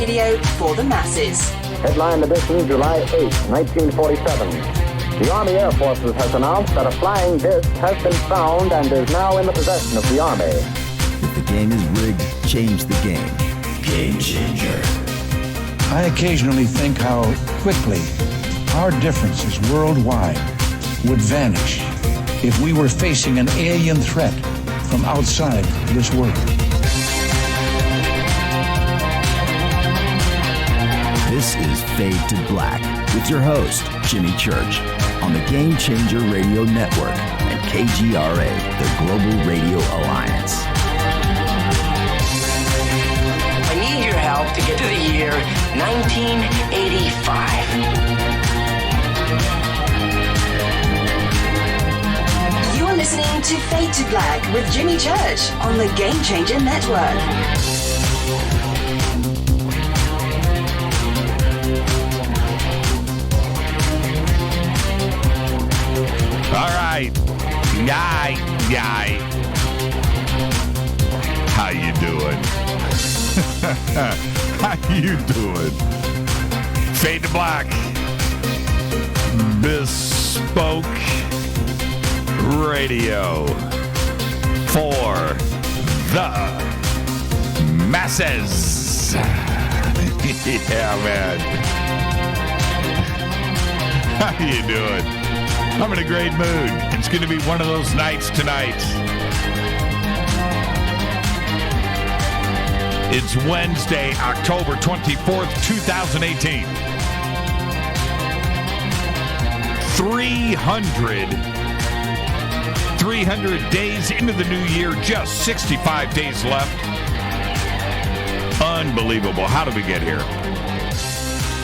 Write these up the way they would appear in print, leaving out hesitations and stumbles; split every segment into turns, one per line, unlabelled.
radio for the masses.
Headline edition, July 8, 1947. The Army Air Forces has announced that a flying disc has been found and is now in the possession of the Army.
If the game is rigged, change the game. Game changer.
I occasionally think how quickly our differences worldwide would vanish if we were facing an alien threat from outside this world.
This is Fade to Black with your host, Jimmy Church, on the Game Changer Radio Network and KGRA, the Global Radio Alliance.
I need your help to get to the year 1985.
You're listening to Fade to Black with Jimmy Church on the Game Changer Network.
All right. Yay. How you doing? How you doing? Fade to Black. Bespoke radio for the masses. Yeah, man. How you doing? I'm in a great mood. It's going to be one of those nights tonight. It's Wednesday, October 24th, 2018. 300 days into the new year, just 65 days left. Unbelievable. How did we get here?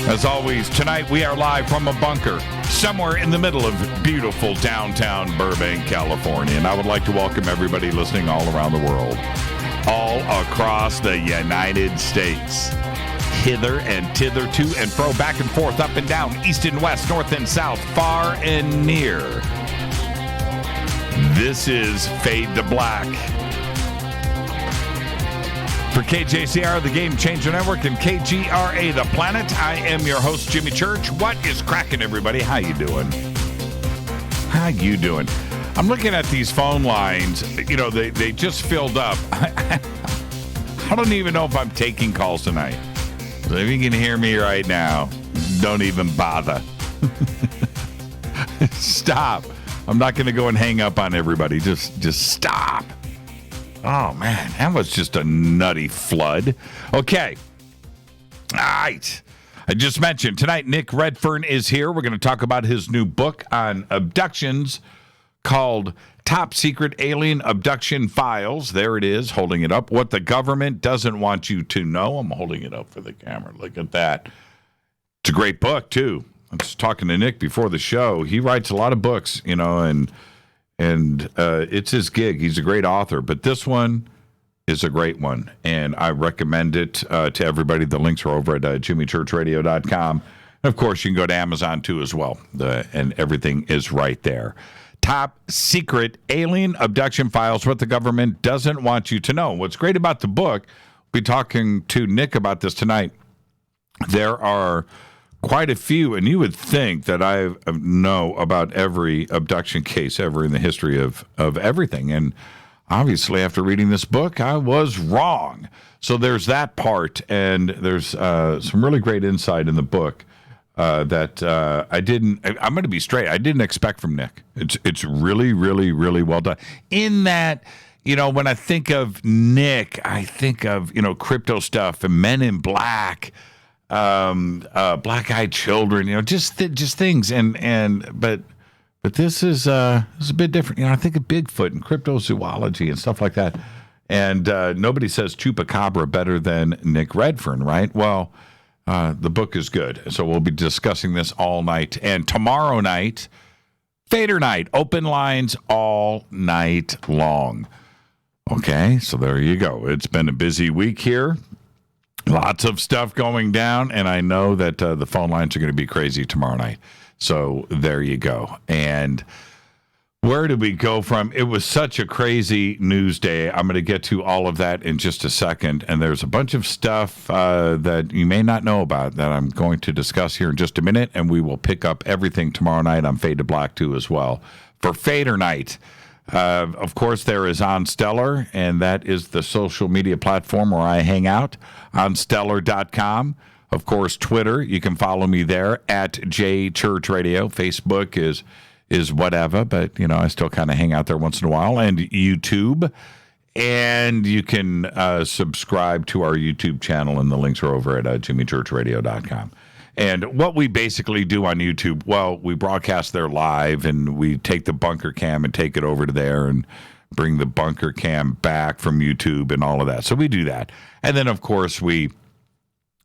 As always, tonight we are live from a bunker somewhere in the middle of beautiful downtown Burbank, California. And I would like to welcome everybody listening all around the world, all across the United States, hither and thither, to and fro, back and forth, up and down, east and west, north and south, far and near. This is Fade to Black. For KJCR, the Game Changer Network, and KGRA, the Planet, I am your host, Jimmy Church. What is cracking, everybody? How you doing? How you doing? I'm looking at these phone lines. You know, they just filled up. I don't even know if I'm taking calls tonight. So if you can hear me right now, don't even bother. Stop. I'm not going to go and hang up on everybody. Just stop. Oh, man, that was just a nutty flood. Okay. All right. I just mentioned tonight Nick Redfern is here. We're going to talk about his new book on abductions called Top Secret Alien Abduction Files. There it is, holding it up. What the government doesn't want you to know. I'm holding it up for the camera. Look at that. It's a great book, too. I was talking to Nick before the show. He writes a lot of books, you know, and it's his gig. He's a great author, but this one is a great one, and I recommend it to everybody. The links are over at jimmychurchradio.com. And, of course, you can go to Amazon, too, as well, and everything is right there. Top Secret Alien Abduction Files, What the Government Doesn't Want You to Know. What's great about the book, we'll be talking to Nick about this tonight. There are quite a few, and you would think that I know about every abduction case ever in the history of everything. And obviously, after reading this book, I was wrong. So there's that part, and there's some really great insight in the book that I didn't. I'm going to be straight. I didn't expect from Nick. It's really, really, really well done. In that, you know, when I think of Nick, I think of, you know, crypto stuff and Men in Black. Black-eyed children, you know, just things, but this is a bit different. You know, I think of Bigfoot and cryptozoology and stuff like that. And nobody says chupacabra better than Nick Redfern, right? Well, the book is good, so we'll be discussing this all night. And tomorrow night, Fader night, open lines all night long. Okay, so there you go. It's been a busy week here. Lots of stuff going down, and I know that the phone lines are going to be crazy tomorrow night. So there you go. And Where did we go from? It was such a crazy news day. I'm going to get to all of that in just a second. And there's a bunch of stuff that you may not know about that I'm going to discuss here in just a minute. And we will pick up everything tomorrow night on Fade to Black, too, as well. For Fader Night, of course, there is On Stellar, and that is the social media platform where I hang out, onstellar.com. Of course, Twitter, you can follow me there, at JChurchRadio. Facebook is whatever, but, you know, I still kind of hang out there once in a while. And YouTube. And you can subscribe to our YouTube channel, and the links are over at jimmychurchradio.com. And what we basically do on YouTube, well, we broadcast there live, and we take the bunker cam and take it over to there and bring the bunker cam back from YouTube and all of that. So we do that. And then, of course, we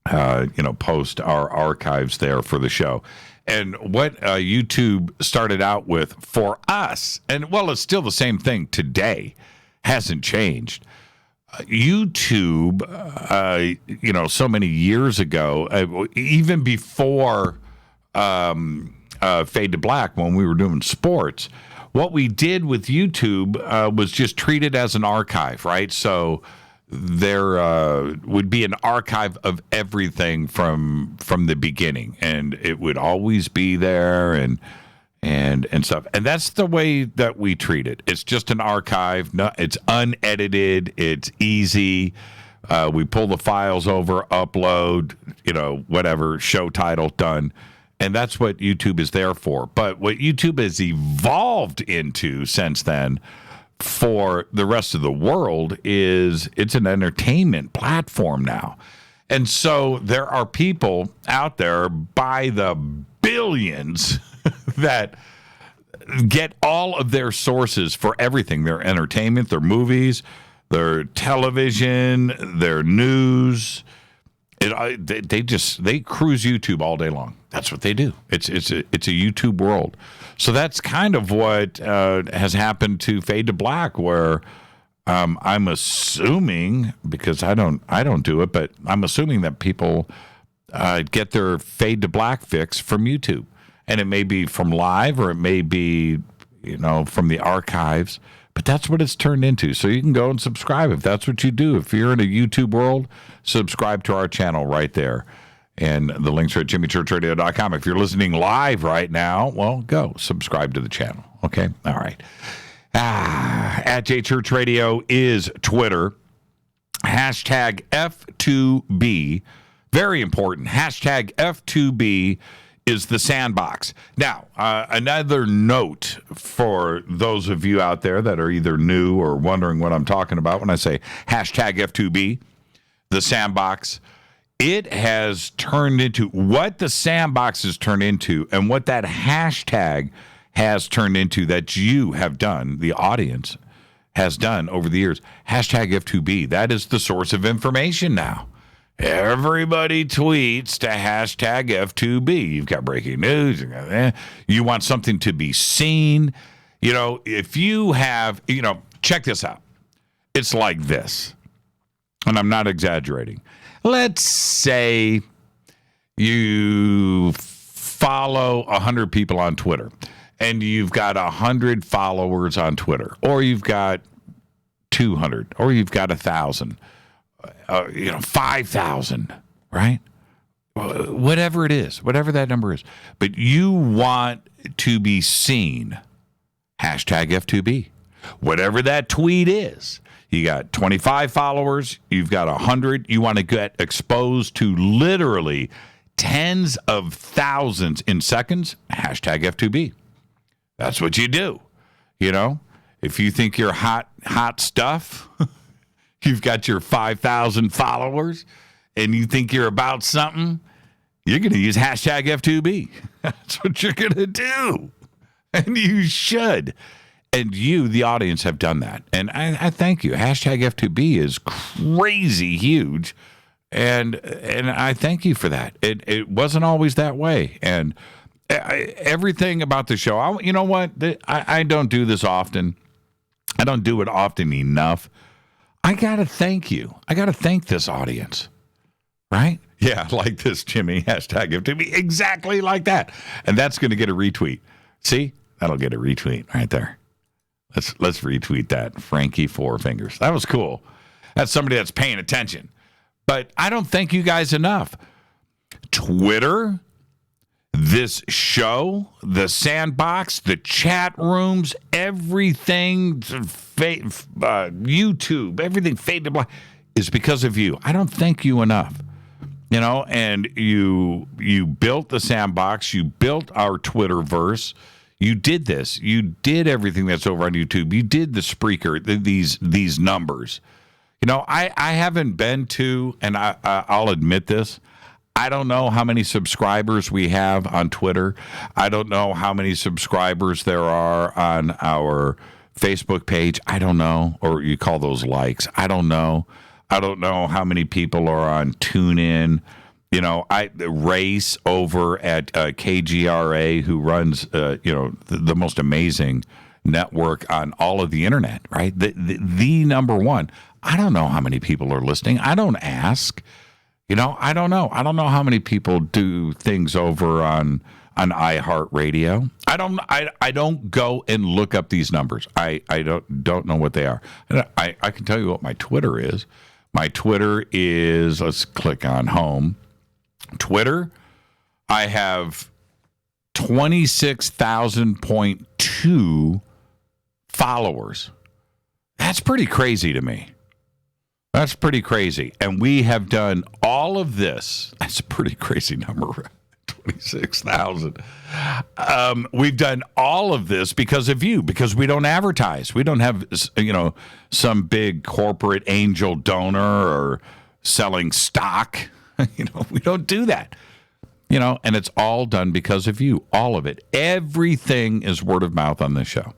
post our archives there for the show. And what YouTube started out with for us, and, well, it's still the same thing today, hasn't changed. YouTube, so many years ago, even before Fade to Black, when we were doing sports, what we did with YouTube was just treat it as an archive, right? So there would be an archive of everything from the beginning, and it would always be there and stuff. And that's the way that we treat it. It's just an archive. No, it's unedited. It's easy. We pull the files over, upload, whatever, show title, done. And that's what YouTube is there for. But what YouTube has evolved into since then for the rest of the world is it's an entertainment platform now. And so there are people out there by the billions that get all of their sources for everything, their entertainment, their movies, their television, their news. They cruise YouTube all day long. That's what they do. It's a YouTube world. So that's kind of what has happened to Fade to Black, where I'm assuming, because I don't do it, but I'm assuming that people get their Fade to Black fix from YouTube. And it may be from live, or it may be, from the archives. But that's what it's turned into. So you can go and subscribe if that's what you do. If you're in a YouTube world, subscribe to our channel right there. And the links are at jimmychurchradio.com. If you're listening live right now, well, go subscribe to the channel. Okay? All right. At JChurchRadio is Twitter. Hashtag F2B. Very important. Hashtag F2B is the sandbox. Now, another note for those of you out there that are either new or wondering what I'm talking about when I say hashtag F2B, the sandbox. It has turned into what the sandbox has turned into, and what that hashtag has turned into that you have done, the audience has done over the years. Hashtag F2B. That is the source of information now. Everybody tweets to hashtag F2B. You've got breaking news. You want something to be seen. If you have, check this out. It's like this, and I'm not exaggerating. Let's say you follow 100 people on Twitter, and you've got 100 followers on Twitter, or you've got 200, or you've got 1,000. 5,000, right? Whatever it is, whatever that number is. But you want to be seen. Hashtag F2B. Whatever that tweet is. You got 25 followers. You've got 100. You want to get exposed to literally tens of thousands in seconds. Hashtag F2B. That's what you do. If you think you're hot stuff, you've got your 5,000 followers, and you think you're about something, you're going to use hashtag F2B. That's what you're going to do. And you should. And you, the audience, have done that. And I thank you. Hashtag F2B is crazy huge. And I thank you for that. It wasn't always that way. And everything about the show, you know what? I don't do this often. I don't do it often enough. I got to thank you. I got to thank this audience, right? Yeah, like this, Jimmy, hashtag F2B, exactly like that. And that's going to get a retweet. See? That'll get a retweet right there. Let's retweet that. Frankie Four Fingers. That was cool. That's somebody that's paying attention. But I don't thank you guys enough. Twitter, this show, the sandbox, the chat rooms, everything, YouTube, everything Fade to Black is because of you. I don't thank you enough. You know, and you built the sandbox, you built our Twitterverse, you did this, you did everything that's over on YouTube, you did the Spreaker, these numbers. You know, I haven't been to, and I'll admit this, I don't know how many subscribers we have on Twitter. I don't know how many subscribers there are on our Facebook page. I don't know, or you call those likes. I don't know. I don't know how many people are on TuneIn. You know, Race over at KGRA, who runs, the most amazing network on all of the internet, right? The number one. I don't know how many people are listening. I don't ask. You know, I don't know. I don't know how many people do things over on iHeartRadio. I don't go and look up these numbers. I don't know what they are. I can tell you what my Twitter is. My Twitter is, let's click on home. Twitter, I have 26,000.2 followers. That's pretty crazy to me. That's pretty crazy. And we have done all of this. That's a pretty crazy number. 26,000. We've done all of this because of you, because we don't advertise. We don't have, some big corporate angel donor or selling stock. We don't do that. And it's all done because of you. All of it. Everything is word of mouth on this show.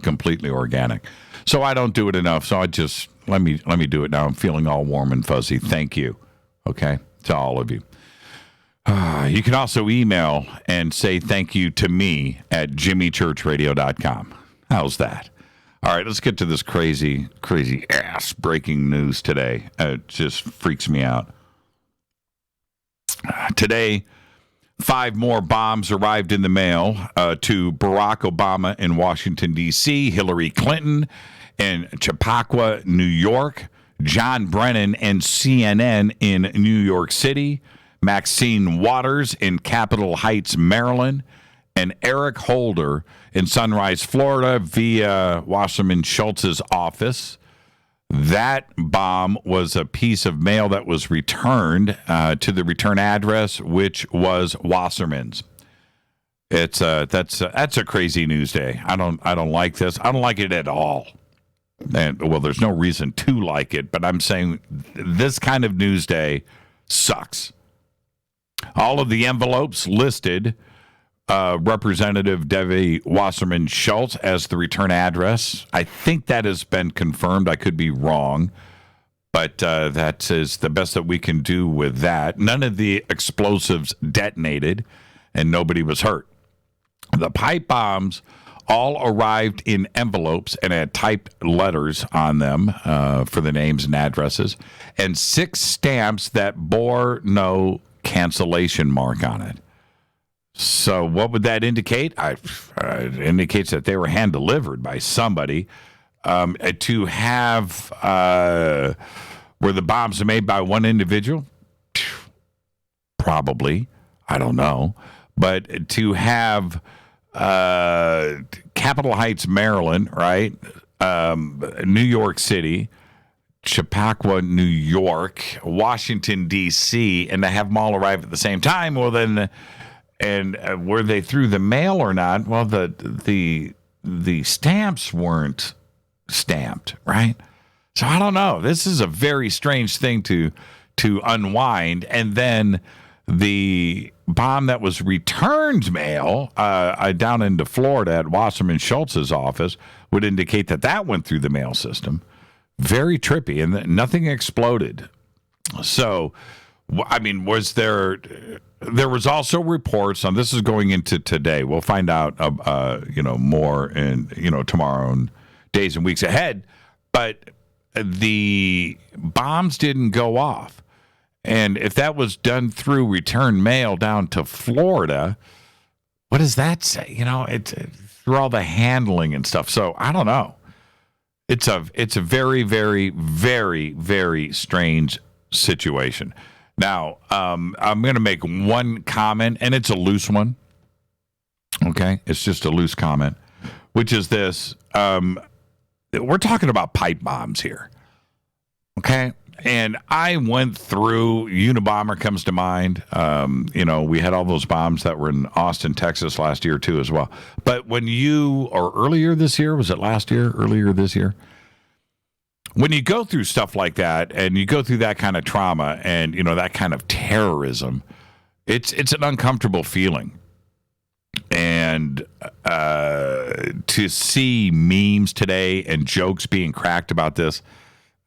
Completely organic. So I don't do it enough. So I just let me do it now. I'm feeling all warm and fuzzy. Thank you. Okay, to all of you. You can also email and say thank you to me at jimmychurchradio.com. How's that? All right, let's get to this crazy ass breaking news today. It just freaks me out. Today, 5 more bombs arrived in the mail to Barack Obama in Washington, D.C., Hillary Clinton in Chappaqua, New York, John Brennan and CNN in New York City, Maxine Waters in Capitol Heights, Maryland, and Eric Holder in Sunrise, Florida, via Wasserman Schultz's office. That bomb was a piece of mail that was returned to the return address, which was Wasserman's. That's a crazy news day. I don't like this. I don't like it at all. And well, there's no reason to like it, but I'm saying this kind of news day sucks. All of the envelopes listed Representative Debbie Wasserman Schultz as the return address. I think that has been confirmed. I could be wrong, but that is the best that we can do with that. None of the explosives detonated, and nobody was hurt. The pipe bombs all arrived in envelopes and had typed letters on them for the names and addresses, and 6 stamps that bore no cancellation mark on it. So what would that indicate? It indicates that they were hand-delivered by somebody. To have were the bombs made by one individual? Probably. I don't know. But to have Capitol Heights, Maryland, right? New York City, Chappaqua, New York, Washington, D.C., and to have them all arrive at the same time, well, then... And were they through the mail or not? Well, the stamps weren't stamped, right? So I don't know. This is a very strange thing to unwind. And then the bomb that was returned mail down into Florida at Wasserman Schultz's office would indicate that went through the mail system. Very trippy, and nothing exploded. So, I mean, was there... There was also reports on this is going into today. We'll find out, more in, tomorrow and days and weeks ahead. But the bombs didn't go off. And if that was done through return mail down to Florida, what does that say? It's through all the handling and stuff. So I don't know. It's a very, very, very, very strange situation. Now, I'm going to make one comment, and it's a loose one. Okay? It's just a loose comment, which is this. We're talking about pipe bombs here. Okay? And I went through, Unabomber comes to mind. We had all those bombs that were in Austin, Texas last year, too, as well. But or earlier this year, was it last year? Earlier this year? When you go through stuff like that and you go through that kind of trauma and, that kind of terrorism, it's an uncomfortable feeling. And to see memes today and jokes being cracked about this,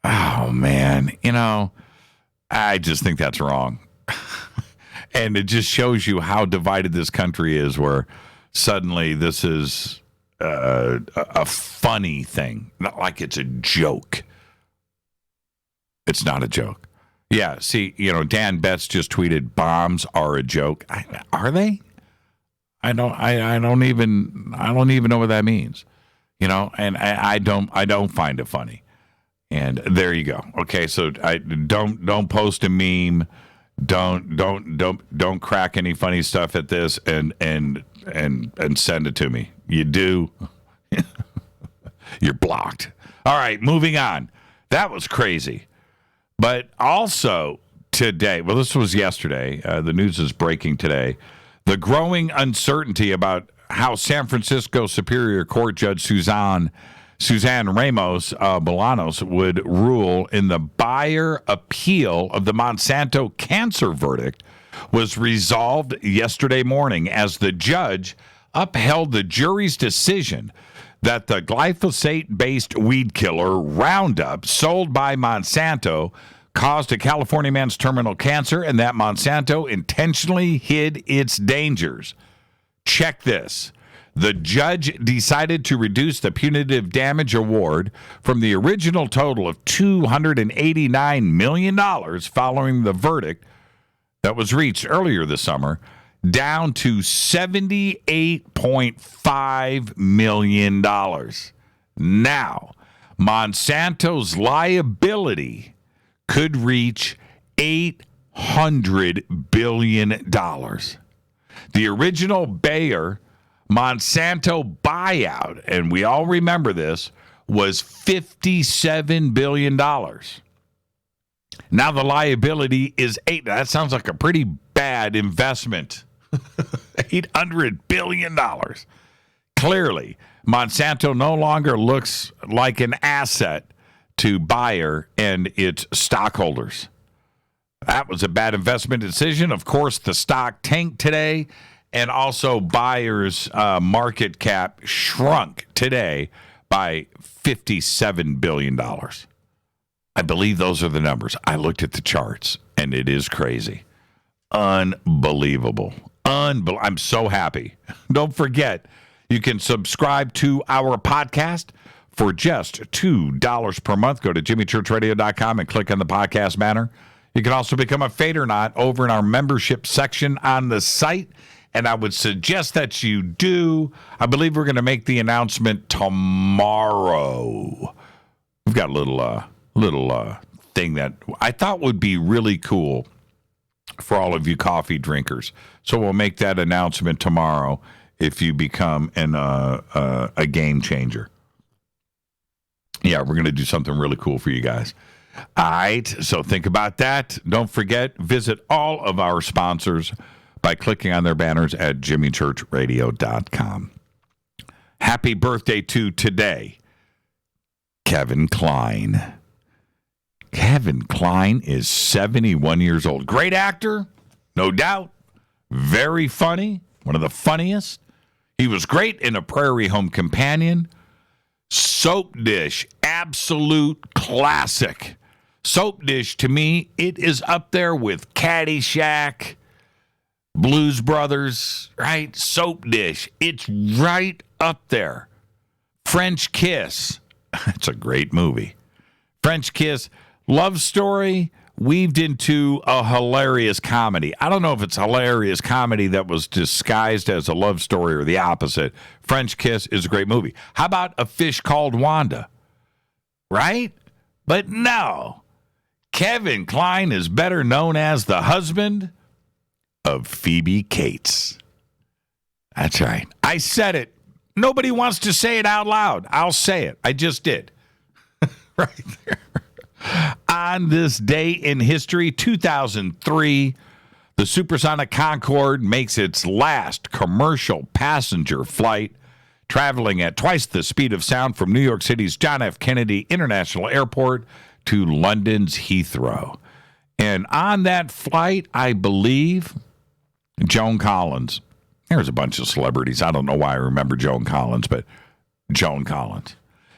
oh, man, I just think that's wrong. And it just shows you how divided this country is, where suddenly this is a funny thing, not like it's a joke. It's not a joke. Yeah, see, Dan Betts just tweeted, bombs are a joke. Are they? I don't even know what that means. And I don't find it funny. And there you go. Okay, so don't post a meme. Don't crack any funny stuff at this and send it to me. You do, you're blocked. All right, moving on. That was crazy. But also today, well, this was yesterday. The news is breaking today. The growing uncertainty about how San Francisco Superior Court Judge Suzanne Ramos Bolanos would rule in the Bayer appeal of the Monsanto cancer verdict was resolved yesterday morning as the judge upheld the jury's decision that the glyphosate-based weed killer Roundup sold by Monsanto caused a California man's terminal cancer and that Monsanto intentionally hid its dangers. Check this. The judge decided to reduce the punitive damage award from the original total of $289 million following the verdict that was reached earlier this summer down to $78.5 million. Now, Monsanto's liability could reach $800 billion. The original Bayer Monsanto buyout, and we all remember this, was $57 billion. Now the liability is $8. That sounds like a pretty bad investment. $800 billion. Clearly, Monsanto no longer looks like an asset to Bayer and its stockholders. That was a bad investment decision. Of course, the stock tanked today, and also Bayer's market cap shrunk today by $57 billion. I believe those are the numbers. I looked at the charts, and it is crazy. Unbelievable. I'm so happy. Don't forget, you can subscribe to our podcast for just $2 per month. Go to jimmychurchradio.com and click on the podcast banner. You can also become a Fadernaut over in our membership section on the site, and I would suggest that you do. I believe we're going to make the announcement tomorrow. We've got a little thing that I thought would be really cool for all of you coffee drinkers. So we'll make that announcement tomorrow if you become a game changer. Yeah, we're going to do something really cool for you guys. All right, so think about that. Don't forget, visit all of our sponsors by clicking on their banners at jimmychurchradio.com. Happy birthday to today, Kevin Kline. Kevin Kline is 71 years old. Great actor, no doubt. Very funny, one of the funniest. He was great in A Prairie Home Companion. Soap Dish, absolute classic. Soap Dish, to me, it is up there with Caddyshack, Blues Brothers, right? Soap Dish, it's right up there. French Kiss, it's a great movie. French Kiss, love story weaved into a hilarious comedy. I don't know if it's hilarious comedy that was disguised as a love story or the opposite. French Kiss is a great movie. How about A Fish Called Wanda? Right? But no. Kevin Kline is better known as the husband of Phoebe Cates. That's right. I said it. Nobody wants to say it out loud. I'll say it. I just did. Right there. On this day in history, 2003, the Supersonic Concorde makes its last commercial passenger flight, traveling at twice the speed of sound from New York City's John F. Kennedy International Airport to London's Heathrow. And on that flight, I believe, Joan Collins. There's a bunch of celebrities. I don't know why I remember Joan Collins, but Joan Collins.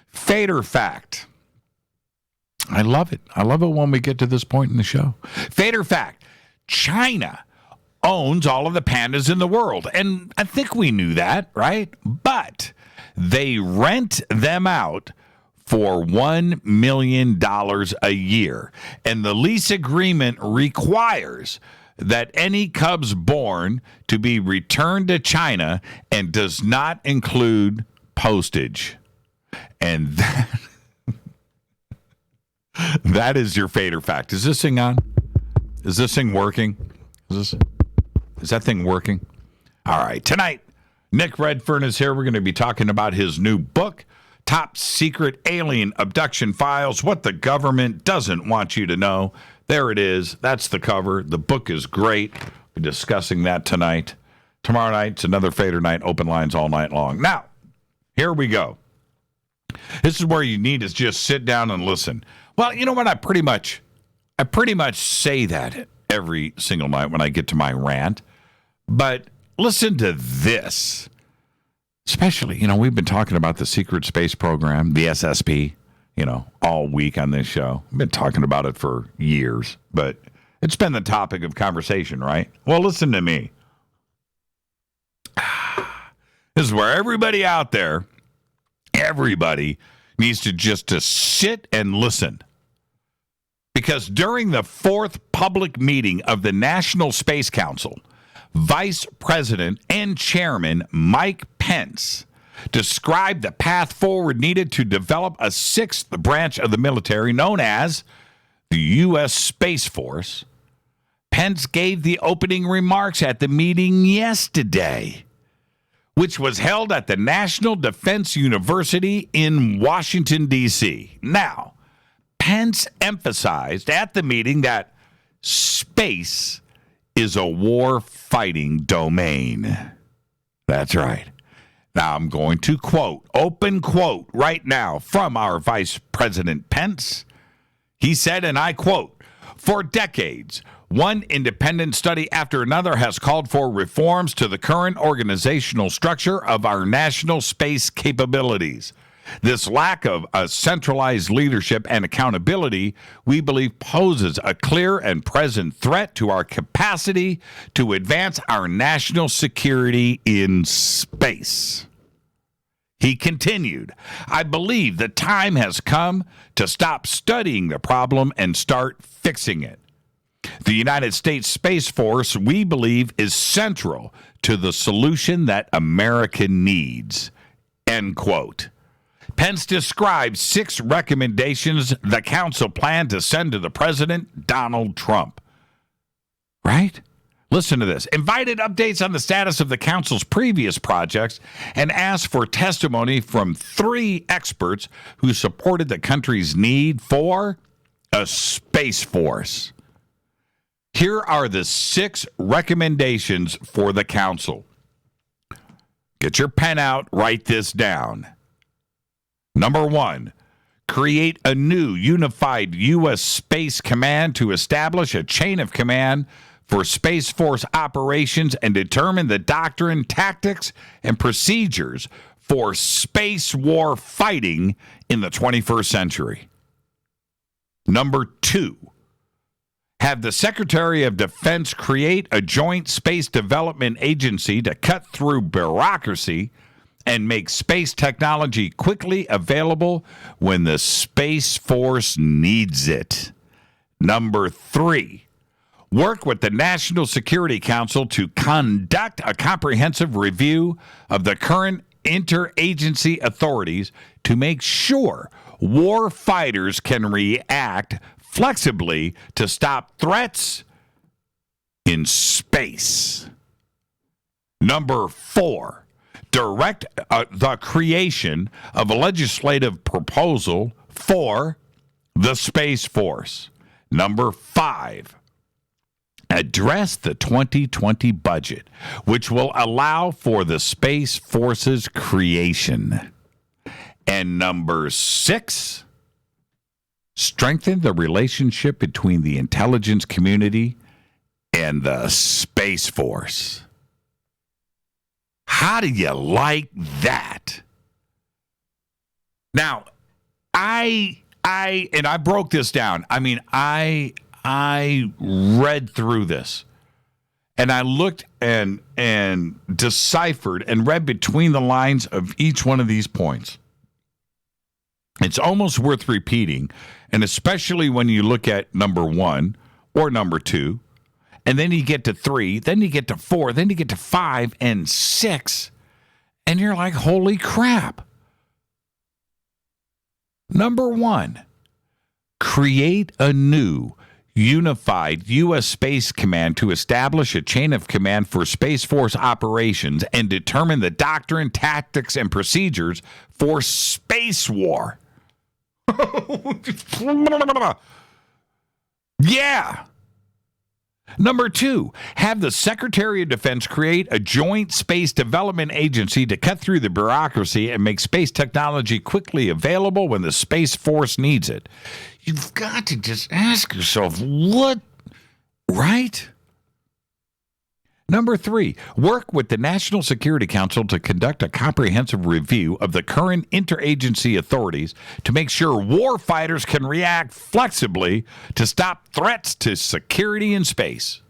Fader fact. I love it. I love it when we get to this point in the show. Fader fact. China owns all of the pandas in the world. And I think we knew that, right? But they rent them out for $1 million a year. And the lease agreement requires that any cubs born to be returned to China and does not include postage. And that is your Fader fact. Is this thing on? Is this thing working? Is that thing working? All right. Tonight, Nick Redfern is here. We're going to be talking about his new book, Top Secret Alien Abduction Files, What the Government Doesn't Want You to Know. There it is. That's the cover. The book is great. We'll be discussing that tonight. Tomorrow night, it's another Fader night, open lines all night long. Now, here we go. This is where you need to just sit down and listen. Well, you know what? I pretty much say that every single night when I get to my rant. But listen to this. Especially, we've been talking about the secret space program, the SSP, all week on this show. I've been talking about it for years, but it's been the topic of conversation, right? Well, listen to me. This is where everybody out there, everybody needs to sit and listen. Because during the fourth public meeting of the National Space Council, Vice President and Chairman Mike Pence described the path forward needed to develop a sixth branch of the military known as the U.S. Space Force. Pence gave the opening remarks at the meeting yesterday, which was held at the National Defense University in Washington, D.C. Now, Pence emphasized at the meeting that space is a war-fighting domain. That's right. Now, I'm going to quote, open quote right now from our Vice President Pence. He said, and I quote, "For decades, one independent study after another has called for reforms to the current organizational structure of our national space capabilities. This lack of a centralized leadership and accountability, we believe, poses a clear and present threat to our capacity to advance our national security in space." He continued, "I believe the time has come to stop studying the problem and start fixing it. The United States Space Force, we believe, is central to the solution that America needs." End quote. Pence described 6 recommendations the council planned to send to the president, Donald Trump. Right? Listen to this. Invited updates on the status of the council's previous projects and asked for testimony from 3 experts who supported the country's need for a space force. Here are the 6 recommendations for the council. Get your pen out, write this down. Number 1, create a new unified U.S. Space Command to establish a chain of command for Space Force operations and determine the doctrine, tactics, and procedures for space war fighting in the 21st century. Number 2, have the Secretary of Defense create a joint space development agency to cut through bureaucracy and make space technology quickly available when the Space Force needs it. Number 3, work with the National Security Council to conduct a comprehensive review of the current interagency authorities to make sure war fighters can react flexibly to stop threats in space. Number 4, direct the creation of a legislative proposal for the Space Force. Number 5, address the 2020 budget, which will allow for the Space Force's creation. And number 6, strengthen the relationship between the intelligence community and the Space Force. How do you like that? Now, I broke this down. I mean, I read through this, and I looked and deciphered and read between the lines of each one of these points. It's almost worth repeating, and especially when you look at number 1 or number 2, and then you get to 3, then you get to 4, then you get to 5 and 6, and you're like, holy crap. Number 1, create a new unified U.S. Space Command to establish a chain of command for Space Force operations and determine the doctrine, tactics, and procedures for space war. Yeah. Number 2, have the Secretary of Defense create a joint space development agency to cut through the bureaucracy and make space technology quickly available when the Space Force needs it. You've got to just ask yourself, what, right? Number 3, work with the National Security Council to conduct a comprehensive review of the current interagency authorities to make sure war fighters can react flexibly to stop threats to security in space.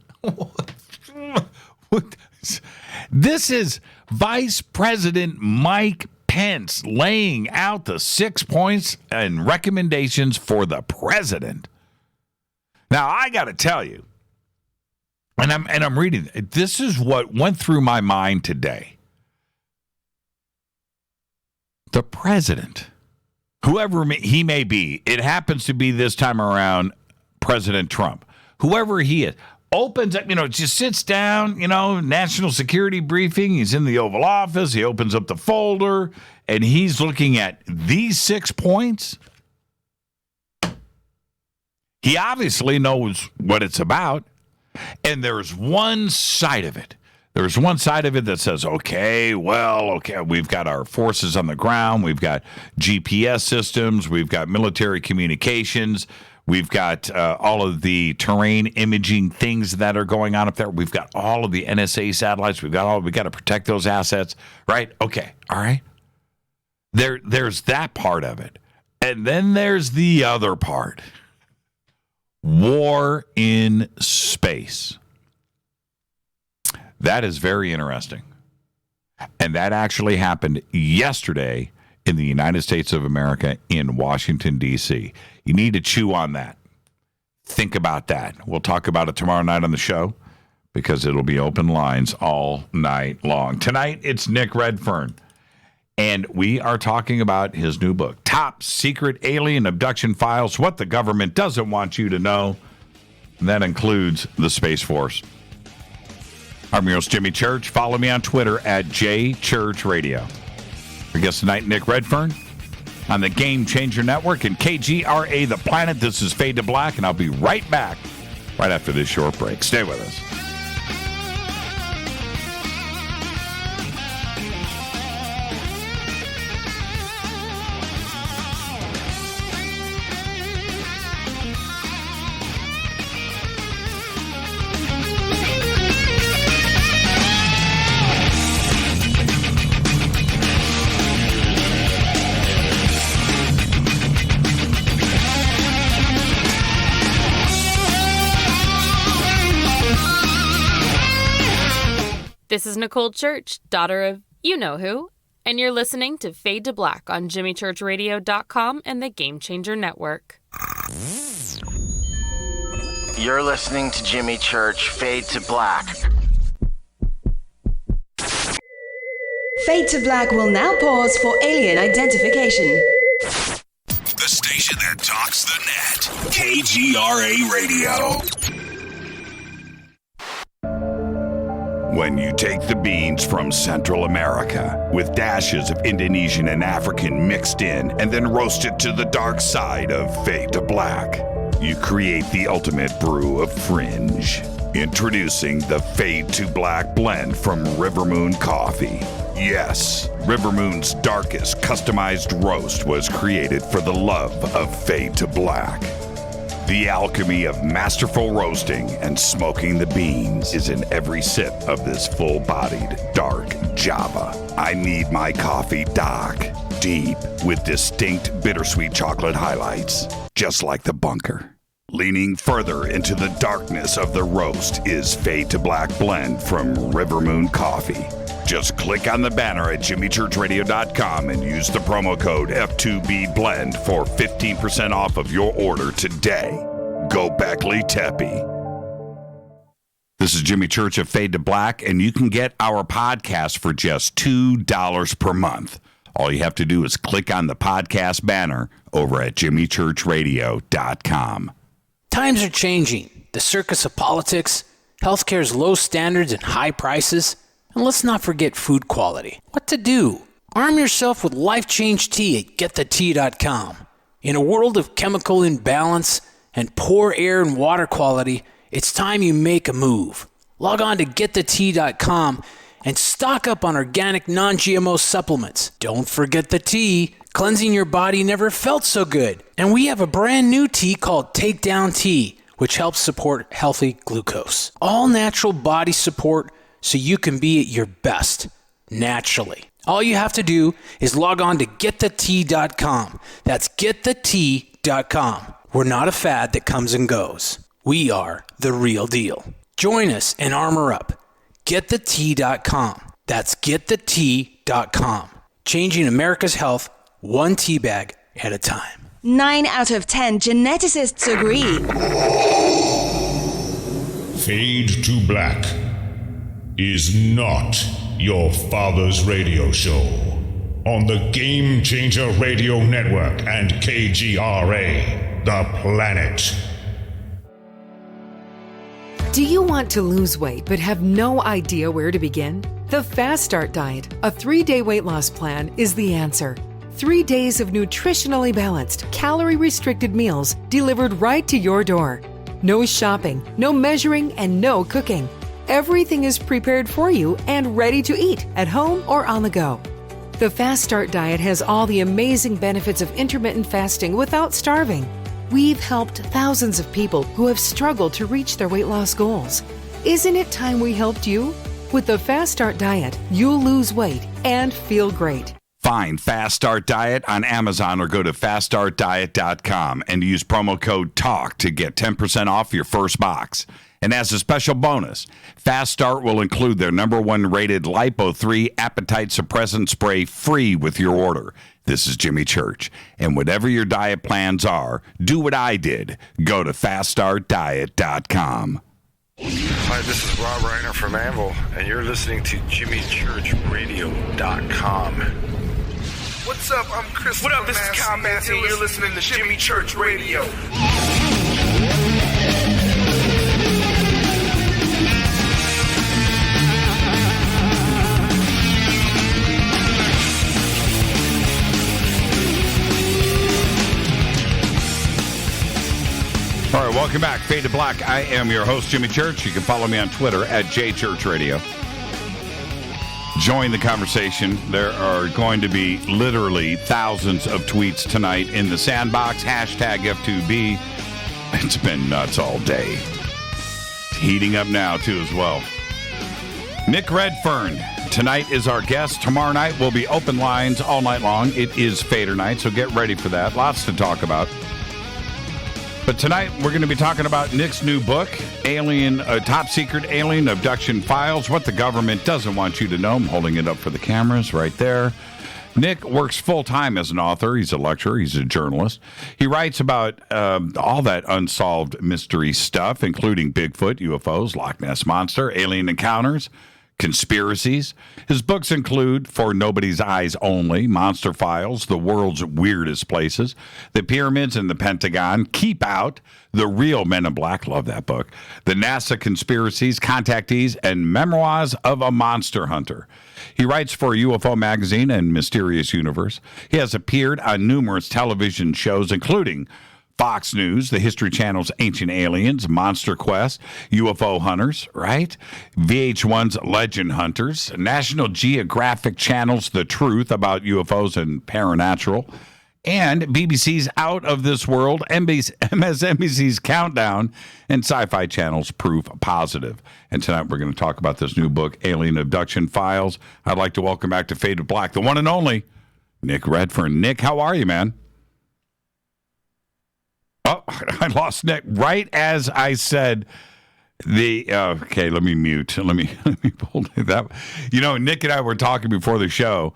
This is Vice President Mike Pence laying out the 6 points and recommendations for the president. Now, I got to tell you, and I'm reading, this is what went through my mind today. The president, whoever he may be, it happens to be this time around President Trump, whoever he is, opens up, just sits down, national security briefing. He's in the Oval Office. He opens up the folder and he's looking at these 6 points. He obviously knows what it's about. And there's one side of it. There's one side of it that says, okay, we've got our forces on the ground. We've got GPS systems. We've got military communications. We've got all of the terrain imaging things that are going on up there. We've got all of the NSA satellites. We got to protect those assets, right? Okay, all right. There's that part of it. And then there's the other part. War in space. That is very interesting. And that actually happened yesterday in the United States of America in Washington, D.C. You need to chew on that. Think about that. We'll talk about it tomorrow night on the show because it'll be open lines all night long. Tonight, it's Nick Redfern. And we are talking about his new book, Top Secret Alien Abduction Files, What the Government Doesn't Want You to Know. And that includes the Space Force. I'm your host, Jimmy Church. Follow me on Twitter at JChurchRadio. Our guest tonight, Nick Redfern, on the Game Changer Network and KGRA The Planet. This is Fade to Black, and I'll be right back right after this short break. Stay with us.
This is Nicole Church, daughter of you-know-who, and you're listening to Fade to Black on JimmyChurchRadio.com and the Game Changer Network.
You're listening to Jimmy Church, Fade to Black.
Fade to Black will now pause for alien identification.
The station that talks the net. KGRA Radio. When you take the beans from Central America with dashes of Indonesian and African mixed in and then roast it to the dark side of Fade to Black, you create the ultimate brew of fringe. Introducing the Fade to Black blend from River Moon Coffee. Yes, River Moon's darkest customized roast was created for the love of Fade to Black. The alchemy of masterful roasting and smoking the beans is in every sip of this full-bodied, dark Java. I need my coffee dark, deep, with distinct bittersweet chocolate highlights, just like the bunker. Leaning further into the darkness of the roast is Fade to Black blend from River Moon Coffee. Just click on the banner at jimmychurchradio.com and use the promo code F2BBLEND for 15% off of your order today. Go Beckley Teppy. This is Jimmy Church of Fade to Black, and you can get our podcast for just $2 per month. All you have to do is click on the podcast banner over at jimmychurchradio.com.
Times are changing. The circus of politics, healthcare's low standards and high prices, and let's not forget food quality. What to do? Arm yourself with Life Change Tea at getthetea.com. In a world of chemical imbalance and poor air and water quality, it's time you make a move. Log on to getthetea.com and stock up on organic non-GMO supplements. Don't forget the tea. Cleansing your body never felt so good. And we have a brand new tea called Takedown Tea, which helps support healthy glucose. All natural body support so you can be at your best, naturally. All you have to do is log on to getthetea.com. That's getthetea.com. We're not a fad that comes and goes. We are the real deal. Join us and armor up. Getthetea.com. That's getthetea.com. Changing America's health one tea bag at a time.
9 out of 10 geneticists agree.
Fade to Black is not your father's radio show on the Game Changer Radio Network and KGRA, the planet.
Do you want to lose weight but have no idea where to begin? The Fast Start Diet, a 3-day weight loss plan, is the answer. 3 days of nutritionally balanced, calorie-restricted meals delivered right to your door. No shopping, no measuring, and no cooking. Everything is prepared for you and ready to eat at home or on the go. The Fast Start Diet has all the amazing benefits of intermittent fasting without starving. We've helped thousands of people who have struggled to reach their weight loss goals. Isn't it time we helped you? With the Fast Start Diet, you'll lose weight and feel great.
Find Fast Start Diet on Amazon or go to faststartdiet.com and use promo code TALK to get 10% off your first box. And as a special bonus, Fast Start will include their #1 rated Lipo3 appetite suppressant spray free with your order. This is Jimmy Church. And whatever your diet plans are, do what I did. Go to faststartdiet.com.
Hi, this is Rob Reiner from Anvil, and you're listening to JimmyChurchRadio.com.
What's up? I'm Chris. What up? This is Kyle Massey, and you're listening to Jimmy Church Radio.
All right, welcome back. Fade to Black. I am your host, Jimmy Church. You can follow me on Twitter at JChurchRadio. Join the conversation. There are going to be literally thousands of tweets tonight in the sandbox. Hashtag F2B. It's been nuts all day. It's heating up now, too, as well. Nick Redfern tonight is our guest. Tomorrow night will be open lines all night long. It is Fader night, so get ready for that. Lots to talk about. But tonight, we're going to be talking about Nick's new book, Top Secret Alien Abduction Files, what the government doesn't want you to know. I'm holding it up for the cameras right there. Nick works full-time as an author. He's a lecturer. He's a journalist. He writes about all that unsolved mystery stuff, including Bigfoot, UFOs, Loch Ness Monster, alien encounters, conspiracies. His books include For Nobody's Eyes Only, Monster Files, The World's Weirdest Places, The Pyramids and the Pentagon, Keep Out, The Real Men in Black, love that book, The NASA Conspiracies, Contactees, and Memoirs of a Monster Hunter. He writes for UFO Magazine and Mysterious Universe. He has appeared on numerous television shows, including Fox News, the History Channel's Ancient Aliens, Monster Quest, UFO Hunters, right? VH1's Legend Hunters, National Geographic Channel's The Truth about UFOs and Paranatural, and BBC's Out of This World, MSNBC's Countdown, and Sci-Fi Channel's Proof Positive. And tonight we're going to talk about this new book, Alien Abduction Files. I'd like to welcome back to Fade to Black, the one and only Nick Redfern. Nick, how are you, man? Oh, I lost Nick right as I said okay, let me mute. Let me pull that. You know, Nick and I were talking before the show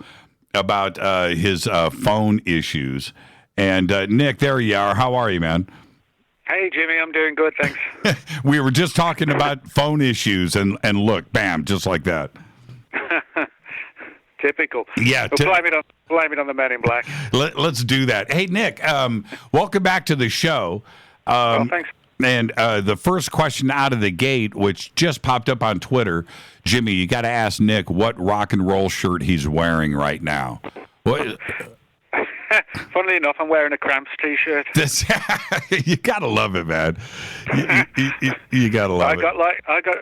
about his phone issues. And Nick, there you are. How are you, man?
Hey, Jimmy, I'm doing good, thanks.
We were just talking about phone issues, and look, bam, just like that.
Typical.
Yeah.
Blame it on the Men in Black.
Let's do that. Hey, Nick, welcome back to the show.
Thanks.
And the first question out of the gate, which just popped up on Twitter, Jimmy, you got to ask Nick what rock and roll shirt he's wearing right now. What?
Funnily enough, I'm wearing a Cramps T-shirt.
You got to love it, man. You got to love it.
I got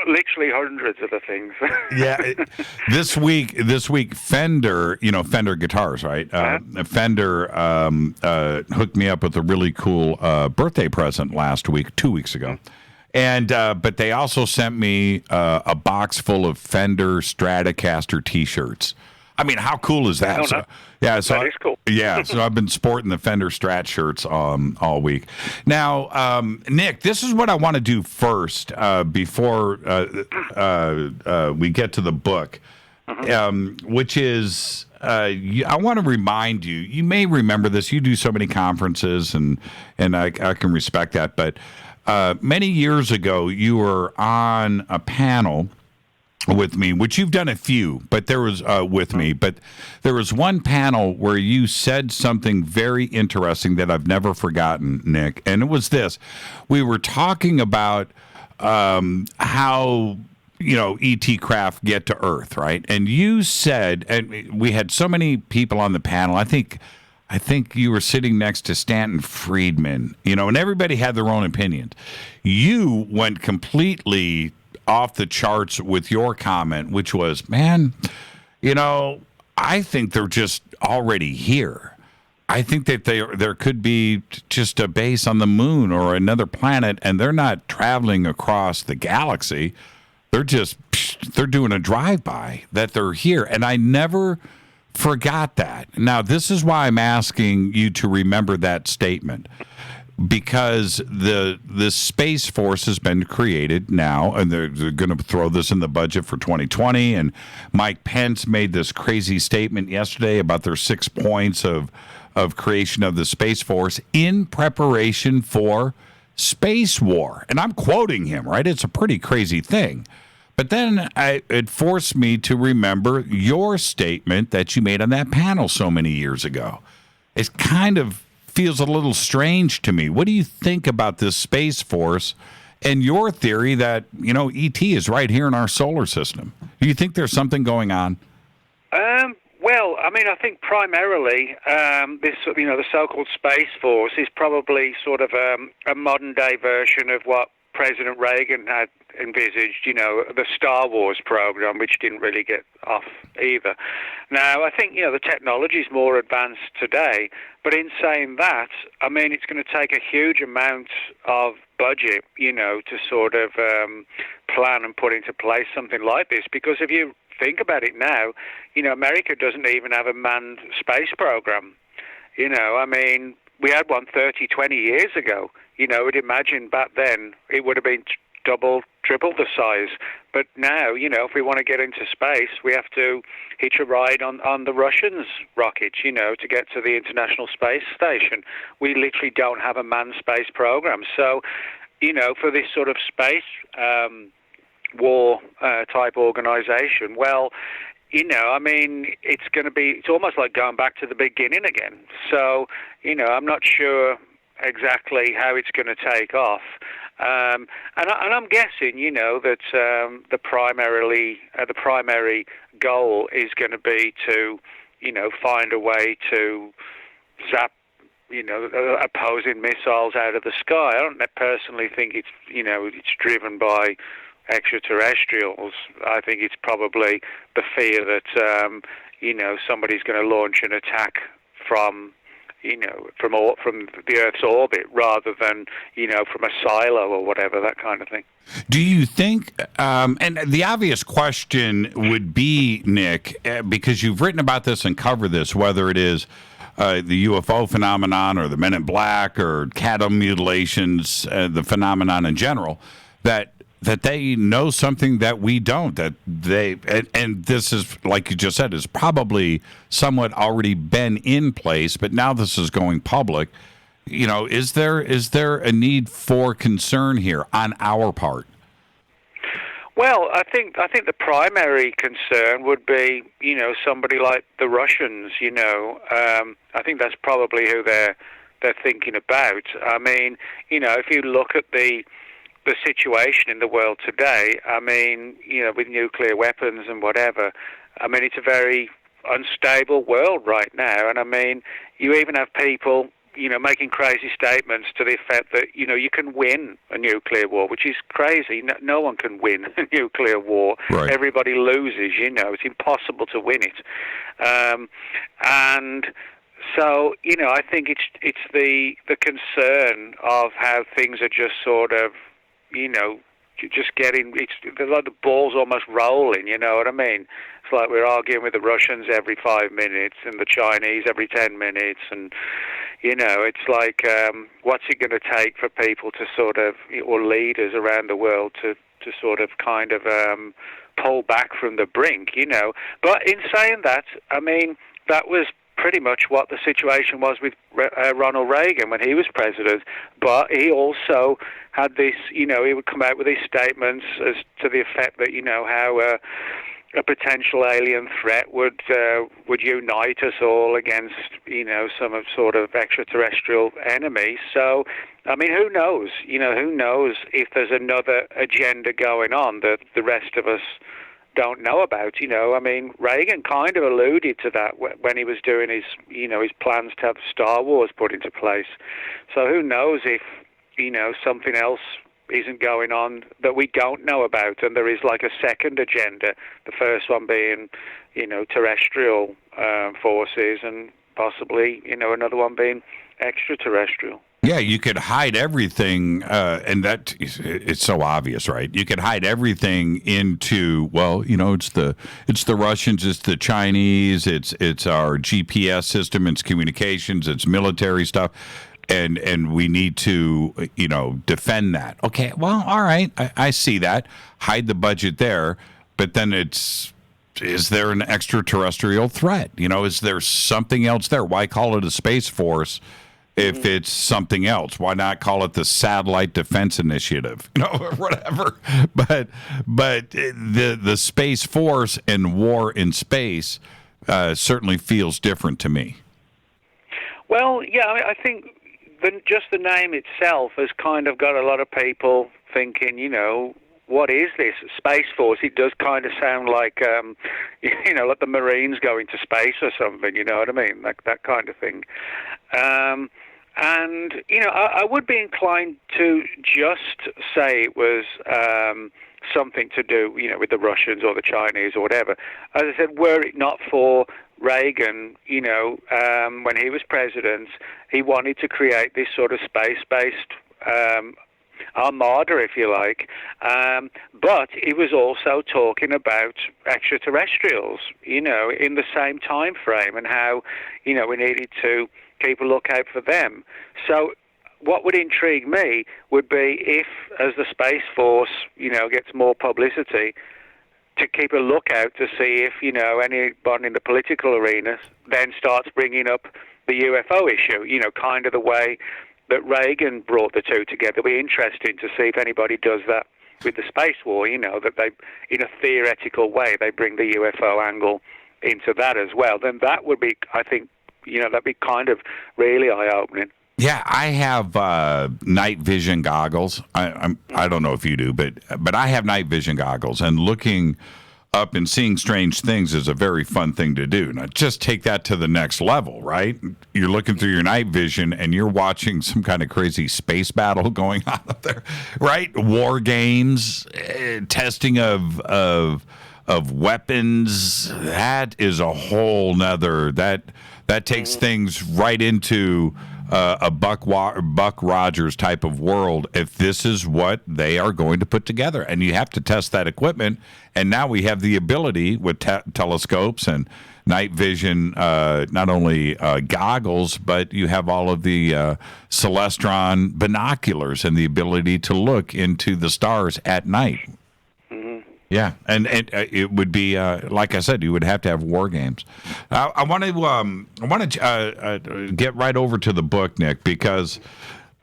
literally hundreds of the things.
Yeah, this week, Fender, Fender guitars, right? Fender hooked me up with a really cool birthday present last week, 2 weeks ago, and but they also sent me a box full of Fender Stratocaster T-shirts. I mean, how cool is that?
That is cool.
Yeah, so I've been sporting the Fender Strat shirts all week. Now, Nick, this is what I want to do first before we get to the book, which is I want to remind you. You may remember this. You do so many conferences, and I can respect that. But many years ago, you were on a panel with me, which you've done a few, but there was but there was one panel where you said something very interesting that I've never forgotten, Nick, and it was this. We were talking about how ET craft get to Earth, right? And you said, and we had so many people on the panel. I think you were sitting next to Stanton Friedman, and everybody had their own opinions. You went completely off the charts with your comment, which was, man, I think they're just already here. I think that there could be just a base on the moon or another planet, and they're not traveling across the galaxy. They're doing a drive-by, that they're here. And I never forgot that. Now, this is why I'm asking you to remember that statement. Because the Space Force has been created now, and they're going to throw this in the budget for 2020. And Mike Pence made this crazy statement yesterday about their 6 points of creation of the Space Force in preparation for space war. And I'm quoting him, right? It's a pretty crazy thing. But then it forced me to remember your statement that you made on that panel so many years ago. It kind of feels a little strange to me. What do you think about this Space Force and your theory that, ET is right here in our solar system? Do you think there's something going on?
Well, I mean, I think primarily the so-called Space Force is probably sort of a modern-day version of what President Reagan had envisaged, the Star Wars program, which didn't really get off either. Now, I think, the technology is more advanced today, but in saying that, I mean, it's going to take a huge amount of budget, to sort of plan and put into place something like this, because if you think about it now, America doesn't even have a manned space program. I mean, we had one 30, 20 years ago. We'd imagine back then it would have been double, triple the size. But now, if we want to get into space, we have to hitch a ride on the Russians' rockets, to get to the International Space Station. We literally don't have a manned space program. So, for this sort of space war type organization, well, it's almost like going back to the beginning again. So, I'm not sure exactly how it's going to take off. And I'm guessing, that the primary goal is going to be to, find a way to zap, opposing missiles out of the sky. I don't personally think it's driven by extraterrestrials. I think it's probably the fear that, somebody's going to launch an attack from the Earth's orbit rather than, from a silo or whatever, that kind of thing.
Do you think, and the obvious question would be, Nick, because you've written about this and covered this, whether it is the UFO phenomenon or the Men in Black or cattle mutilations, the phenomenon in general, that they know something that we don't, that they, and this is, like you just said, is probably somewhat already been in place, but now this is going public. Is there a need for concern here on our part?
Well, I think the primary concern would be, somebody like the Russians. I think that's probably who they're thinking about. I mean, if you look at the situation in the world today, with nuclear weapons and whatever, it's a very unstable world right now. And you even have people, making crazy statements to the effect that, you can win a nuclear war, which is crazy. No one can win a nuclear war.
Right.
Everybody loses, it's impossible to win it. And so, I think it's the concern of how things are just sort of, just getting, it's like the ball's almost rolling, you know what I mean? It's like we're arguing with the Russians every 5 minutes and the Chinese every 10 minutes. And, it's like, what's it going to take for people to sort of, or leaders around the world to sort of kind of pull back from the brink, But in saying that, that was pretty much what the situation was with Ronald Reagan when he was president. But he also had this, he would come out with these statements as to the effect that, how a potential alien threat would unite us all against, some sort of extraterrestrial enemy. So, who knows? Who knows if there's another agenda going on that the rest of us don't know about. Reagan kind of alluded to that when he was doing his plans to have Star Wars put into place. So who knows if, something else isn't going on that we don't know about, and there is like a second agenda, the first one being, terrestrial forces, and possibly, another one being extraterrestrial.
Yeah, you could hide everything, and that it's so obvious, right? You could hide everything into, well, it's the Russians, it's the Chinese, it's our GPS system, it's communications, it's military stuff, and we need to, defend that. Okay, well, all right, I see that. Hide the budget there, but then is there an extraterrestrial threat? Is there something else there? Why call it a space force if it's something else? Why not call it the Satellite Defense Initiative, or whatever? But the Space Force and war in space certainly feels different to me.
Well, yeah, I think just the name itself has kind of got a lot of people thinking, what is this Space Force? It does kind of sound like, like the Marines going to space or something. You know what I mean? Like that kind of thing. And, I would be inclined to just say it was something to do, with the Russians or the Chinese or whatever. As I said, were it not for Reagan, when he was president, he wanted to create this sort of space-based armada, if you like. But he was also talking about extraterrestrials, in the same time frame, and how, we needed to keep a lookout for them. So what would intrigue me would be if, as the Space Force, gets more publicity, to keep a lookout to see if, anybody in the political arena then starts bringing up the UFO issue, kind of the way that Reagan brought the two together. It'll be interesting to see if anybody does that with the space war, that they, in a theoretical way, they bring the UFO angle into that as well. Then that would be, I think, that'd be kind of really eye-opening.
Yeah, I have night vision goggles. I don't know if you do, but I have night vision goggles, and looking up and seeing strange things is a very fun thing to do. Now, just take that to the next level, right? You're looking through your night vision, and you're watching some kind of crazy space battle going on up there, right? War games, testing of weapons. That is a whole nother that takes things right into a Buck Rogers type of world, if this is what they are going to put together. And you have to test that equipment. And now we have the ability with telescopes and night vision, not only goggles, but you have all of the Celestron binoculars and the ability to look into the stars at night. Yeah, and it would be like I said, you would have to have war games. I want to get right over to the book, Nick, because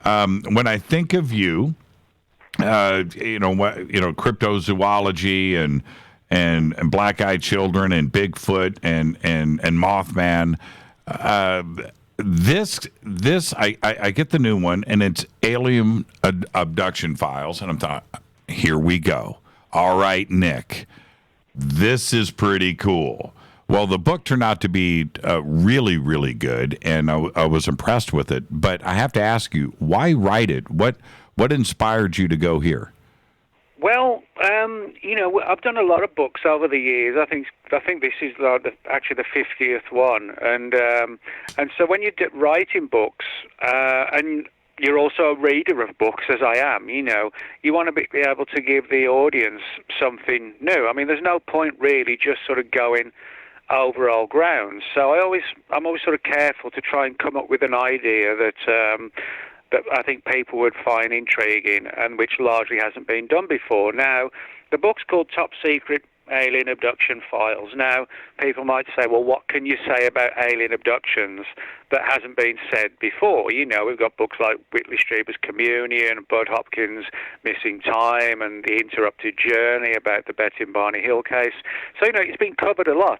when I think of you, cryptozoology and black-eyed children and Bigfoot and Mothman. This I get the new one, and it's Alien Abduction Files, and I'm thought, here we go. All right, Nick, this is pretty cool. Well, the book turned out to be really, really good, and I was impressed with it. But I have to ask you, why write it? What inspired you to go here?
Well, I've done a lot of books over the years. I think this is actually the 50th one, and so when you're writing books, and you're also a reader of books, as I am, you want to be able to give the audience something new. I mean, there's no point really just sort of going over old ground. So I'm always sort of careful to try and come up with an idea that I think people would find intriguing and which largely hasn't been done before. Now, the book's called Top Secret Alien Abduction Files. Now, people might say, well, what can you say about alien abductions that hasn't been said before? We've got books like Whitley Strieber's Communion, Bud Hopkins' Missing Time, and The Interrupted Journey about the Betty and Barney Hill case. So, it's been covered a lot.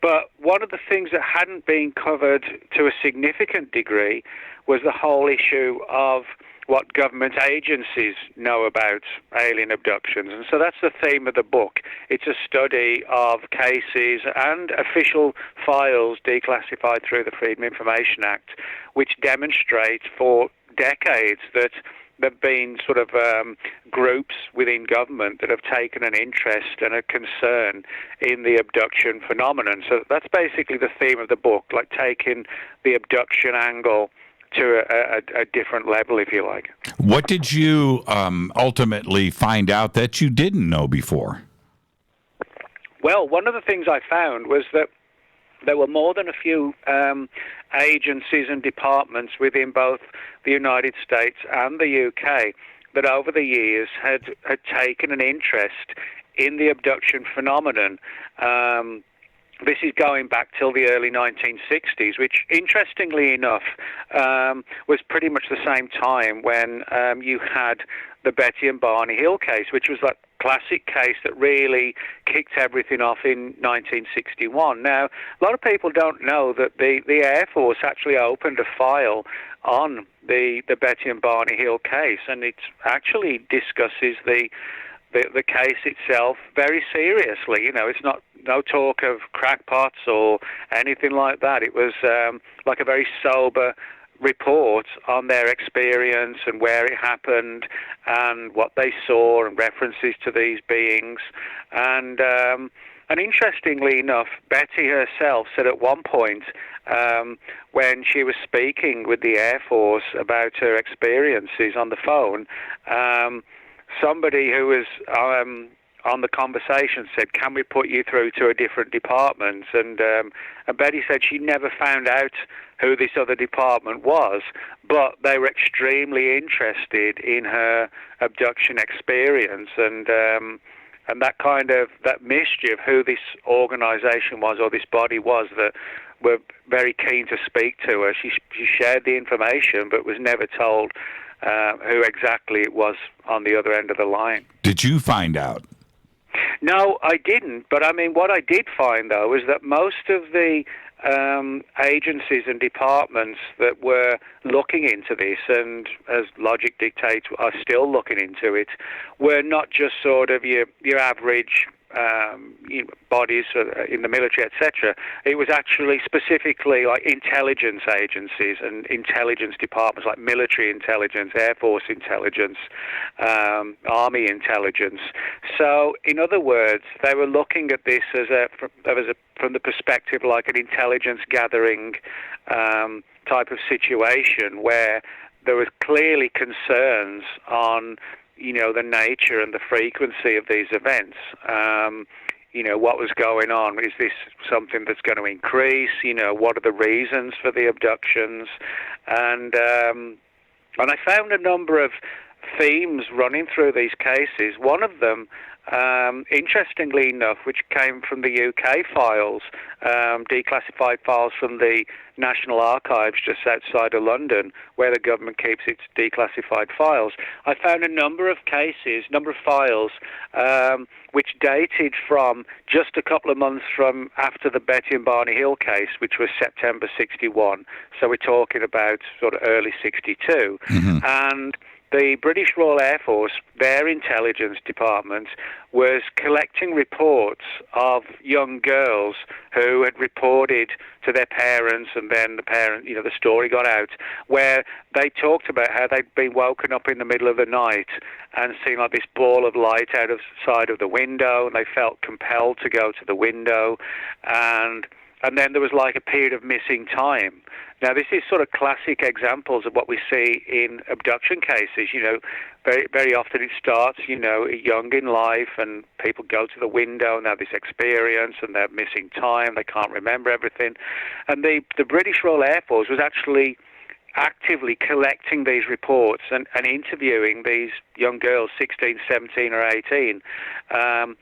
But one of the things that hadn't been covered to a significant degree was the whole issue of what government agencies know about alien abductions. And so that's the theme of the book. It's a study of cases and official files declassified through the Freedom of Information Act, which demonstrate for decades that there have been sort of groups within government that have taken an interest and a concern in the abduction phenomenon. So that's basically the theme of the book, like taking the abduction angle to a different level, if you like.
What did you ultimately find out that you didn't know before?
Well, one of the things I found was that there were more than a few agencies and departments within both the United States and the UK that over the years had taken an interest in the abduction phenomenon. This is going back till the early 1960s, which, interestingly enough, was pretty much the same time when you had the Betty and Barney Hill case, which was that classic case that really kicked everything off in 1961. Now, a lot of people don't know that the Air Force actually opened a file on the Betty and Barney Hill case, and it actually discusses the case itself very seriously. It's no talk of crackpots or anything like that. It was like a very sober report on their experience and where it happened and what they saw and references to these beings. And interestingly enough, Betty herself said at one point when she was speaking with the Air Force about her experiences on the phone, somebody who was on the conversation said, "Can we put you through to a different department?" And Betty said she never found out who this other department was, but they were extremely interested in her abduction experience and that kind of that mystery of who this organisation was or this body was that were very keen to speak to her. She shared the information, but was never told who exactly it was on the other end of the line.
Did you find out?
No, I didn't. But I mean, what I did find, though, is that most of the agencies and departments that were looking into this, and as logic dictates, are still looking into it, were not just sort of your average bodies in the military, etc. It was actually specifically like intelligence agencies and intelligence departments, like military intelligence, Air Force intelligence, Army intelligence. So, in other words, they were looking at this as from the perspective like an intelligence gathering type of situation where there was clearly concerns on the nature and the frequency of these events. What was going on? Is this something that's going to increase? What are the reasons for the abductions? And I found a number of themes running through these cases. One of them, interestingly enough, which came from the UK files, declassified files from the National Archives just outside of London, where the government keeps its declassified files. I found a number of files, which dated from just a couple of months from after the Betty and Barney Hill case, which was September 61. So we're talking about sort of early 62. Mm-hmm. And the British Royal Air Force, their intelligence department, was collecting reports of young girls who had reported to their parents, and then the story got out, where they talked about how they'd been woken up in the middle of the night and seen like this ball of light out of the side of the window, and they felt compelled to go to the window, and then there was like a period of missing time. Now, this is sort of classic examples of what we see in abduction cases. Very, very often it starts, young in life, and people go to the window and have this experience, and they're missing time. They can't remember everything. And the British Royal Air Force was actually actively collecting these reports and interviewing these young girls, 16, 17 or 18,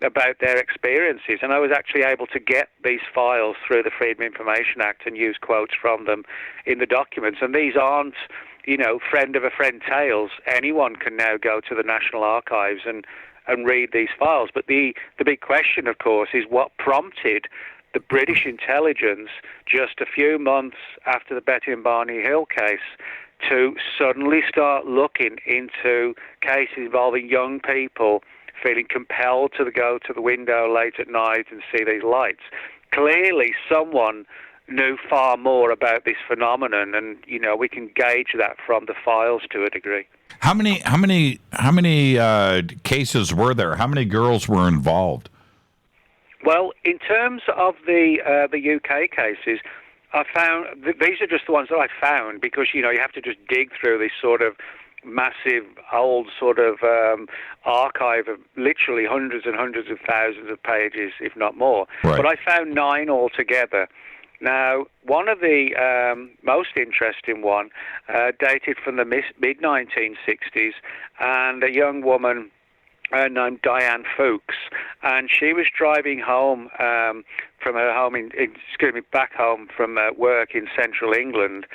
about their experiences. And I was actually able to get these files through the Freedom of Information Act and use quotes from them in the documents. And these aren't, friend of a friend tales. Anyone can now go to the National Archives and read these files. But the big question, of course, is what prompted the British intelligence, just a few months after the Betty and Barney Hill case, to suddenly start looking into cases involving young people feeling compelled to go to the window late at night and see these lights. Clearly, someone knew far more about this phenomenon, and we can gauge that from the files to a degree.
How many cases were there? How many girls were involved?
Well, in terms of the UK cases, I found these are just the ones that I found because you have to just dig through this sort of massive old sort of archive of literally hundreds and hundreds of thousands of pages, if not more. Right. But I found 9 altogether. Now, one of the most interesting one dated from the mid-1960s, and a young woman named Diane Fuchs, and she was driving home from her home back home from work in central England,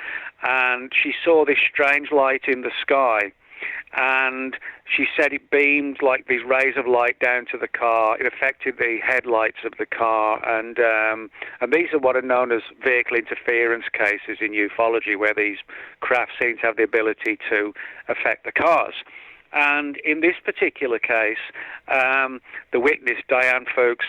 and she saw this strange light in the sky, and she said it beamed like these rays of light down to the car. It affected the headlights of the car, and these are what are known as vehicle interference cases in ufology, where these craft seem to have the ability to affect the cars. And in this particular case, the witness, Diane Fuchs,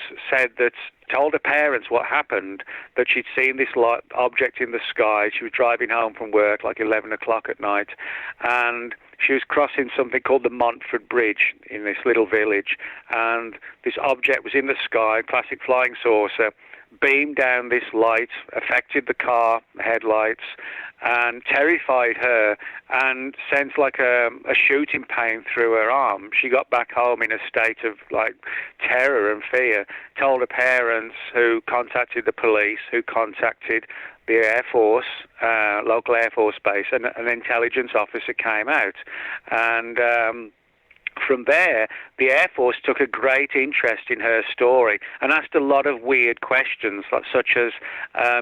told her parents what happened, that she'd seen this object in the sky. She was driving home from work like 11 o'clock at night, and she was crossing something called the Montford Bridge in this little village, and this object was in the sky, classic flying saucer, beamed down this light, affected the car headlights, and terrified her and sent like a shooting pain through her arm. She got back home in a state of like terror and fear, told her parents, who contacted the police, who contacted the Air Force, local Air Force base, and an intelligence officer came out. And from there, the Air Force took a great interest in her story and asked a lot of weird questions, such as,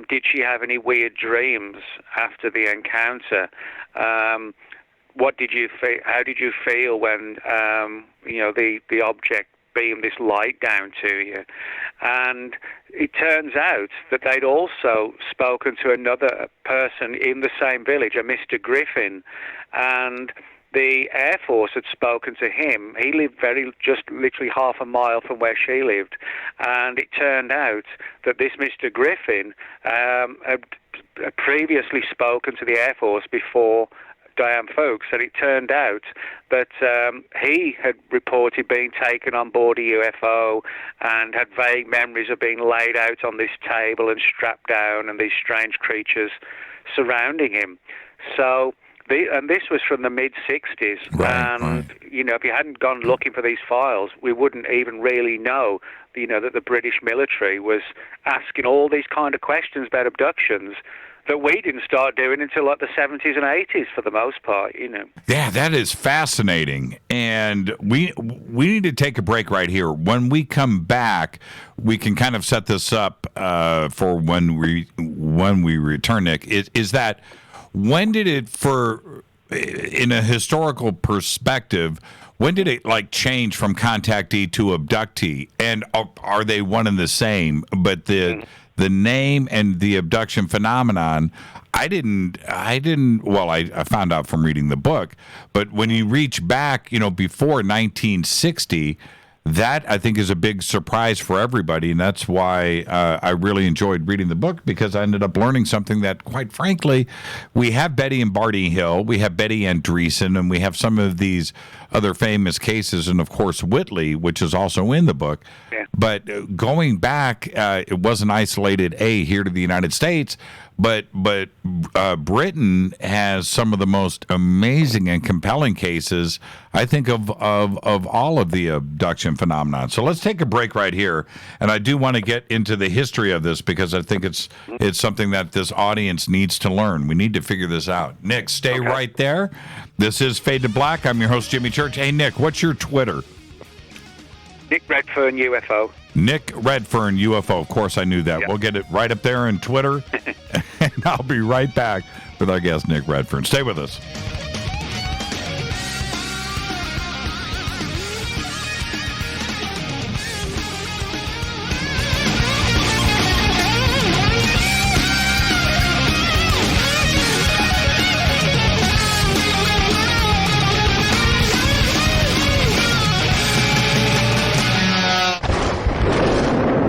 did she have any weird dreams after the encounter? What did you feel? How did you feel when the object beamed this light down to you? And it turns out that they'd also spoken to another person in the same village, a Mr. Griffin, and the Air Force had spoken to him. He lived just literally half a mile from where she lived. And it turned out that this Mr. Griffin had previously spoken to the Air Force before Diane Foulkes, and it turned out that he had reported being taken on board a UFO and had vague memories of being laid out on this table and strapped down and these strange creatures surrounding him. So and this was from the mid-'60s, and if you hadn't gone looking for these files, we wouldn't even really know, that the British military was asking all these kind of questions about abductions that we didn't start doing until like the 70s and 80s for the most part,
Yeah, that is fascinating. And we need to take a break right here. When we come back, we can kind of set this up for when we return, Nick. Is that when did it, in a historical perspective, when did it like change from contactee to abductee? And are they one and the same? But the name and the abduction phenomenon, I found out from reading the book, but when you reach back, before 1960, that I think is a big surprise for everybody, and that's why I really enjoyed reading the book, because I ended up learning something that, quite frankly, we have Betty and Barney Hill, we have Betty Andreessen, and we have some of these other famous cases, and of course Whitley, which is also in the book. Yeah. But going back, it wasn't isolated here to the United States, but Britain has some of the most amazing and compelling cases, I think, of all of the abduction phenomenon. So let's take a break right here, and I do want to get into the history of this, because I think it's something that this audience needs to learn. We need to figure this out. Nick, stay right there. This is Fade to Black. I'm your host, Jimmy Church. Hey, Nick, what's your Twitter?
Nick Redfern UFO.
Nick Redfern UFO. Of course, I knew that. Yep. We'll get it right up there in Twitter. And I'll be right back with our guest, Nick Redfern. Stay with us.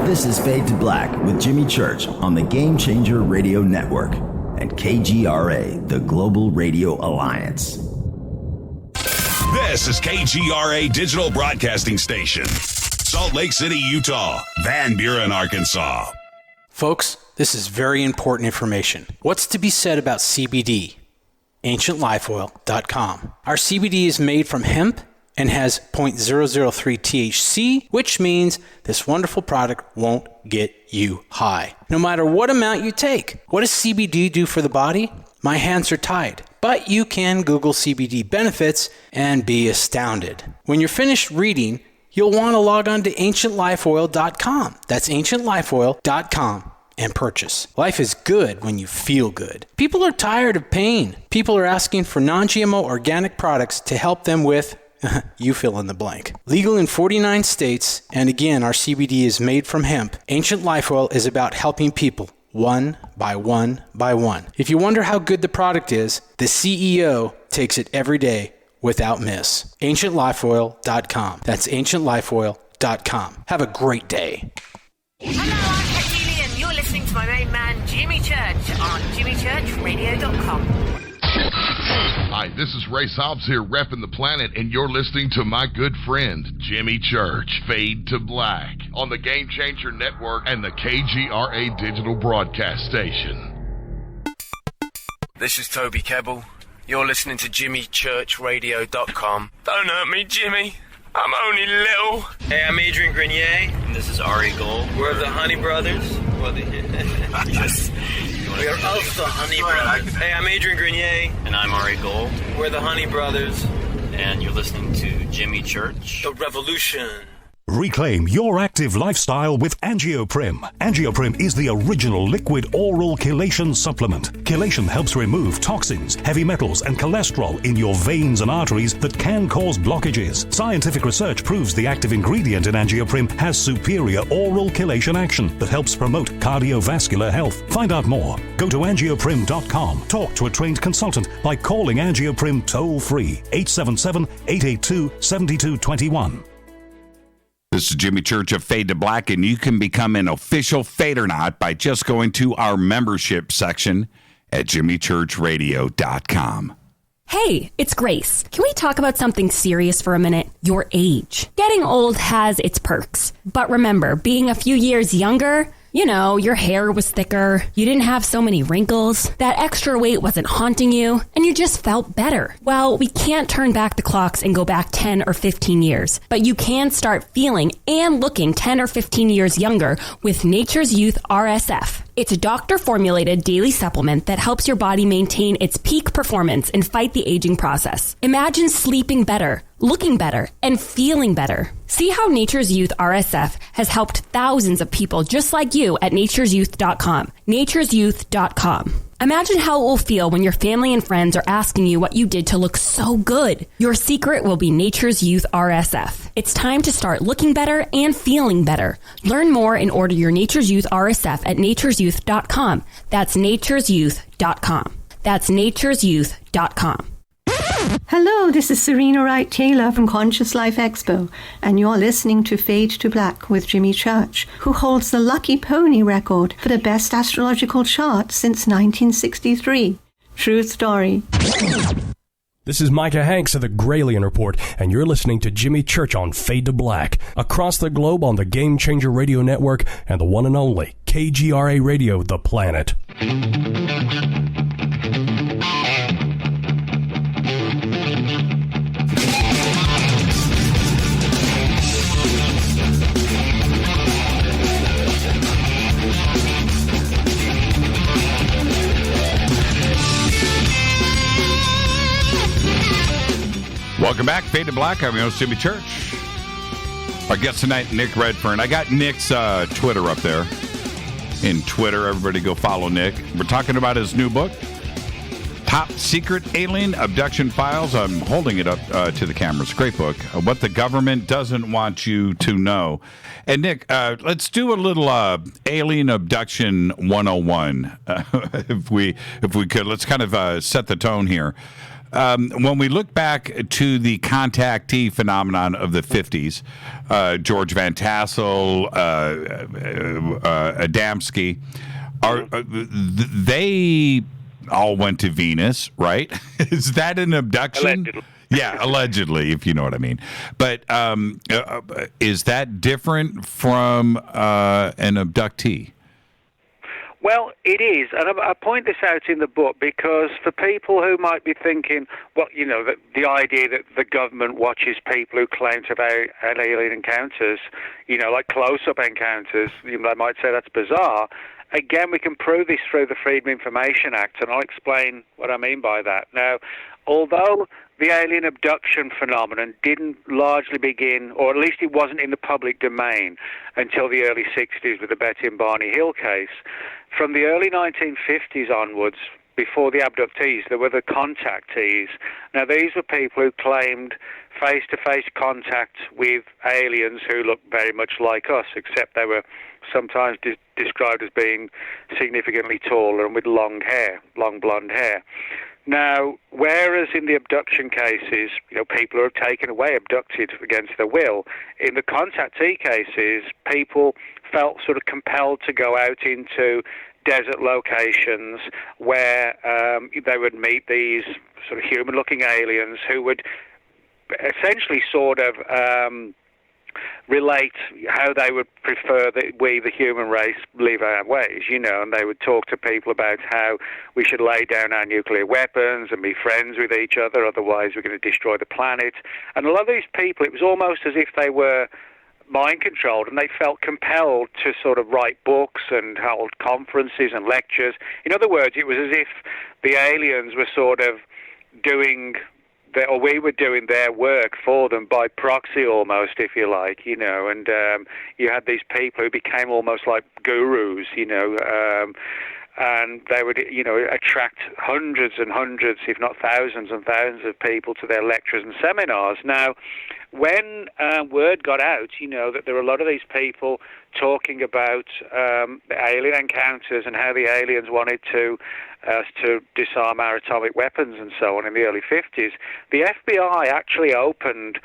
This is Fade to Black with Jimmy Church on the Game Changer Radio Network and KGRA, the Global Radio Alliance.
This is KGRA Digital Broadcasting Station, Salt Lake City, Utah, Van Buren, Arkansas.
Folks, this is very important information. What's to be said about CBD? AncientLifeOil.com. Our CBD is made from hemp and has 0.003 THC, which means this wonderful product won't get you high, no matter what amount you take. What does CBD do for the body? My hands are tied, but you can Google CBD benefits and be astounded. When you're finished reading, you'll want to log on to AncientLifeOil.com. That's AncientLifeOil.com. and purchase. Life is good when you feel good. People are tired of pain. People are asking for non-GMO organic products to help them with you fill in the blank. Legal in 49 states, and again, our CBD is made from hemp. Ancient Life Oil is about helping people one by one by one. If you wonder how good the product is, the CEO takes it every day without miss. AncientLifeOil.com. That's AncientLifeOil.com. Have a great day.
Hello, I'm Katie Lee, and you're listening to my main man, Jimmy Church, on JimmyChurchRadio.com.
Hi, this is Ray Hobbs here, repping the planet, and you're listening to my good friend, Jimmy Church, Fade to Black, on the Game Changer Network and the KGRA Digital Broadcast Station.
This is Toby Kebbell. You're listening to JimmyChurchRadio.com. Don't hurt me, Jimmy. I'm only little.
Hey, I'm Adrian Grenier. And this is Ari Gold. We're the Honey Brothers. We are of the Honey Brothers. Hey, I'm Adrian Grenier. And I'm Ari Gold. We're the Honey Brothers. And you're listening to Jimmy Church. The Revolution.
Reclaim your active lifestyle with Angioprim. Angioprim is the original liquid oral chelation supplement. Chelation helps remove toxins, heavy metals, and cholesterol in your veins and arteries that can cause blockages. Scientific research proves the active ingredient in Angioprim has superior oral chelation action that helps promote cardiovascular health. Find out more. Go to angioprim.com. Talk to a trained consultant by calling Angioprim toll-free 877-882-7221.
This is Jimmy Church of Fade to Black, and you can become an official Fadernaut by just going to our membership section at jimmychurchradio.com.
Hey, it's Grace. Can we talk about something serious for a minute? Your age. Getting old has its perks. But remember, being a few years younger, you know, your hair was thicker, you didn't have so many wrinkles, that extra weight wasn't haunting you, and you just felt better. Well, we can't turn back the clocks and go back 10 or 15 years, but you can start feeling and looking 10 or 15 years younger with Nature's Youth RSF. It's a doctor-formulated daily supplement that helps your body maintain its peak performance and fight the aging process. Imagine sleeping better, looking better, and feeling better. See how Nature's Youth RSF has helped thousands of people just like you at nature'syouth.com. nature'syouth.com. Imagine how it will feel when your family and friends are asking you what you did to look so good. Your secret will be Nature's Youth RSF. It's time to start looking better and feeling better. Learn more and order your Nature's Youth RSF at nature'syouth.com. That's nature'syouth.com. That's nature'syouth.com.
Hello, this is Serena Wright Taylor from Conscious Life Expo, and you're listening to Fade to Black with Jimmy Church, who holds the Lucky Pony record for the best astrological chart since 1963. True story.
This is Micah Hanks of the Gralien Report, and you're listening to Jimmy Church on Fade to Black, across the globe on the Game Changer Radio Network and the one and only KGRA Radio, The Planet.
Welcome back, Fade to Black. I'm your host, Jimmy Church. Our guest tonight, Nick Redfern. I got Nick's Twitter up there. In Twitter, everybody go follow Nick. We're talking about his new book, Top Secret Alien Abduction Files. I'm holding it up to the camera. It's a great book. What the government doesn't want you to know. And Nick, let's do a little Alien Abduction 101, if we could. Let's kind of set the tone here. When we look back to the contactee phenomenon of the 50s, George Van Tassel, Adamski, they all went to Venus, right? Is that an abduction?
Allegedly.
Yeah, allegedly, if you know what I mean. But is that different from an abductee?
Well, it is, and I point this out in the book because for people who might be thinking, well, you know, the idea that the government watches people who claim to have had alien encounters, you know, like close-up encounters, they might say that's bizarre. Again, we can prove this through the Freedom of Information Act, and I'll explain what I mean by that. Now, although the alien abduction phenomenon didn't largely begin, or at least it wasn't in the public domain until the early 60s with the Betty and Barney Hill case, from the early 1950s onwards, before the abductees, there were the contactees. Now, these were people who claimed face-to-face contact with aliens who looked very much like us, except they were sometimes described as being significantly taller and with long hair, long blonde hair. Now, whereas in the abduction cases, you know, people are taken away, abducted against their will, in the contactee cases, people felt sort of compelled to go out into desert locations where they would meet these sort of human-looking aliens who would essentially sort of relate how they would prefer that we, the human race, live our ways, and they would talk to people about how we should lay down our nuclear weapons and be friends with each other, otherwise we're going to destroy the planet. And a lot of these people, it was almost as if they were mind controlled, and they felt compelled to sort of write books and hold conferences and lectures. In other words, it was as if the aliens were sort of doing or we were doing their work for them by proxy almost, if you like, and you had these people who became almost like gurus, and they would, attract hundreds and hundreds, if not thousands and thousands of people to their lectures and seminars. Now, when word got out, that there were a lot of these people talking about alien encounters and how the aliens wanted to disarm our atomic weapons and so on in the early 50s, the FBI actually opened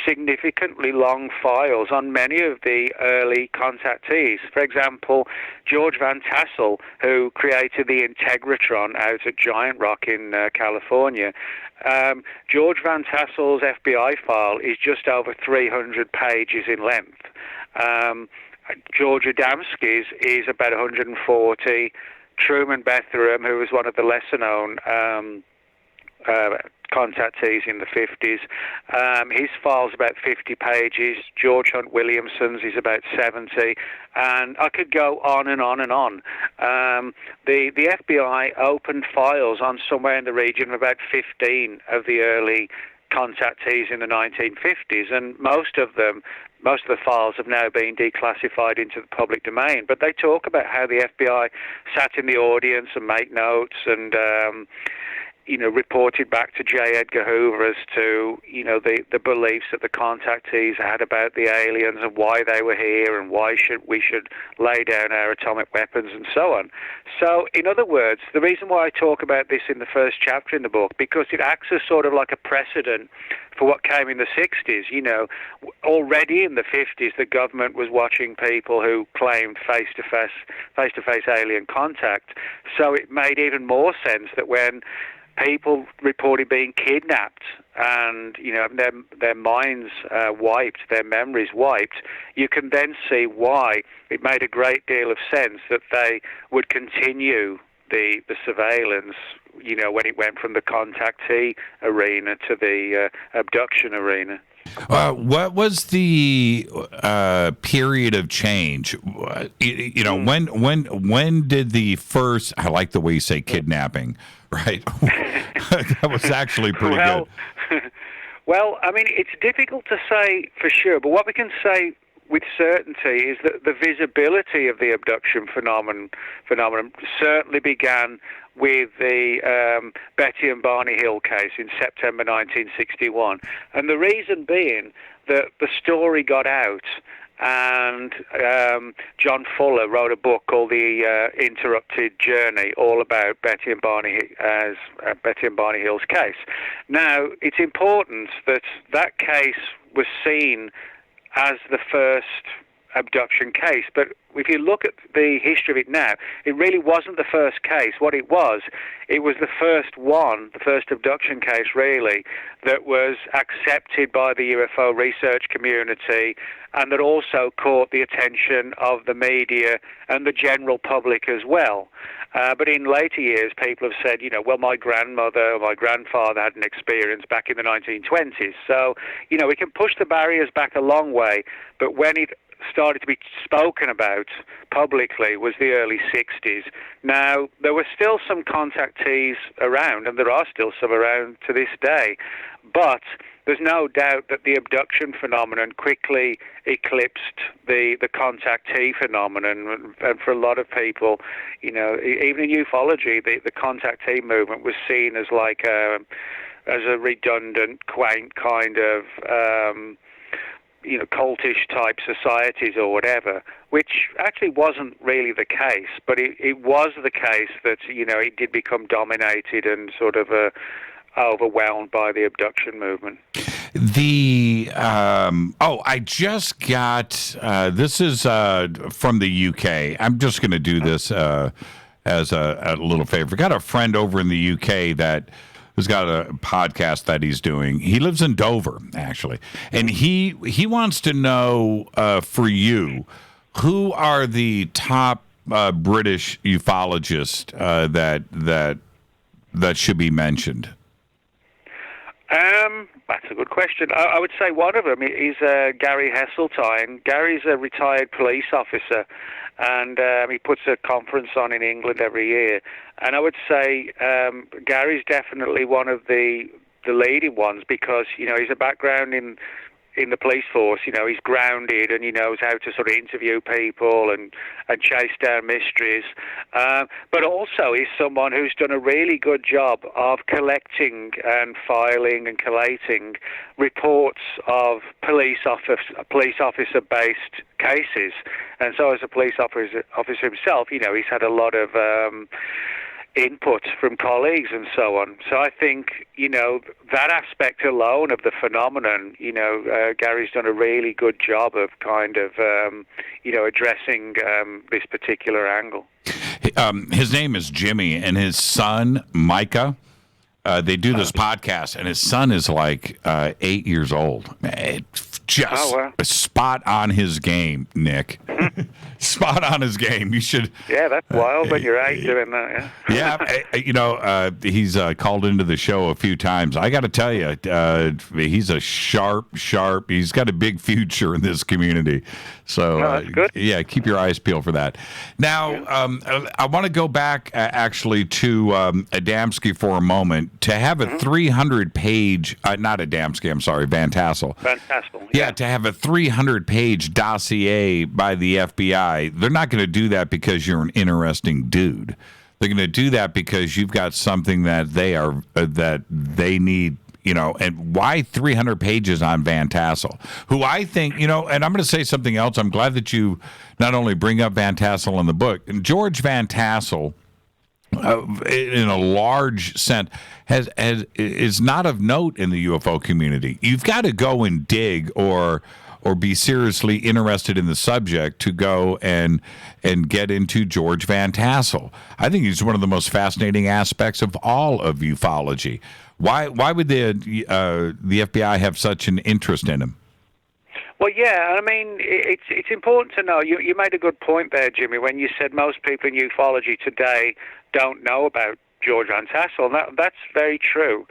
significantly long files on many of the early contactees. For example, George Van Tassel, who created the Integratron out at Giant Rock in California, George Van Tassel's FBI file is just over 300 pages in length. George Adamski's is about 140. Truman Bethlehem, who was one of the lesser-known contactees in the 50s, his file's about 50 pages. George Hunt Williamson's is about 70, and I could go on and on and on. The FBI opened files on somewhere in the region of about 15 of the early contactees in the 1950s, and most of the files have now been declassified into the public domain. But they talk about how the FBI sat in the audience and made notes and reported back to J. Edgar Hoover as to, the beliefs that the contactees had about the aliens and why they were here and why we should lay down our atomic weapons and so on. So, in other words, the reason why I talk about this in the first chapter in the book, because it acts as sort of like a precedent for what came in the 60s. Already in the 50s, the government was watching people who claimed face-to-face alien contact. So it made even more sense that when people reported being kidnapped and their minds wiped, their memories wiped, you can then see why it made a great deal of sense that they would continue the surveillance, when it went from the contactee arena to the abduction arena.
What was the period of change? When did the first? I like the way you say kidnapping. Right, that was actually pretty good.
Well, I mean, it's difficult to say for sure, but what we can say with certainty is that the visibility of the abduction phenomenon certainly began with the Betty and Barney Hill case in September 1961. And the reason being that the story got out, and John Fuller wrote a book called The Interrupted Journey, all about Betty and Barney Hill's case. Now, it's important that that case was seen as the first abduction case, but if you look at the history of it now, it really wasn't the first case. What it was the first abduction case really, that was accepted by the UFO research community and that also caught the attention of the media and the general public as well. But in later years, people have said, well, my grandmother or my grandfather had an experience back in the 1920s. So, we can push the barriers back a long way, but when it started to be spoken about publicly was the early 60s. Now, there were still some contactees around, and there are still some around to this day, but there's no doubt that the abduction phenomenon quickly eclipsed the contactee phenomenon. And for a lot of people, even in ufology, the contactee movement was seen as like as a redundant, quaint kind of cultish type societies or whatever, which actually wasn't really the case, but it was the case that, it did become dominated and sort of overwhelmed by the abduction movement.
I just got, this is from the UK. I'm just going to do this as a little favor. Got a friend over in the UK that who's got a podcast that he's doing. He lives in Dover, actually, and he wants to know for you, who are the top British ufologists that should be mentioned?
That's a good question. I would say one of them is Gary Heseltine. Gary's a retired police officer, and he puts a conference on in England every year. And I would say Gary's definitely one of the leading ones because, he's a background in the police force. He's grounded and he knows how to sort of interview people and chase down mysteries. But also he's someone who's done a really good job of collecting and filing and collating reports of police officer-based cases. And so as a police officer himself, he's had a lot of input from colleagues and so on. So I think, that aspect alone of the phenomenon, Gary's done a really good job of kind of, addressing this particular angle.
His name is Jimmy, and his son, Micah, they do this podcast, and his son is like 8 years old. Just spot on his game, Nick. Spot on his game. You should.
Yeah, that's wild when you're 8 doing that.
Yeah. He's called into the show a few times. I got to tell you, he's a sharp. He's got a big future in this community. So
that's good.
Yeah, keep your eyes peeled for that. Now, I want to go back actually to Adamski for a moment. To have a 300-page, not Adamski, I'm sorry, Van Tassel.
Van Tassel.
Yeah, to have a 300-page dossier by the FBI, they're not going to do that because you're an interesting dude. They're going to do that because you've got something that they need, and why 300 pages on Van Tassel, who I think, and I'm going to say something else. I'm glad that you not only bring up Van Tassel in the book. And George Van Tassel, in a large sense, is not of note in the UFO community. You've got to go and dig or be seriously interested in the subject to go and get into George Van Tassel. I think he's one of the most fascinating aspects of all of ufology. Why would the FBI have such an interest in him?
Well, yeah, I mean, it's important to know. You made a good point there, Jimmy, when you said most people in ufology today don't know about George Van Tassel. That's very true.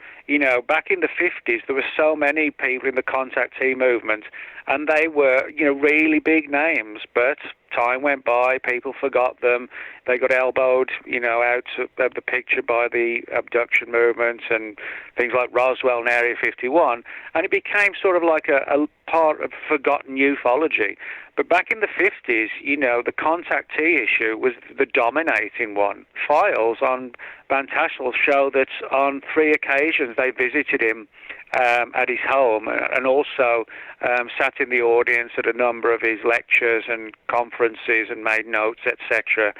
Back in the 50s, there were so many people in the contactee movement, and they were, really big names, but time went by, people forgot them, they got elbowed, out of the picture by the abduction movement and things like Roswell and Area 51, and it became sort of like a part of forgotten ufology. But back in the 50s, the contactee issue was the dominating one. Files on Van Tassel show that on 3 occasions they visited him at his home and also sat in the audience at a number of his lectures and conferences and made notes, etc.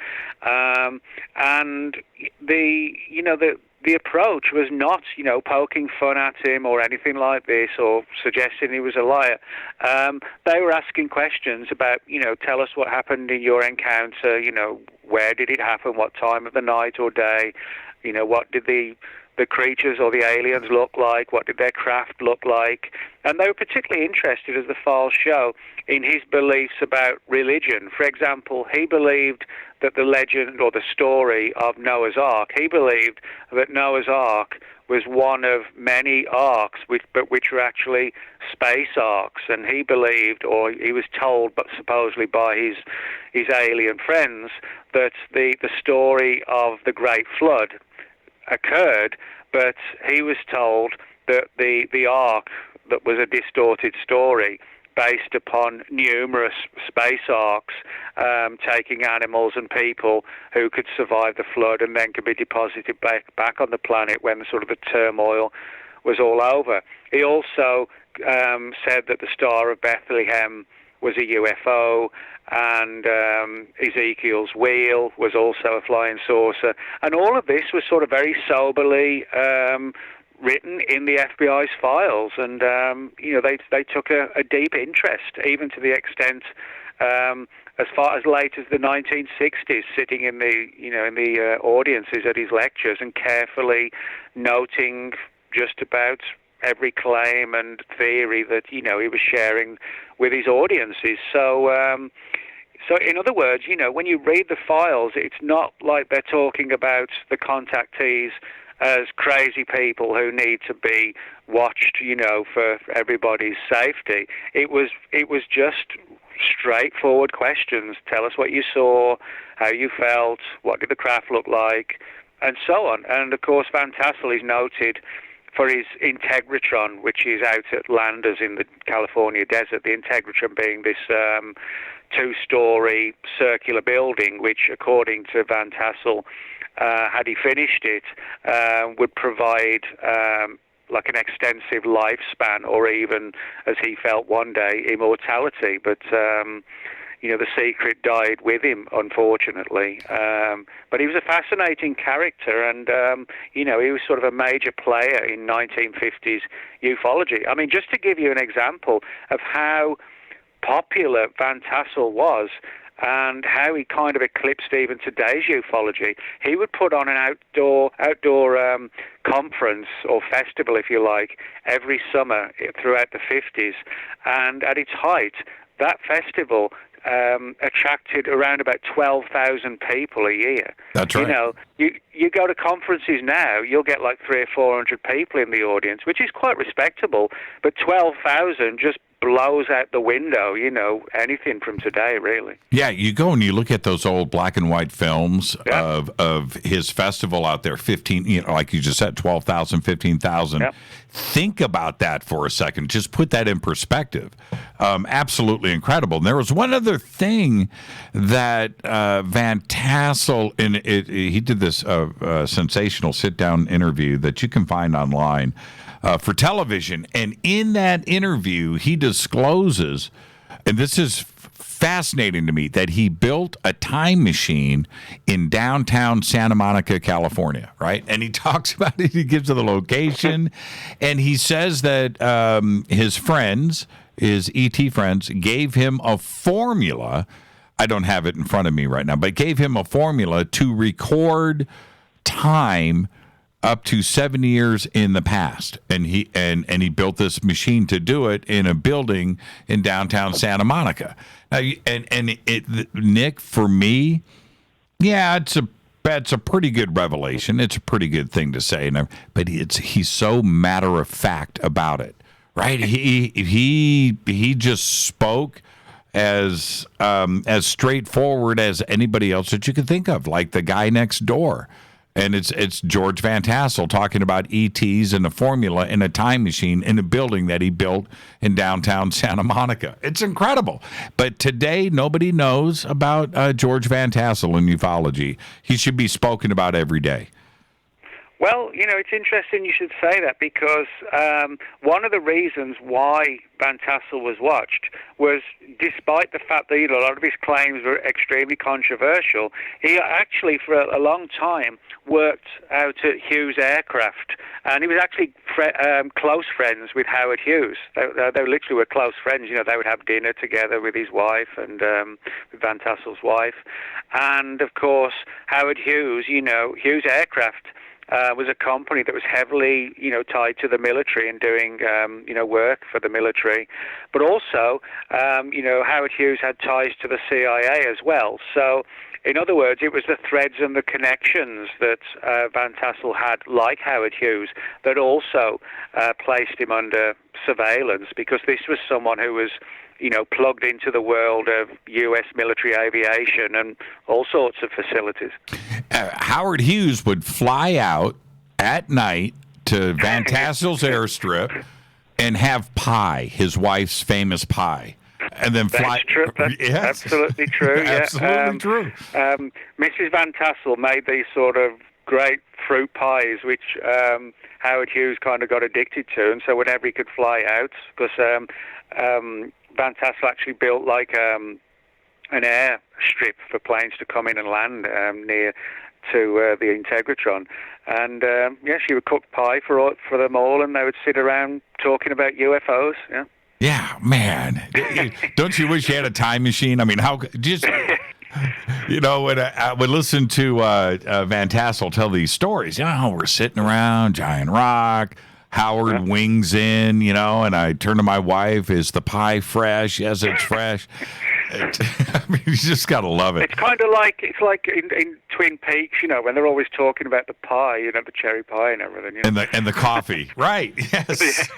And the approach was not, poking fun at him or anything like this or suggesting he was a liar. They were asking questions about, tell us what happened in your encounter, where did it happen, what time of the night or day, what did the creatures or the aliens look like, what did their craft look like. And they were particularly interested, as the files show, in his beliefs about religion. For example, he believed that the legend or the story of Noah's Ark, he believed that Noah's Ark was one of many arks, which were actually space arks. And he believed, or he was told, but supposedly by his alien friends, that the story of the Great Flood occurred, but he was told that the ark that was a distorted story based upon numerous space arks taking animals and people who could survive the flood and then could be deposited back on the planet when sort of the turmoil was all over. He also said that the Star of Bethlehem was a UFO, and Ezekiel's wheel was also a flying saucer. And all of this was sort of very soberly written in the FBI's files. And, they took a deep interest, even to the extent as far as late as the 1960s, sitting in the audiences at his lectures and carefully noting just about every claim and theory that he was sharing with his audiences. So in other words, when you read the files, it's not like they're talking about the contactees as crazy people who need to be watched, for everybody's safety. It was just straightforward questions. Tell us what you saw, how you felt, what did the craft look like, and so on. And of course, Van Tassel is noted for his Integratron, which is out at Landers in the California desert. The Integratron being this two-story circular building, which, according to Van Tassel, had he finished it, would provide like an extensive lifespan, or even, as he felt one day, immortality. But the secret died with him, unfortunately. But he was a fascinating character, and he was sort of a major player in 1950s ufology. I mean, just to give you an example of how popular Van Tassel was, and how he kind of eclipsed even today's ufology. He would put on an outdoor conference or festival, if you like, every summer throughout the 50s. And at its height, that festival attracted around about 12,000 people a year.
That's right.
You go to conferences now, you'll get like 300 or 400 people in the audience, which is quite respectable, but 12,000 just blows out the window, anything from today, really.
Yeah, you go and you look at those old black and white films of his festival out there, 15, like you just said, 12,000, 15,000. Yep. Think about that for a second. Just put that in perspective. Absolutely incredible. And there was one other thing that Van Tassel, he did this sensational sit-down interview that you can find online for television. And in that interview, he discloses, and this is fascinating to me, that he built a time machine in downtown Santa Monica, California, right? And he talks about it. He gives the location. And he says that his friends, his ET friends, gave him a formula. I don't have it in front of me right now, but gave him a formula to record time up to 7 years in the past, and he built this machine to do it in a building in downtown Santa Monica. Now, Nick, for me, yeah, it's a pretty good revelation. It's a pretty good thing to say, but he's so matter of fact about it, right? He just spoke as straightforward as anybody else that you could think of, like the guy next door. And it's George Van Tassel talking about ETs and a formula in a time machine in a building that he built in downtown Santa Monica. It's incredible. But today, nobody knows about George Van Tassel in ufology. He should be spoken about every day.
Well, it's interesting you should say that, because one of the reasons why Van Tassel was watched was, despite the fact that a lot of his claims were extremely controversial, he actually, for a long time, worked out at Hughes Aircraft, and he was actually close friends with Howard Hughes. They literally were close friends. They would have dinner together with his wife and with Van Tassel's wife. And, of course, Howard Hughes, Hughes Aircraft was a company that was heavily, tied to the military and doing, work for the military. But also, Howard Hughes had ties to the CIA as well. So, in other words, it was the threads and the connections that Van Tassel had, like Howard Hughes, that also placed him under surveillance, because this was someone who was, plugged into the world of U.S. military aviation and all sorts of facilities.
Howard Hughes would fly out at night to Van Tassel's airstrip and have pie, his wife's famous pie. And then fly.
That's true. That's absolutely true. Yeah.
Absolutely true.
Mrs. Van Tassel made these sort of great fruit pies, which Howard Hughes kind of got addicted to, and so whenever he could fly out, because Van Tassel actually built like an airstrip for planes to come in and land near to the Integratron, and she would cook pie for them all, and they would sit around talking about UFOs. Yeah.
Yeah, man. Don't you wish you had a time machine? I mean, how just when I would listen to Van Tassel tell these stories, we're sitting around Giant Rock. Howard wings in, and I turn to my wife, is the pie fresh? Yes, it's fresh. I mean, you just got to love it.
It's kind of like, in Twin Peaks, when they're always talking about the pie, the cherry pie and everything.
And the coffee. Right, yes.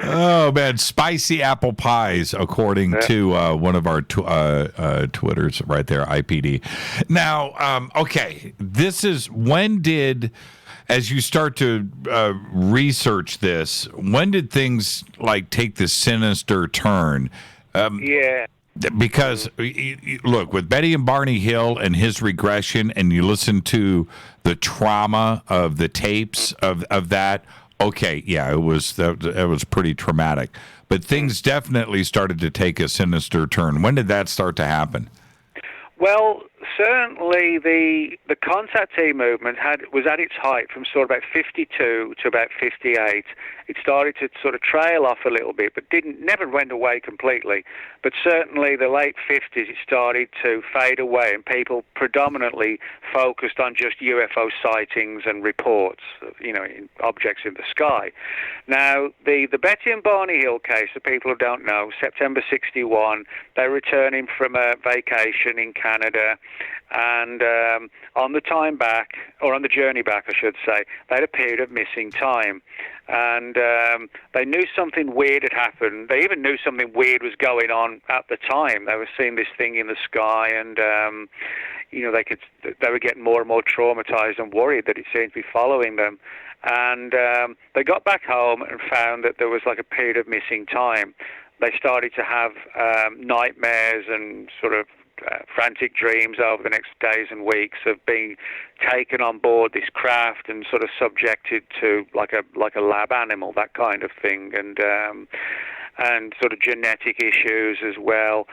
Oh, man, spicy apple pies, according to one of our Twitters right there, IPD. Now, okay, this is, as you start to research this, when did things take this sinister turn? Because look, with Betty and Barney Hill and his regression, and you listen to the trauma of the tapes of that. Okay, yeah, it was pretty traumatic, but things definitely started to take a sinister turn. When did that start to happen?
Well, certainly the contact team movement was at its height from sort of about 52 to about 58. It started to sort of trail off a little bit, but never went away completely. But certainly the late 50s, it started to fade away, and people predominantly focused on just UFO sightings and reports, in objects in the sky. Now, the Betty and Barney Hill case, for people who don't know, September 61, they're returning from a vacation in Canada, and on the journey back, I should say, they had a period of missing time. And they knew something weird had happened. They even knew something weird was going on at the time. They were seeing this thing in the sky, and they were getting more and more traumatized and worried that it seemed to be following them. And they got back home and found that there was a period of missing time. They started to have nightmares and sort of frantic dreams over the next days and weeks of being taken on board this craft and sort of subjected to like a lab animal, that kind of thing, and sort of genetic issues as well,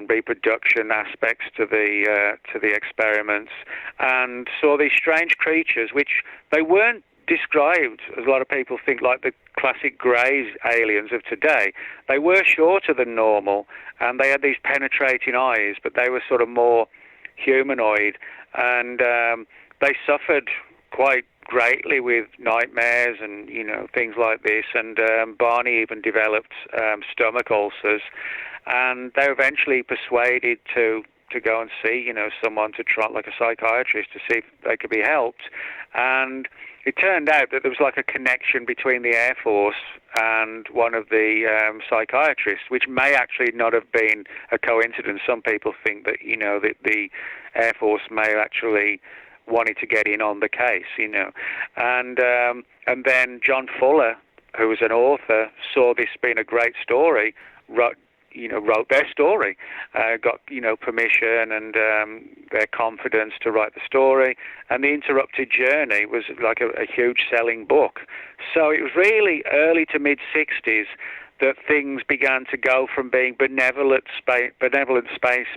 reproduction aspects to the experiments, and saw these strange creatures which they weren't described, as a lot of people think, like the classic grey aliens of today. They were shorter than normal, and they had these penetrating eyes, but they were sort of more humanoid, and they suffered quite greatly with nightmares and things like this, and Barney even developed stomach ulcers, and they were eventually persuaded to go and see someone to try, like a psychiatrist, to see if they could be helped. And it turned out that there was a connection between the Air Force and one of the psychiatrists, which may actually not have been a coincidence. Some people think that that the Air Force may have actually wanted to get in on the case, and then John Fuller, who was an author, saw this being a great story, wrote their story, got permission and their confidence to write the story, and The Interrupted Journey was like a huge selling book. So it was really early to mid 60s that things began to go from being benevolent space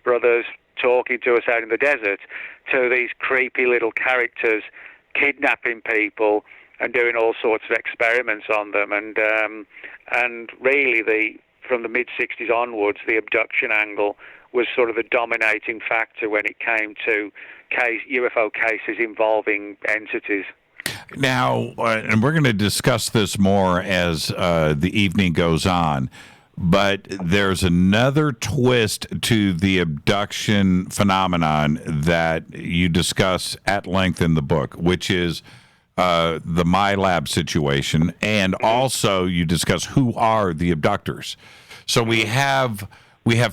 brothers talking to us out in the desert to these creepy little characters kidnapping people and doing all sorts of experiments on them, and really from the mid-60s onwards, the abduction angle was sort of the dominating factor when it came to UFO cases involving entities.
Now, and we're going to discuss this more as the evening goes on, but there's another twist to the abduction phenomenon that you discuss at length in the book, which is the MyLab situation, and also you discuss who are the abductors. So we have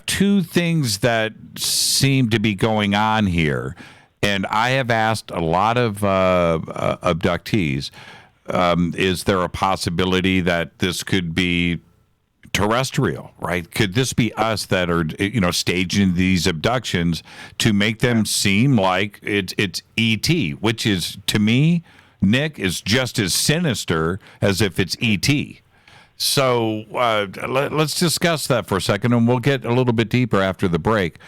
two things that seem to be going on here, and I have asked a lot of abductees, is there a possibility that this could be terrestrial, right? Could this be us that are staging these abductions to make them seem like it's ET, which is, to me, Nick, is just as sinister as if it's ET. So let's discuss that for a second, and we'll get a little bit deeper after the break.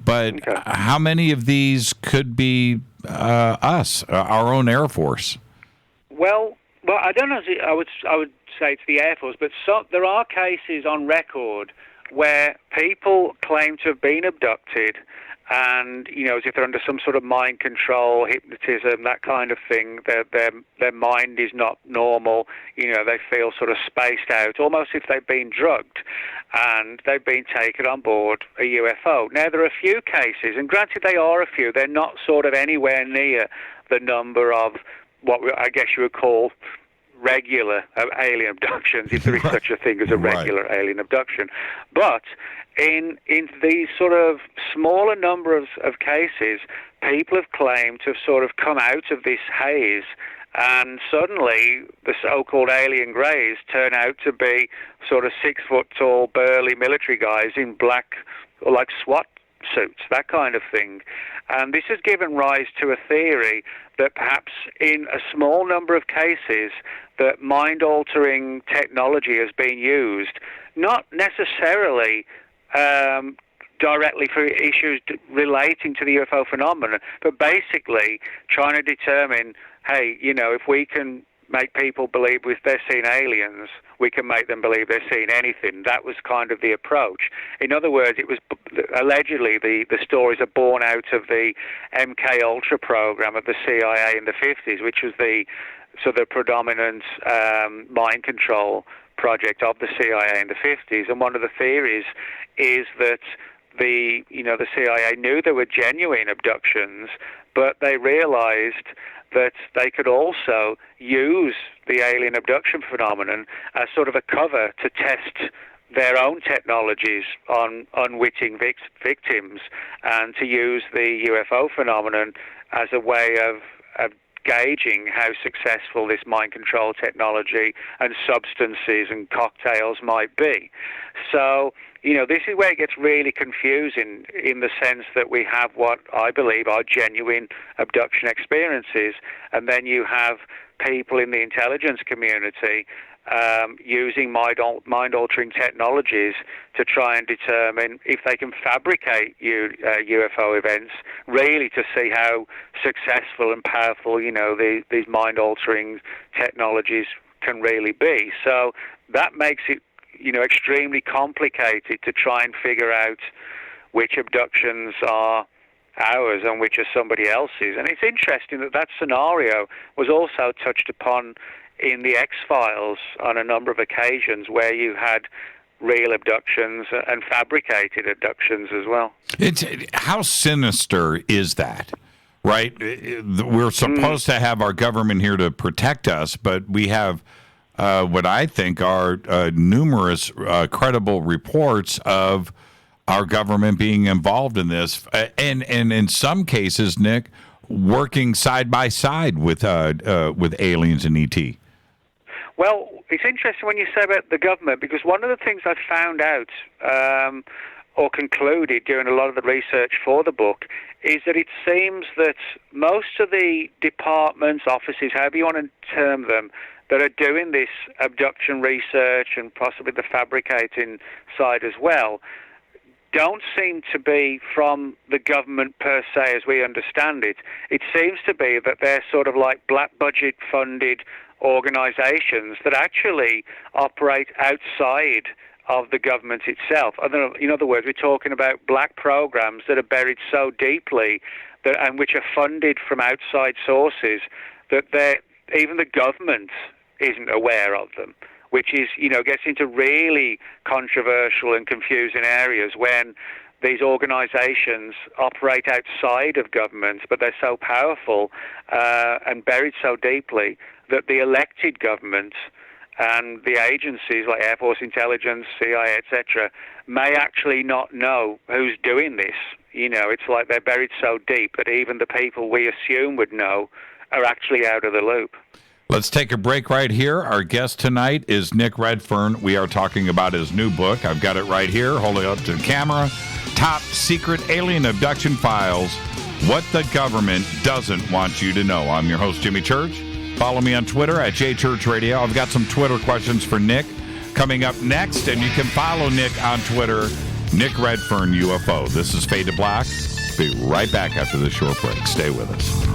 But how many of these could be us, our own Air Force?
Well, Well, I don't know. I would say it's the Air Force, but there are cases on record where people claim to have been abducted, and as if they're under some sort of mind control, hypnotism, that kind of thing. Their mind is not normal. They feel sort of spaced out, almost if they've been drugged, and they've been taken on board a UFO. Now, there are a few cases, and granted they are a few, they're not sort of anywhere near the number of what I guess you would call regular alien abductions, if there is such a thing as a regular alien abduction. But in these sort of smaller number of cases, people have claimed to have sort of come out of this haze, and suddenly the so-called alien greys turn out to be sort of 6-foot-tall, burly military guys in black, like SWAT suits, that kind of thing. And this has given rise to a theory that perhaps in a small number of cases that mind-altering technology has been used, not necessarily directly for issues relating to the UFO phenomenon, but basically trying to determine, hey, if we can make people believe if they're seeing aliens, we can make them believe they're seeing anything. That was kind of the approach. In other words, it was allegedly the stories are born out of the MK Ultra program of the CIA in the 50s, which was the predominant mind control project of the CIA in the 50s. And one of the theories is that the CIA knew there were genuine abductions, but they realized that they could also use the alien abduction phenomenon as sort of a cover to test their own technologies on unwitting victims, and to use the UFO phenomenon as a way of gauging how successful this mind control technology and substances and cocktails might be. So, this is where it gets really confusing, in the sense that we have what I believe are genuine abduction experiences, and then you have people in the intelligence community using mind-altering technologies to try and determine if they can fabricate UFO events, really to see how successful and powerful, these mind-altering technologies can really be. So that makes it, extremely complicated to try and figure out which abductions are ours and which are somebody else's. And it's interesting that scenario was also touched upon in the X-Files on a number of occasions, where you had real abductions and fabricated abductions as well.
How sinister is that? Right? We're supposed to have our government here to protect us, but we have what I think are numerous credible reports of our government being involved in this, and in some cases, Nick, working side by side with aliens and ET.
Well, it's interesting when you say about the government, because one of the things I found out or concluded during a lot of the research for the book is that it seems that most of the departments, offices, however you want to term them, that are doing this abduction research and possibly the fabricating side as well, don't seem to be from the government per se as we understand it. It seems to be that they're sort of like black budget funded organizations that actually operate outside of the government itself. In other words, we're talking about black programs that are buried so deeply and which are funded from outside sources that even the government isn't aware of them, which is, gets into really controversial and confusing areas when these organizations operate outside of government, but they're so powerful and buried so deeply that the elected government and the agencies like Air Force Intelligence, CIA, etc., may actually not know who's doing this. It's like they're buried so deep that even the people we assume would know are actually out of the loop.
Let's take a break right here. Our guest tonight is Nick Redfern. We are talking about his new book. I've got it right here, holding it up to the camera. Top Secret Alien Abduction Files, What the Government Doesn't Want You to Know. I'm your host, Jimmy Church. Follow me on Twitter at JChurchRadio. I've got some Twitter questions for Nick coming up next, and you can follow Nick on Twitter, Nick Redfern UFO. This is Fade to Black. Be right back after this short break. Stay with us.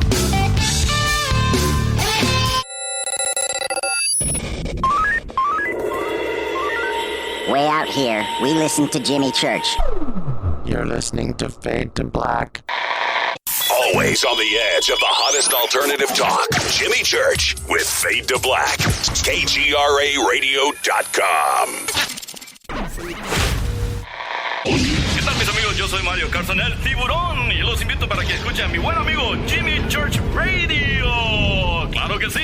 way out here, we listen to Jimmy Church.
You're listening to Fade to Black.
Always on the edge of the hottest alternative talk. Jimmy Church with Fade to Black. KGRARadio.com.
¿Qué tal, mis amigos? Yo soy Mario Carson, el tiburón, y los invito para que escuchen a mi buen amigo Jimmy Church Radio. ¡Claro que sí!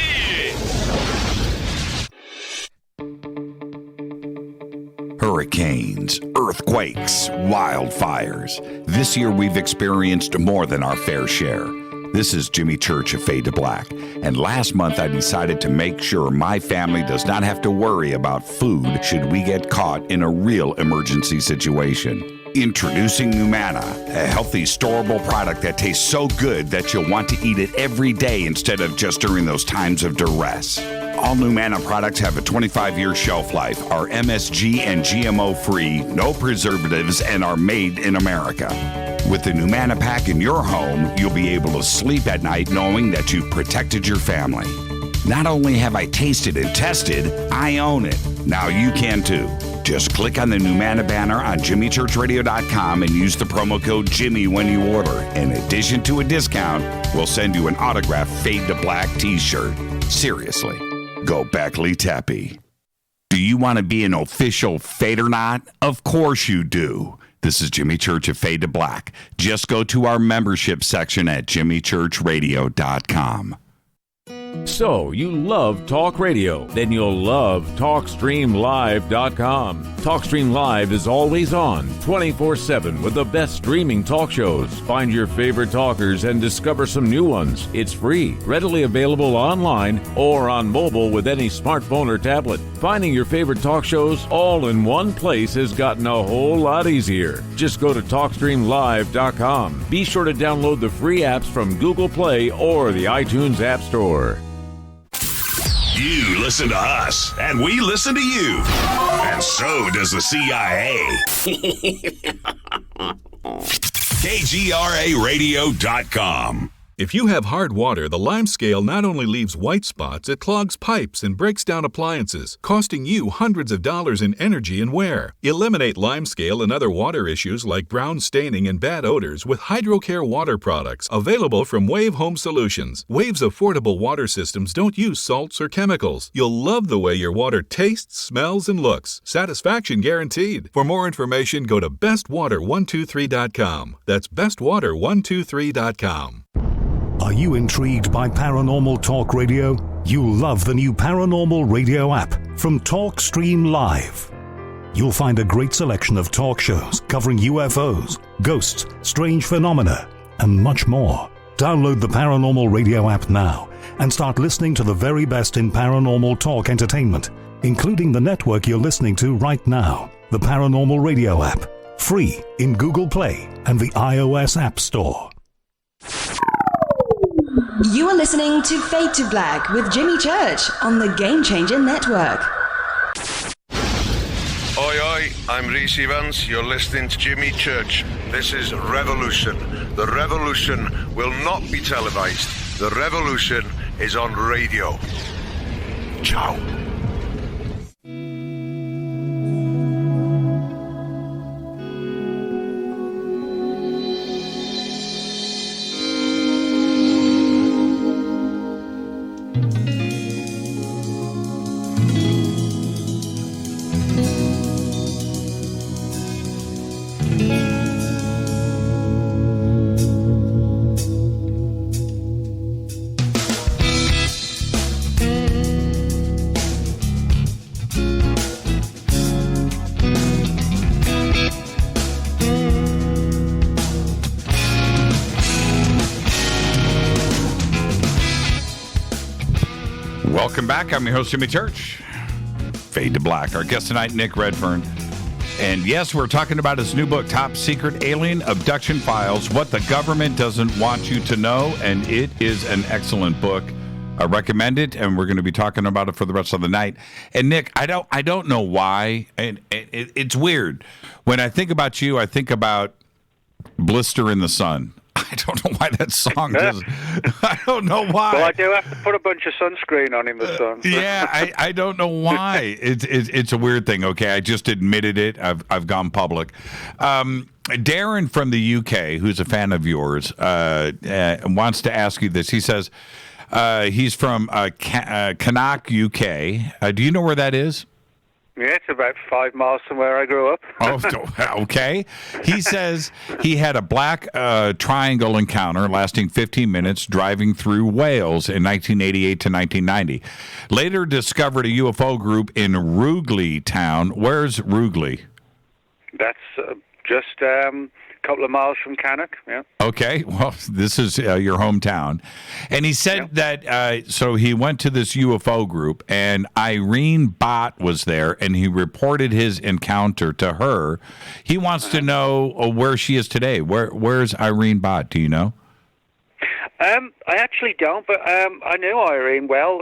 Hurricanes, earthquakes, wildfires. This year we've experienced more than our fair share. This is Jimmy Church of Fade to Black, and last month I decided to make sure my family does not have to worry about food should we get caught in a real emergency situation. Introducing Numana, a healthy, storable product that tastes so good that you'll want to eat it every day instead of just during those times of duress. All Numana products have a 25-year shelf life, are MSG and GMO-free, no preservatives, and are made in America. With the Numana pack in your home, you'll be able to sleep at night knowing that you've protected your family. Not only have I tasted and tested, I own it. Now you can too. Just click on the Numana banner on JimmyChurchRadio.com and use the promo code Jimmy when you order. In addition to a discount, we'll send you an autographed Fade to Black t-shirt. Seriously, go Beckley Tappy. Do you want to be an official Fadernaut? Of course you do. This is Jimmy Church of Fade to Black. Just go to our membership section at JimmyChurchRadio.com.
So, you love talk radio? Then you'll love TalkStreamLive.com. TalkStream Live is always on, 24/7 with the best streaming talk shows. Find your favorite talkers and discover some new ones. It's free, readily available online or on mobile with any smartphone or tablet. Finding your favorite talk shows all in one place has gotten a whole lot easier. Just go to TalkStreamLive.com. Be sure to download the free apps from Google Play or the iTunes App Store.
You listen to us, and we listen to you. And so does the CIA. KGRARadio.com.
If you have hard water, the lime scale not only leaves white spots, it clogs pipes and breaks down appliances, costing you hundreds of dollars in energy and wear. Eliminate lime scale and other water issues like brown staining and bad odors with HydroCare water products, available from Wave Home Solutions. Wave's affordable water systems don't use salts or chemicals. You'll love the way your water tastes, smells, and looks. Satisfaction guaranteed. For more information, go to bestwater123.com. That's bestwater123.com.
Are you intrigued by paranormal talk radio? You'll love the new paranormal radio app from TalkStream Live. You'll find a great selection of talk shows covering UFOs, ghosts, strange phenomena, and much more. Download the paranormal radio app now and start listening to the very best in paranormal talk entertainment, including the network you're listening to right now, the paranormal radio app, free in Google Play and the iOS App Store.
You are listening to Fade to Black with Jimmy Church on the Game Changer Network.
Oi, oi, I'm Reese Evans. You're listening to Jimmy Church. This is Revolution. The revolution will not be televised. The revolution is on radio. Ciao.
Welcome back. I'm your host, Jimmy Church. Fade to Black. Our guest tonight, Nick Redfern. And yes, we're talking about his new book, Top Secret Alien Abduction Files, What the Government Doesn't Want You to Know. And it is an excellent book. I recommend it, and we're going to be talking about it for the rest of the night. And Nick, I don't know why, and it's weird. When I think about you, I think about Blister in the Sun. I don't know why that song does. I don't know why.
Well, I do have to put a bunch of sunscreen on in the sun.
Yeah, I don't know why. It's a weird thing. Okay, I just admitted it. I've gone public. Darren from the UK, who's a fan of yours, wants to ask you this. He says he's from Cannock, UK. Do you know where that is?
Yeah, it's about 5 miles from where I grew up.
Oh, okay. He says he had a black triangle encounter lasting 15 minutes driving through Wales in 1988 to 1990. Later discovered a UFO group in Rugeley town. Where's Rugeley?
That's just a couple of miles from Cannock, yeah.
Okay, well, this is your hometown. And he said that, so he went to this UFO group, and Irene Bott was there, and he reported his encounter to her. He wants to know where she is today. Where's Irene Bott? Do you know?
I actually don't, but I knew Irene well.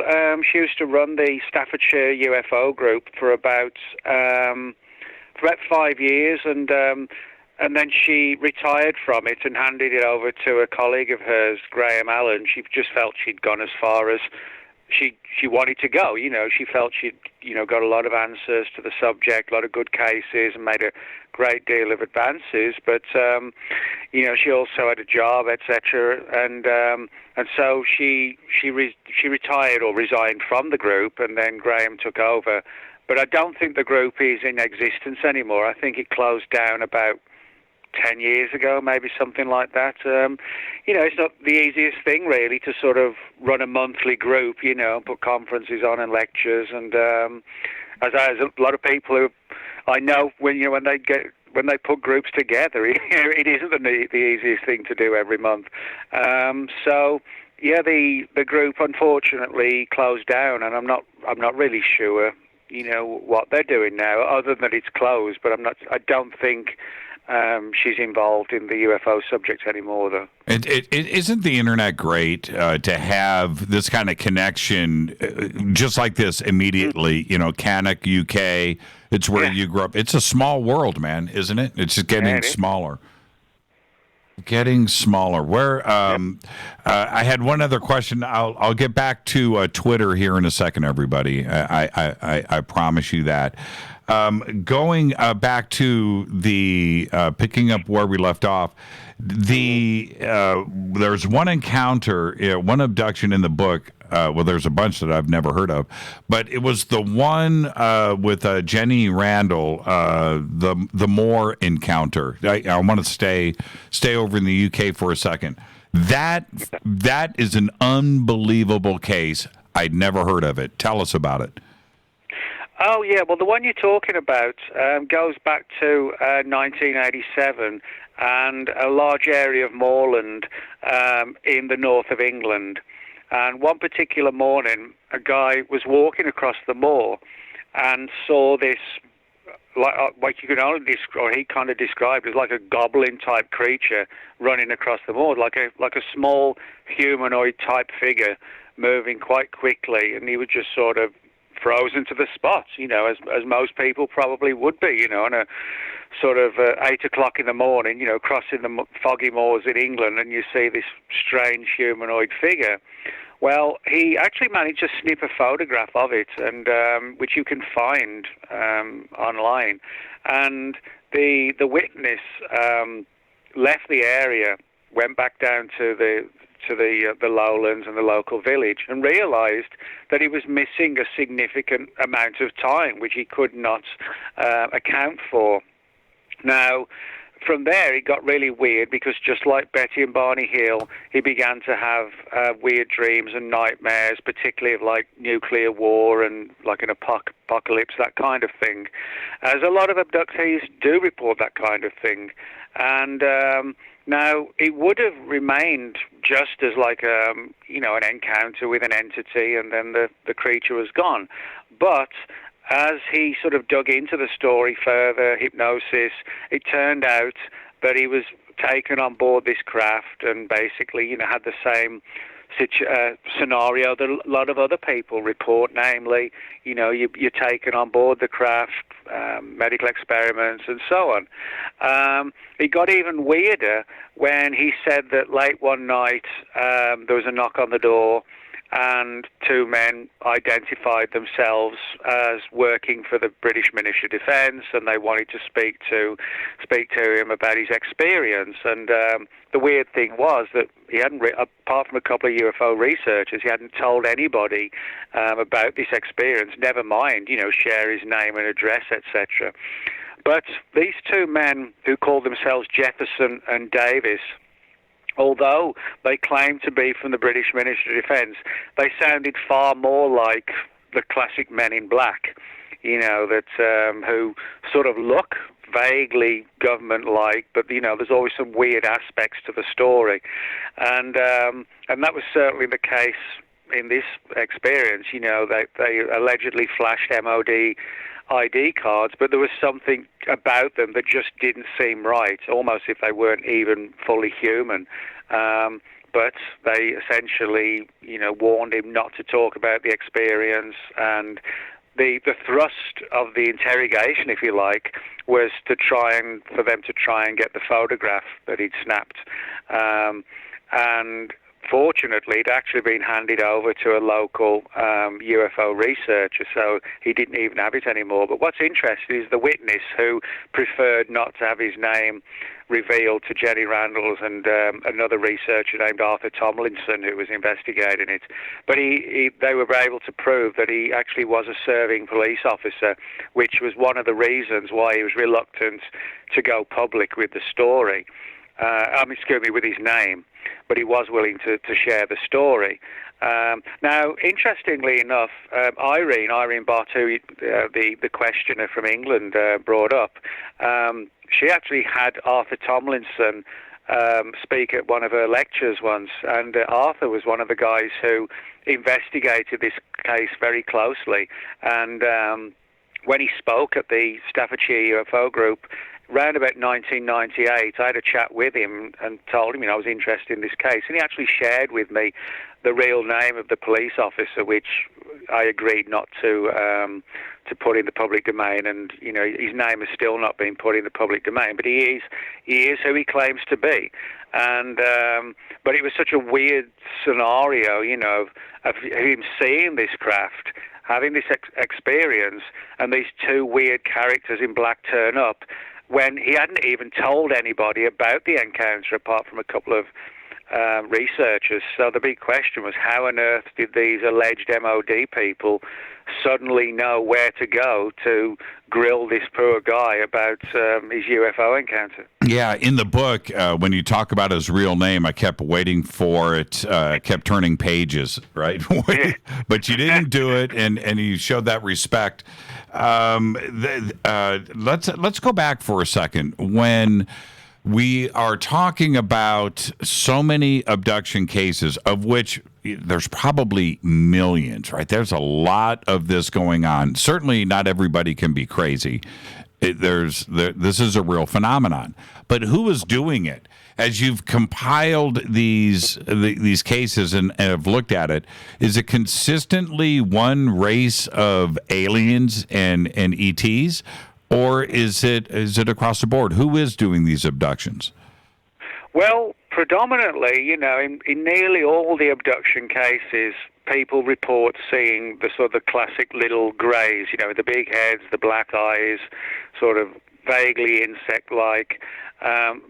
She used to run the Staffordshire UFO group for about 5 years, and then she retired from it and handed it over to a colleague of hers, Graham Allen. She just felt she'd gone as far as she wanted to go. You know, she felt she'd, got a lot of answers to the subject, a lot of good cases, and made a great deal of advances. But, she also had a job, etc. And so she retired or resigned from the group, and then Graham took over. But I don't think the group is in existence anymore. I think it closed down about 10 years ago, maybe something like that. It's not the easiest thing, really, to sort of run a monthly group, put conferences on and lectures. And as a lot of people who I know, when they put groups together, it isn't the easiest thing to do every month. The group unfortunately closed down, and I'm not really sure, what they're doing now, other than it's closed. But I don't think she's involved in the UFO subject anymore, though.
It isn't the internet great to have this kind of connection, just like this immediately? Cannock, UK. It's where you grew up. It's a small world, man, isn't it? It's just getting smaller. Getting smaller. Where I had one other question. I'll get back to Twitter here in a second, everybody. I promise you that. Going back to the picking up where we left off, there's one encounter, one abduction in the book. Well, there's a bunch that I've never heard of, but it was the one with Jenny Randall, the Moore encounter. I want to stay over in the UK for a second. That is an unbelievable case. I'd never heard of it. Tell us about it.
Oh, yeah. Well, the one you're talking about goes back to 1987 and a large area of moorland in the north of England. And one particular morning, a guy was walking across the moor and saw this, like you could only describe, or he kind of described as like a goblin-type creature running across the moor, like a small humanoid-type figure moving quite quickly, and he was just sort of frozen to the spot, as most people probably would be, on a sort of 8 o'clock in the morning, crossing the foggy moors in England, and you see this strange humanoid figure. Well, he actually managed to snip a photograph of it, and which you can find online. And the witness left the area, went back down to the lowlands and the local village, and realized that he was missing a significant amount of time, which he could not account for. Now, from there, it got really weird, because just like Betty and Barney Hill, he began to have weird dreams and nightmares, particularly of like nuclear war and like an apocalypse, that kind of thing. As a lot of abductees do report that kind of thing. And now, it would have remained just as like an encounter with an entity, and then the creature was gone. But as he sort of dug into the story further, hypnosis, it turned out that he was taken on board this craft and basically, had the same scenario that a lot of other people report, namely, you're taken on board the craft medical experiments and so on. It got even weirder when he said that late one night there was a knock on the door, and two men identified themselves as working for the British Ministry of Defence, and they wanted to speak to him about his experience. And the weird thing was that he hadn't, apart from a couple of UFO researchers, he hadn't told anybody about this experience, never mind, share his name and address, etc. But these two men who called themselves Jefferson and Davis, although they claimed to be from the British Ministry of Defence, they sounded far more like the classic Men in Black, who sort of look vaguely government-like, but there's always some weird aspects to the story, and that was certainly the case in this experience. They allegedly flashed MOD ID cards, but there was something about them that just didn't seem right, almost if they weren't even fully human. But they essentially, warned him not to talk about the experience, and the thrust of the interrogation, if you like, was for them to try and get the photograph that he'd snapped. And fortunately, it'd actually been handed over to a local UFO researcher, so he didn't even have it anymore. But what's interesting is the witness, who preferred not to have his name revealed to Jenny Randles and another researcher named Arthur Tomlinson, who was investigating it. But they were able to prove that he actually was a serving police officer, which was one of the reasons why he was reluctant to go public with the story. With his name, but he was willing to share the story. Now, interestingly enough, Irene Bartu, the questioner from England, brought up, she actually had Arthur Tomlinson speak at one of her lectures once, and Arthur was one of the guys who investigated this case very closely, and when he spoke at the Staffordshire UFO group around about 1998, I had a chat with him and told him I was interested in this case, and he actually shared with me the real name of the police officer, which I agreed not to put in the public domain, and his name has still not been put in the public domain, but he is who he claims to be. And but it was such a weird scenario, of him seeing this craft, having this experience, and these two weird characters in black turn up when he hadn't even told anybody about the encounter apart from a couple of researchers. So the big question was, how on earth did these alleged MOD people suddenly know where to go to grill this poor guy about his UFO encounter?
Yeah, in the book, when you talk about his real name, I kept waiting for it, kept turning pages, right? But you didn't do it, and you showed that respect. Let's go back for a second. When we are talking about so many abduction cases, of which there's probably millions, right? There's a lot of this going on. Certainly not everybody can be crazy. This is a real phenomenon. But who is doing it? As you've compiled these cases and have looked at it, is it consistently one race of aliens and ETs? Or is it across the board? Who is doing these abductions?
Well, predominantly, in nearly all the abduction cases, people report seeing the sort of the classic little greys, the big heads, the black eyes, sort of vaguely insect-like.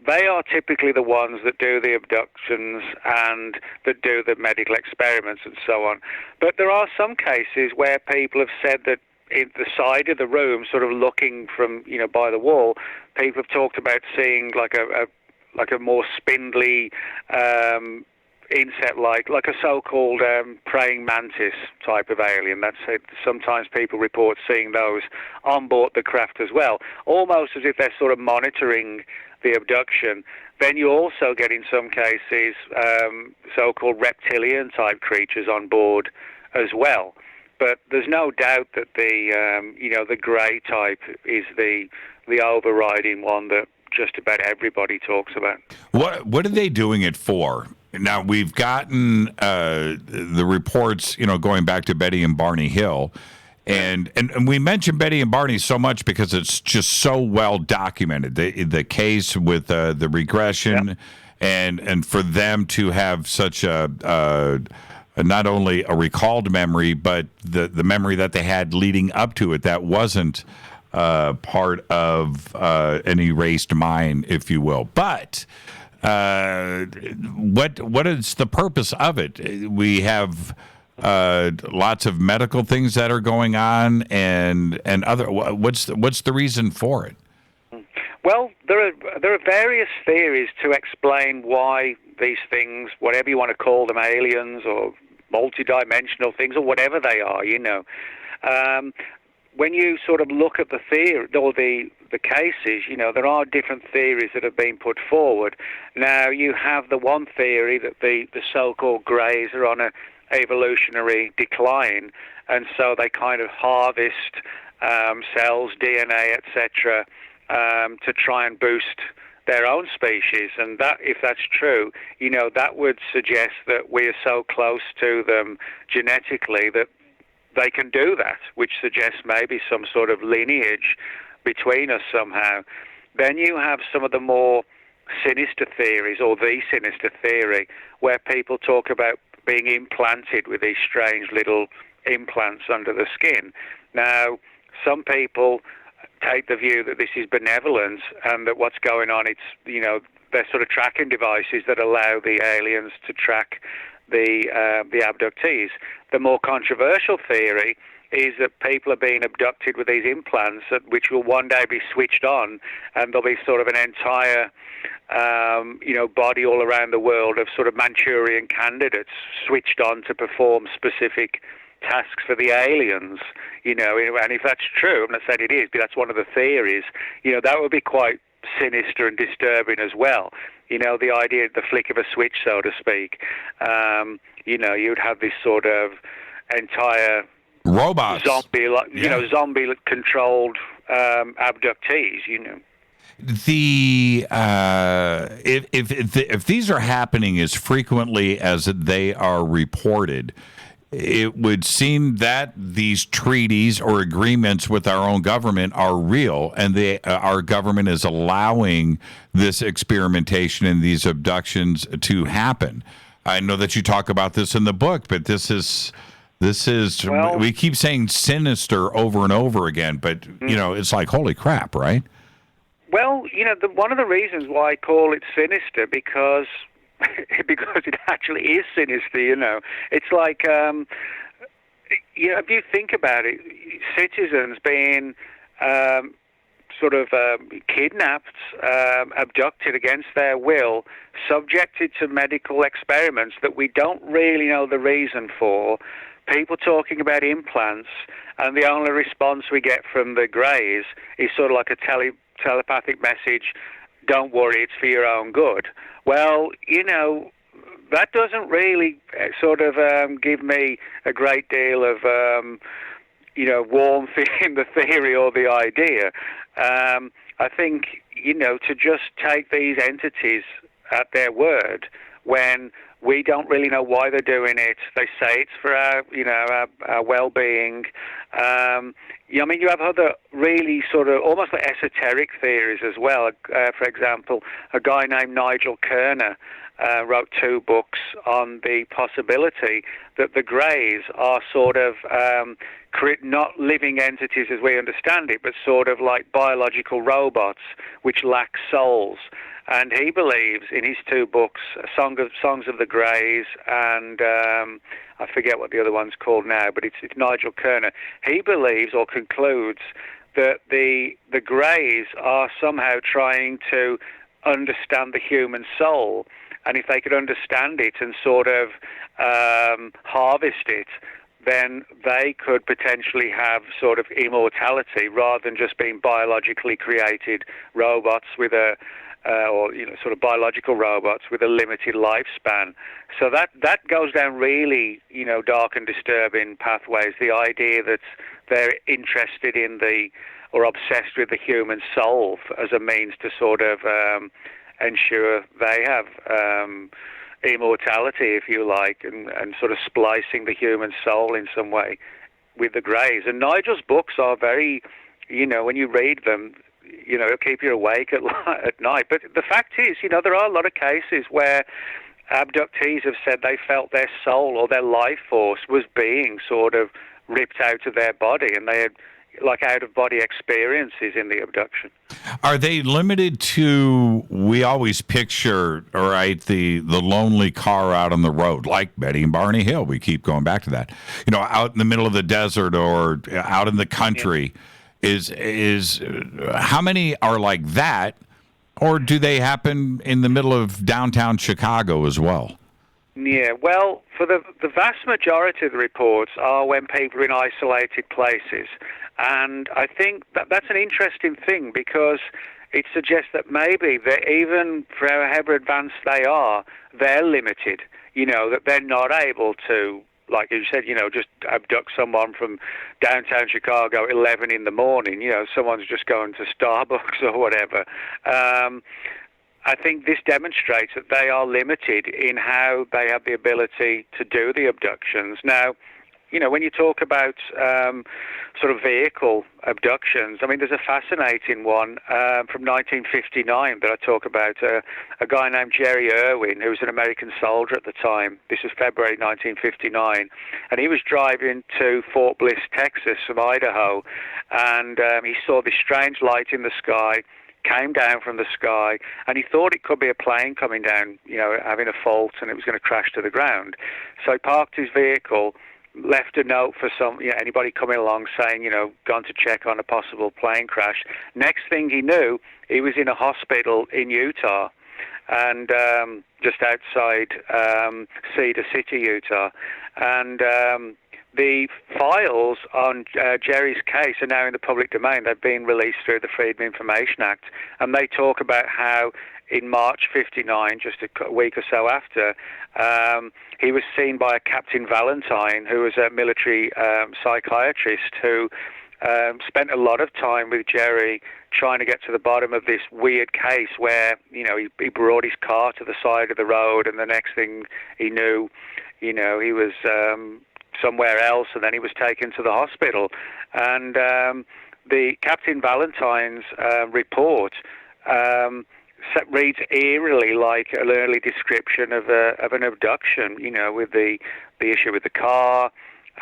They are typically the ones that do the abductions and that do the medical experiments and so on. But there are some cases where people have said that in the side of the room, sort of looking from, by the wall, people have talked about seeing like a more spindly insect-like a so-called praying mantis type of alien. That's it. Sometimes people report seeing those on board the craft as well, almost as if they're sort of monitoring the abduction. Then you also get, in some cases, so-called reptilian-type creatures on board as well. But there's no doubt that the grey type is the overriding one that just about everybody talks about.
What are they doing it for? Now, we've gotten the reports, going back to Betty and Barney Hill, And we mention Betty and Barney so much because it's just so well documented. The case with the regression, and for them to have such a not only a recalled memory, but the memory that they had leading up to it that wasn't part of an erased mind, if you will. But what is the purpose of it? We have lots of medical things that are going on, and other. What's the reason for it?
Well, there are various theories to explain why these things, whatever you want to call them, aliens or multidimensional things or whatever they are, when you sort of look at the theory or the cases, there are different theories that have been put forward. Now, you have the one theory that the so-called greys are on a evolutionary decline, and so they kind of harvest cells, DNA, etc., to try and boost their own species. And that, if that's true, that would suggest that we are so close to them genetically that they can do that, which suggests maybe some sort of lineage between us somehow. Then you have some of the more sinister theories, or the sinister theory, where people talk about being implanted with these strange little implants under the skin. Now, some people take the view that this is benevolent and that what's going on, it's, they're sort of tracking devices that allow the aliens to track the abductees. The more controversial theory is that people are being abducted with these implants, which will one day be switched on, and there'll be sort of an entire body all around the world of sort of Manchurian candidates switched on to perform specific tasks for the aliens, and if that's true, I'm not saying it is, but that's one of the theories, that would be quite sinister and disturbing as well. The idea, the flick of a switch, so to speak, you'd have this sort of entire
robots,
zombie-controlled abductees,
If these are happening as frequently as they are reported, it would seem that these treaties or agreements with our own government are real, and our government is allowing this experimentation and these abductions to happen. I know that you talk about this in the book, but this is we keep saying sinister over and over again, but it's like, holy crap, right?
Well, one of the reasons why I call it sinister because it actually is sinister. It's like if you think about it, citizens being kidnapped, abducted against their will, subjected to medical experiments that we don't really know the reason for, people talking about implants, and the only response we get from the greys is sort of like a telepathic message, don't worry, it's for your own good. Well, that doesn't really sort of give me a great deal of, warmth in the theory or the idea. I think, to just take these entities at their word when we don't really know why they're doing it. They say it's for our well-being. You have other really sort of almost like esoteric theories as well. For example, a guy named Nigel Kerner wrote 2 books on the possibility that the greys are sort of not living entities as we understand it, but sort of like biological robots which lack souls. And he believes in his 2 books, Songs of the Greys, and I forget what the other one's called now, but it's Nigel Kerner. He believes or concludes that the Greys are somehow trying to understand the human soul, and if they could understand it and sort of harvest it, then they could potentially have sort of immortality rather than just being biologically created robots with sort of biological robots with a limited lifespan. So that goes down really, dark and disturbing pathways. The idea that they're interested in or obsessed with the human soul as a means to sort of ensure they have immortality, if you like, and sort of splicing the human soul in some way. with the Greys. And Nigel's books are very, when you read them, it'll keep you awake at night. But the fact is, there are a lot of cases where abductees have said they felt their soul or their life force was being sort of ripped out of their body, and they had like out-of-body experiences in the abduction.
Are they limited to, we always picture, all right, the lonely car out on the road, like Betty and Barney Hill. We keep going back to that. Out in the middle of the desert or out in the country. Is how many are like that, or do they happen in the middle of downtown Chicago as well?
Yeah, well, for the vast majority of the reports are when people are in isolated places. And I think that's an interesting thing, because it suggests that maybe even for however advanced they are, they're limited, that they're not able to, like you said, just abduct someone from downtown Chicago at 11 in the morning, someone's just going to Starbucks or whatever. I think this demonstrates that they are limited in how they have the ability to do the abductions. Now, when you talk about sort of vehicle abductions, I mean, there's a fascinating one from 1959 that I talk about. A guy named Jerry Irwin, who was an American soldier at the time. This was February 1959. And he was driving to Fort Bliss, Texas from Idaho. And he saw this strange light in the sky, came down from the sky, and he thought it could be a plane coming down, having a fault, and it was going to crash to the ground. So he parked his vehicle, left a note for anybody coming along saying, gone to check on a possible plane crash. Next thing he knew, he was in a hospital in Utah, and just outside Cedar City, Utah. And the files on Jerry's case are now in the public domain. They've been released through the Freedom of Information Act, and they talk about how in March 59, just a week or so after, he was seen by a Captain Valentine, who was a military psychiatrist who spent a lot of time with Jerry trying to get to the bottom of this weird case where, he brought his car to the side of the road, and the next thing he knew, he was somewhere else, and then he was taken to the hospital. And the Captain Valentine's report reads eerily like an early description of an abduction, with the issue with the car,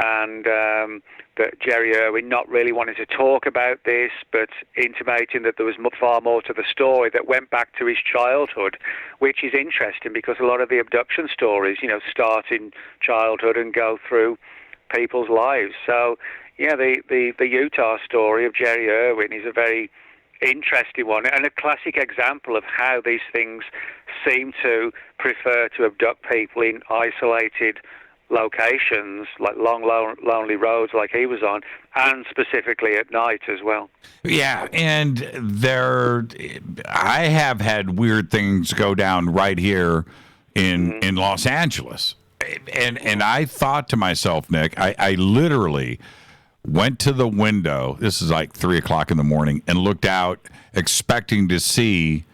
and that Jerry Irwin not really wanting to talk about this, but intimating that there was far more to the story that went back to his childhood, which is interesting because a lot of the abduction stories, start in childhood and go through people's lives. So, the Utah story of Jerry Irwin is a very interesting one, and a classic example of how these things seem to prefer to abduct people in isolated locations, like long, lonely roads like he was on, and specifically at night as well.
Yeah, and I have had weird things go down right here in Los Angeles. And I thought to myself, Nick, I literally went to the window, this is like 3 o'clock in the morning, and looked out expecting to see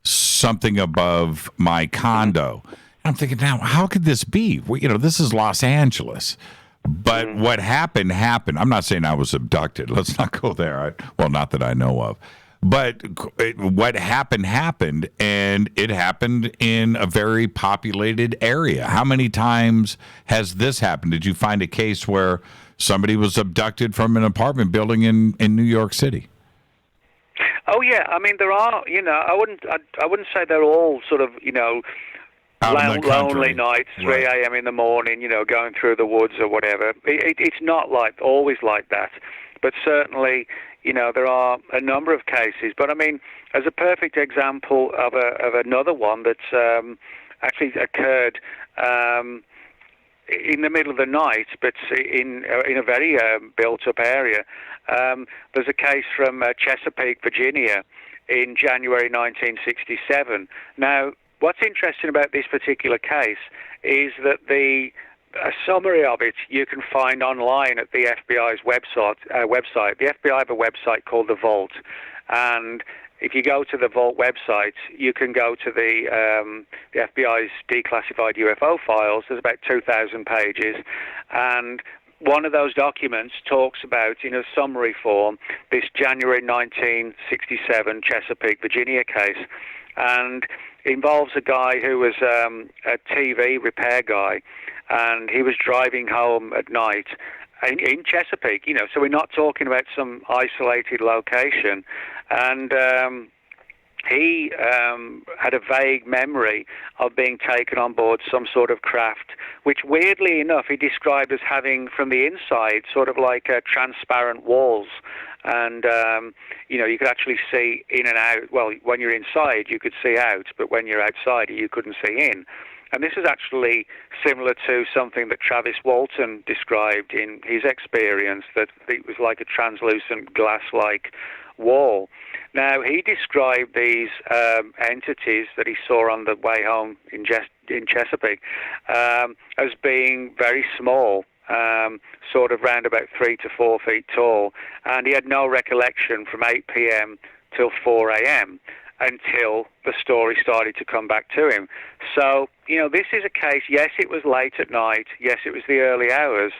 something above my condo. I'm thinking, now, how could this be? Well, this is Los Angeles. But what happened. I'm not saying I was abducted. Let's not go there. Not that I know of. But what happened, and it happened in a very populated area. How many times has this happened? Did you find a case where somebody was abducted from an apartment building in New York City?
Oh yeah, I mean there are. I wouldn't say they're all sort of lonely nights, 3 a.m. in the morning, going through the woods or whatever. It's not always like that, but certainly. There are a number of cases, but I mean, as a perfect example of another one that's actually occurred in the middle of the night, but in a very built-up area. There's a case from Chesapeake, Virginia, in January 1967. Now, what's interesting about this particular case is that a summary of it you can find online at the FBI's website. The FBI have a website called The Vault, and if you go to the Vault website, you can go to the FBI's declassified UFO files. There's about 2,000 pages, and one of those documents talks about, in a summary form, this January 1967 Chesapeake, Virginia case, and involves a guy who was a TV repair guy, and he was driving home at night in Chesapeake, so we're not talking about some isolated location, and he had a vague memory of being taken on board some sort of craft, which weirdly enough he described as having from the inside sort of like transparent walls. And, you could actually see in and out. Well, when you're inside, you could see out, but when you're outside, you couldn't see in. And this is actually similar to something that Travis Walton described in his experience, that it was like a translucent glass-like wall. Now, he described these entities that he saw on the way home in Chesapeake as being very small, sort of round about 3 to 4 feet tall, and he had no recollection from 8 p.m. till 4 a.m. until the story started to come back to him. So, this is a case, yes, it was late at night, yes, it was the early hours,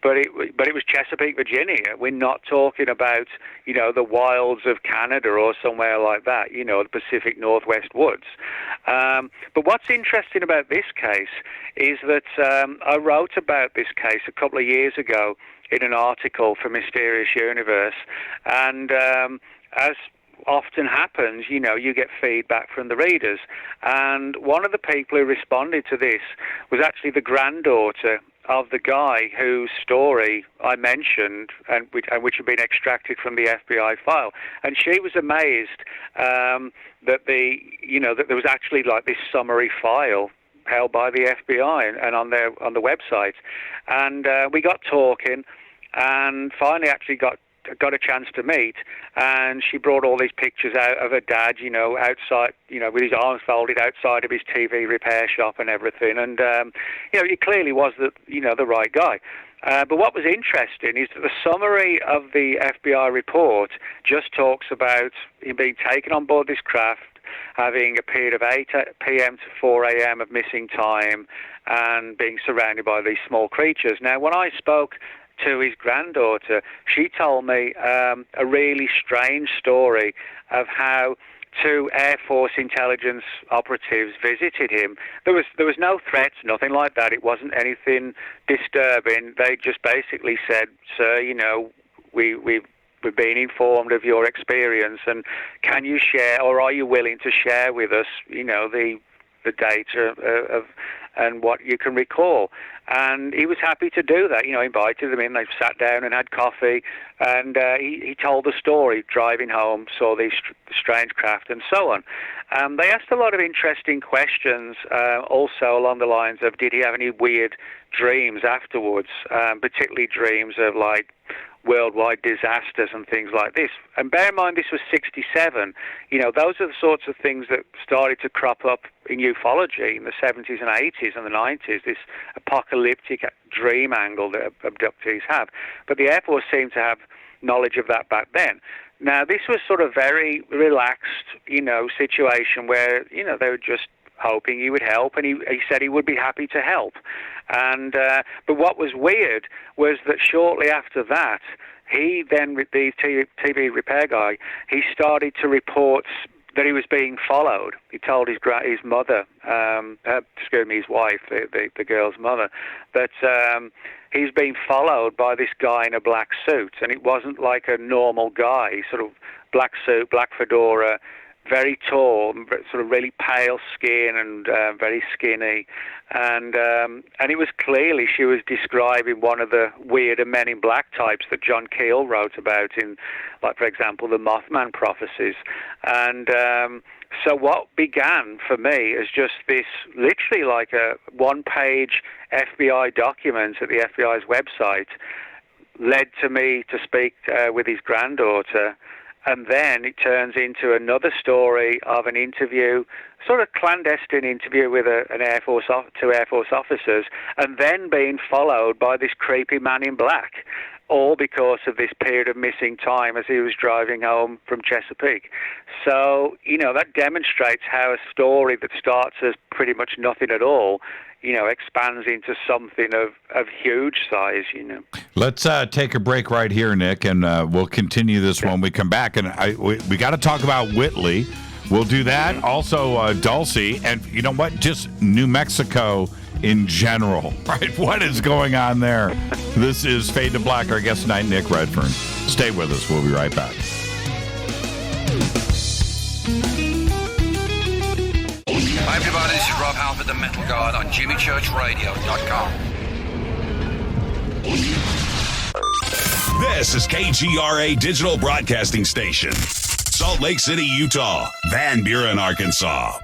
but it was Chesapeake, Virginia. We're not talking about, the wilds of Canada or somewhere like that, the Pacific Northwest woods. But what's interesting about this case is that I wrote about this case a couple of years ago in an article for Mysterious Universe, and as often happens, you get feedback from the readers. And one of the people who responded to this was actually the granddaughter of the guy whose story I mentioned and which had been extracted from the FBI file. And she was amazed that that there was actually like this summary file held by the FBI and on the website. And we got talking, and finally actually got a chance to meet, and she brought all these pictures out of her dad, outside, with his arms folded outside of his TV repair shop and everything, and he clearly was the right guy. But what was interesting is that the summary of the FBI report just talks about him being taken on board this craft, having a period of 8 p.m. to 4 a.m. of missing time, and being surrounded by these small creatures. Now, when I spoke to his granddaughter, she told me a really strange story of how 2 Air Force intelligence operatives visited him. There was no threats, nothing like that. It wasn't anything disturbing. They just basically said, "Sir, we've been informed of your experience, and can you share, or are you willing to share with us, the data of and what you can recall?" And he was happy to do that. Invited them in. They sat down and had coffee, and he told the story, driving home, saw these strange craft, and so on. They asked a lot of interesting questions, also along the lines of, did he have any weird dreams afterwards, particularly dreams of like worldwide disasters and things like this. And bear in mind, this was 67. Those are the sorts of things that started to crop up in ufology in the 70s and 80s and the 90s, this apocalyptic dream angle that abductees have. But the Air Force seemed to have knowledge of that back then. Now, this was sort of very relaxed, situation where, they were just hoping he would help, and he said he would be happy to help. And but what was weird was that shortly after that, he then, the TV repair guy, he started to report that he was being followed. He told his mother, his wife, the girl's mother, that he's being followed by this guy in a black suit, and it wasn't like a normal guy, sort of black suit, black fedora, very tall, sort of really pale skin, and very skinny, and it was clearly she was describing one of the weirder Men in Black types that John Keel wrote about in, like, for example, the Mothman prophecies. And so what began for me as just this, literally like a one-page FBI document at the FBI's website, led to me to speak with his granddaughter. And then it turns into another story of an interview, sort of clandestine interview with two Air Force officers, and then being followed by this creepy man in black. all because of this period of missing time as he was driving home from Chesapeake. So, that demonstrates how a story that starts as pretty much nothing at all, expands into something of huge size,
Let's take a break right here, Nick, and we'll continue this when we come back. And we got to talk about Whitley. We'll do that. Also, Dulce. And you know what? Just New Mexico in general, right? What is going on there? This is Fade to Black. Our guest tonight, Nick Redfern. Stay with us. We'll be right back.
Hi, everybody. This is Rob Halford, the Metal Guard on JimmyChurchRadio.com.
This is KGRA Digital Broadcasting Station. Salt Lake City, Utah. Van Buren, Arkansas.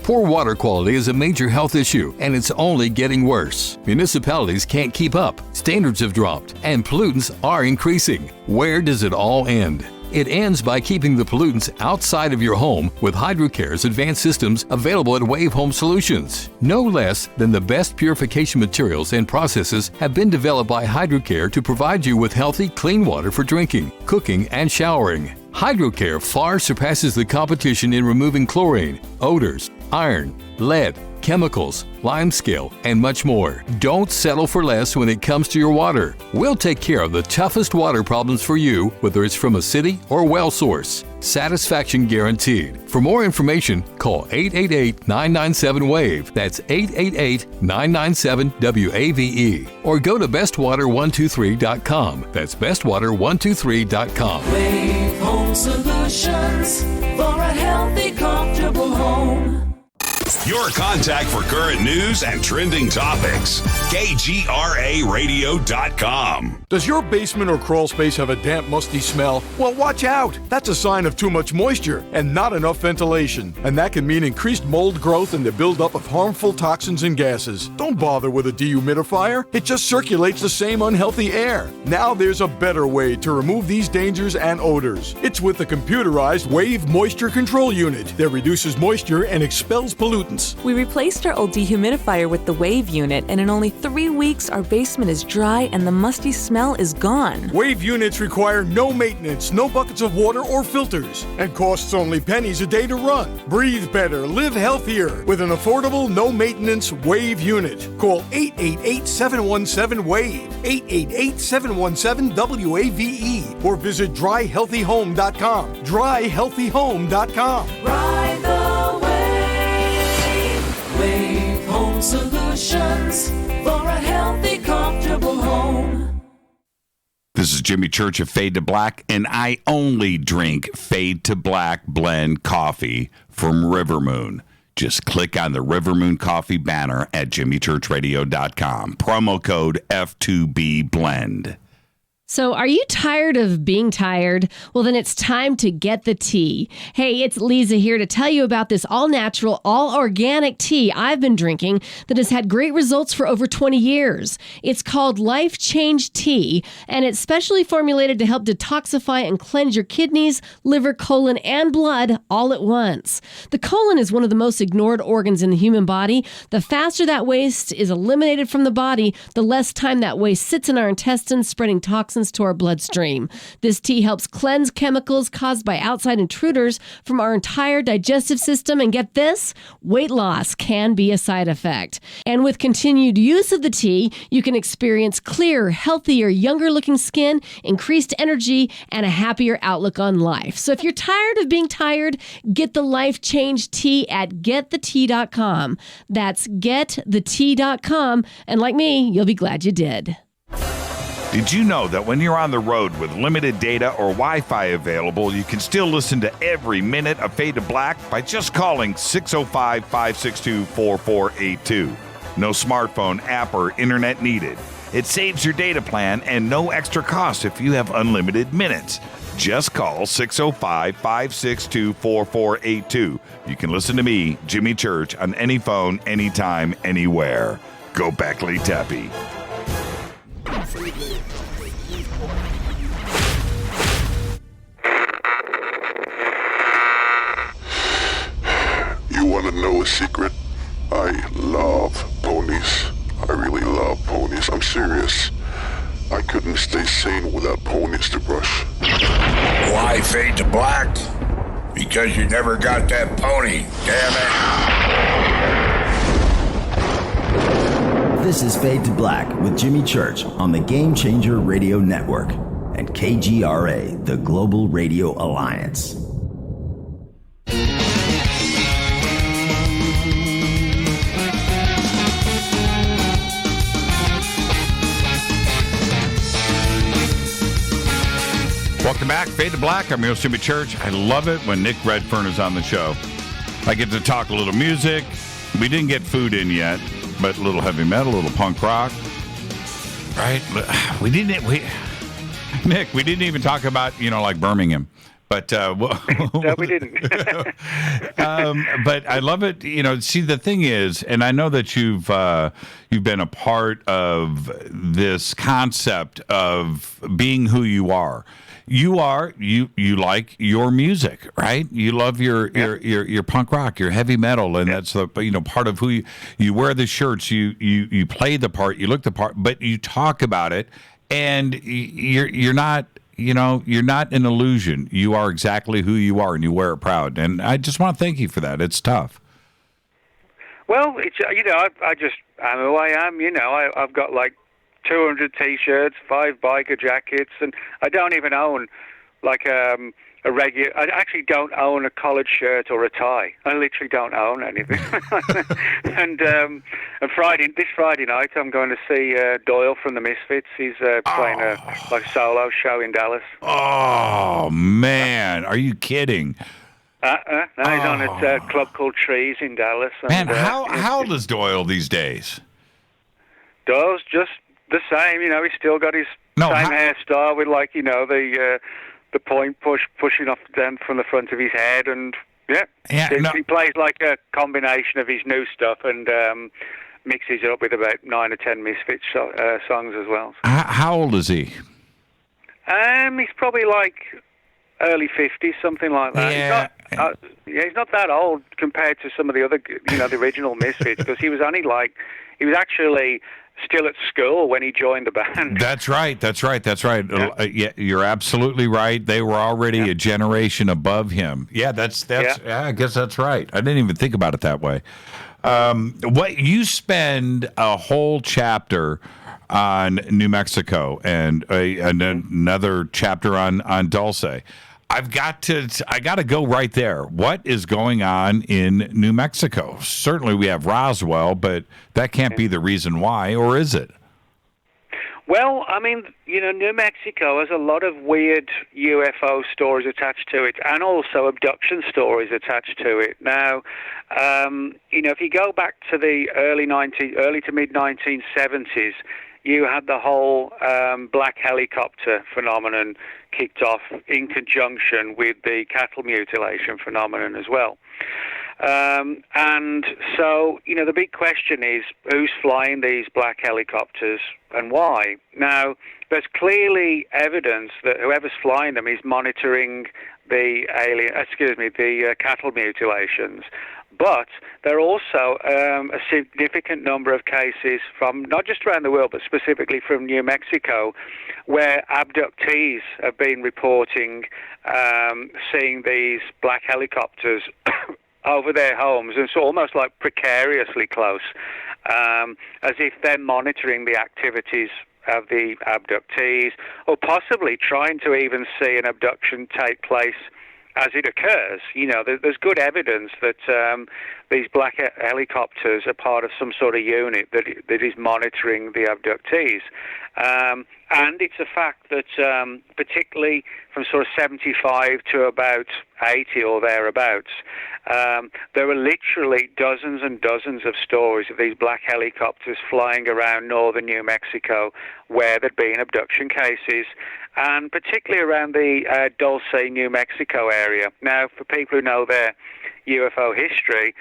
Poor water quality is a major health issue, and it's only getting worse. Municipalities can't keep up, standards have dropped, and pollutants are increasing. Where does it all end? It ends by keeping the pollutants outside of your home with HydroCare's advanced systems available at Wave Home Solutions. No less than the best purification materials and processes have been developed by HydroCare to provide you with healthy, clean water for drinking, cooking, and showering. HydroCare far surpasses the competition in removing chlorine, odors, iron, lead, chemicals, limescale, and much more. Don't settle for less when it comes to your water. We'll take care of the toughest water problems for you, whether it's from a city or well source. Satisfaction guaranteed. For more information, call 888-997-WAVE. That's 888-997-WAVE. Or go to bestwater123.com. That's bestwater123.com.
Wave Home Solutions for a healthy, comfortable home.
Your contact for current news and trending topics. KGRARadio.com.
Does your basement or crawl space have a damp, musty smell? Well, watch out. That's a sign of too much moisture and not enough ventilation. And that can mean increased mold growth and the buildup of harmful toxins and gases. Don't bother with a dehumidifier. It just circulates the same unhealthy air. Now there's a better way to remove these dangers and odors. It's with the computerized Wave Moisture Control Unit that reduces moisture and expels pollutants.
We replaced our old dehumidifier with the Wave unit, and in only 3 weeks, our basement is dry and the musty smell is gone.
Wave units require no maintenance, no buckets of water or filters, and costs only pennies a day to run. Breathe better, live healthier with an affordable, no-maintenance Wave unit. Call 888-717-WAVE, 888-717-WAVE, or visit dryhealthyhome.com. Dryhealthyhome.com.
Ride the Wave Home Solutions for a healthy, comfortable home.
This is Jimmy Church of Fade to Black, and I only drink Fade to Black blend coffee from Rivermoon. Just click on the Rivermoon Coffee banner at jimmychurchradio.com. Promo code F2B Blend.
So are you tired of being tired? Well, then it's time to get the tea. Hey, it's Lisa here to tell you about this all-natural, all-organic tea I've been drinking that has had great results for over 20 years. It's called Life Change Tea, and it's specially formulated to help detoxify and cleanse your kidneys, liver, colon, and blood all at once. The colon is one of the most ignored organs in the human body. The faster that waste is eliminated from the body, the less time that waste sits in our intestines, spreading toxins to our bloodstream. This tea helps cleanse chemicals caused by outside intruders from our entire digestive system. And get this, weight loss can be a side effect. And with continued use of the tea, you can experience clearer, healthier, younger looking skin, increased energy, and a happier outlook on life. So if you're tired of being tired, get the Life Change Tea at getthetea.com. That's getthetea.com. And like me, you'll be glad you did.
Did you know that when you're on the road with limited data or Wi-Fi available, you can still listen to every minute of Fade to Black by just calling 605-562-4482. No smartphone, app, or internet needed. It saves your data plan and no extra cost if you have unlimited minutes. Just call 605-562-4482. You can listen to me, Jimmy Church, on any phone, anytime, anywhere. Go Beckley Teppy.
You want to know a secret? I love ponies. I really love ponies. I'm serious. I could couldn't stay sane without ponies to brush.
Why fade to black? Because you never got that pony, damn it.
This is Fade to Black with Jimmy Church on the Game Changer Radio Network and KGRA, the Global Radio Alliance.
Welcome back, Fade to Black. I'm your host, Jimmy Church. I love it when Nick Redfern is on the show. I get to talk a little music. We didn't get food in yet, but a little heavy metal, a little punk rock. Right? Nick, we didn't even talk about, like Birmingham. But
no, we didn't.
But I love it. See, the thing is, and I know that you've been a part of this concept of being who you are. You like your music, right? You love your punk rock, your heavy metal, and that's the part of who you wear the shirts, you play the part, you look the part, but you talk about it, and you're not an illusion. You are exactly who you are, and you wear it proud. And I just want to thank you for that. It's tough.
Well, it's I'm who I am. I've got like 200 T-shirts, 5 biker jackets, and I don't even own like a regular. I actually don't own a collared shirt or a tie. I literally don't own anything. And this Friday night, I'm going to see Doyle from the Misfits. He's playing a solo show in Dallas.
Oh man, are you kidding?
No, he's on a club called Trees in Dallas.
Man, how old is Doyle these days?
Doyle's just the same, he's still got his same hairstyle with the point pushing off down from the front of his head, and he plays like a combination of his new stuff and mixes it up with about 9 or 10 Misfits songs as well.
How old is he?
He's probably like early 50s, something like that.
Yeah.
He's not that old compared to some of the other, the original Misfits, because he was actually still at school when he joined the band. That's right.
Yeah. You're absolutely right. They were already a generation above him. Yeah, I guess that's right. I didn't even think about it that way. What you spend a whole chapter on New Mexico and another chapter on Dulce. I got to go right there. What is going on in New Mexico? Certainly we have Roswell, but that can't be the reason why, or is it?
Well, I mean, New Mexico has a lot of weird UFO stories attached to it, and also abduction stories attached to it. Now, if you go back to the early to mid 1970s, you had the whole black helicopter phenomenon kicked off in conjunction with the cattle mutilation phenomenon as well. And so, the big question is, who's flying these black helicopters and why? Now, there's clearly evidence that whoever's flying them is monitoring the cattle mutilations. But there are also a significant number of cases from not just around the world, but specifically from New Mexico, where abductees have been reporting seeing these black helicopters over their homes, and so almost like precariously close, as if they're monitoring the activities of the abductees, or possibly trying to even see an abduction take place as it occurs. There's good evidence that these black helicopters are part of some sort of unit that is monitoring the abductees. And it's a fact that particularly from sort of 75 to about 80 or thereabouts, there were literally dozens and dozens of stories of these black helicopters flying around northern New Mexico where there'd been abduction cases, and particularly around the Dulce, New Mexico area. Now, for people who know their UFO history,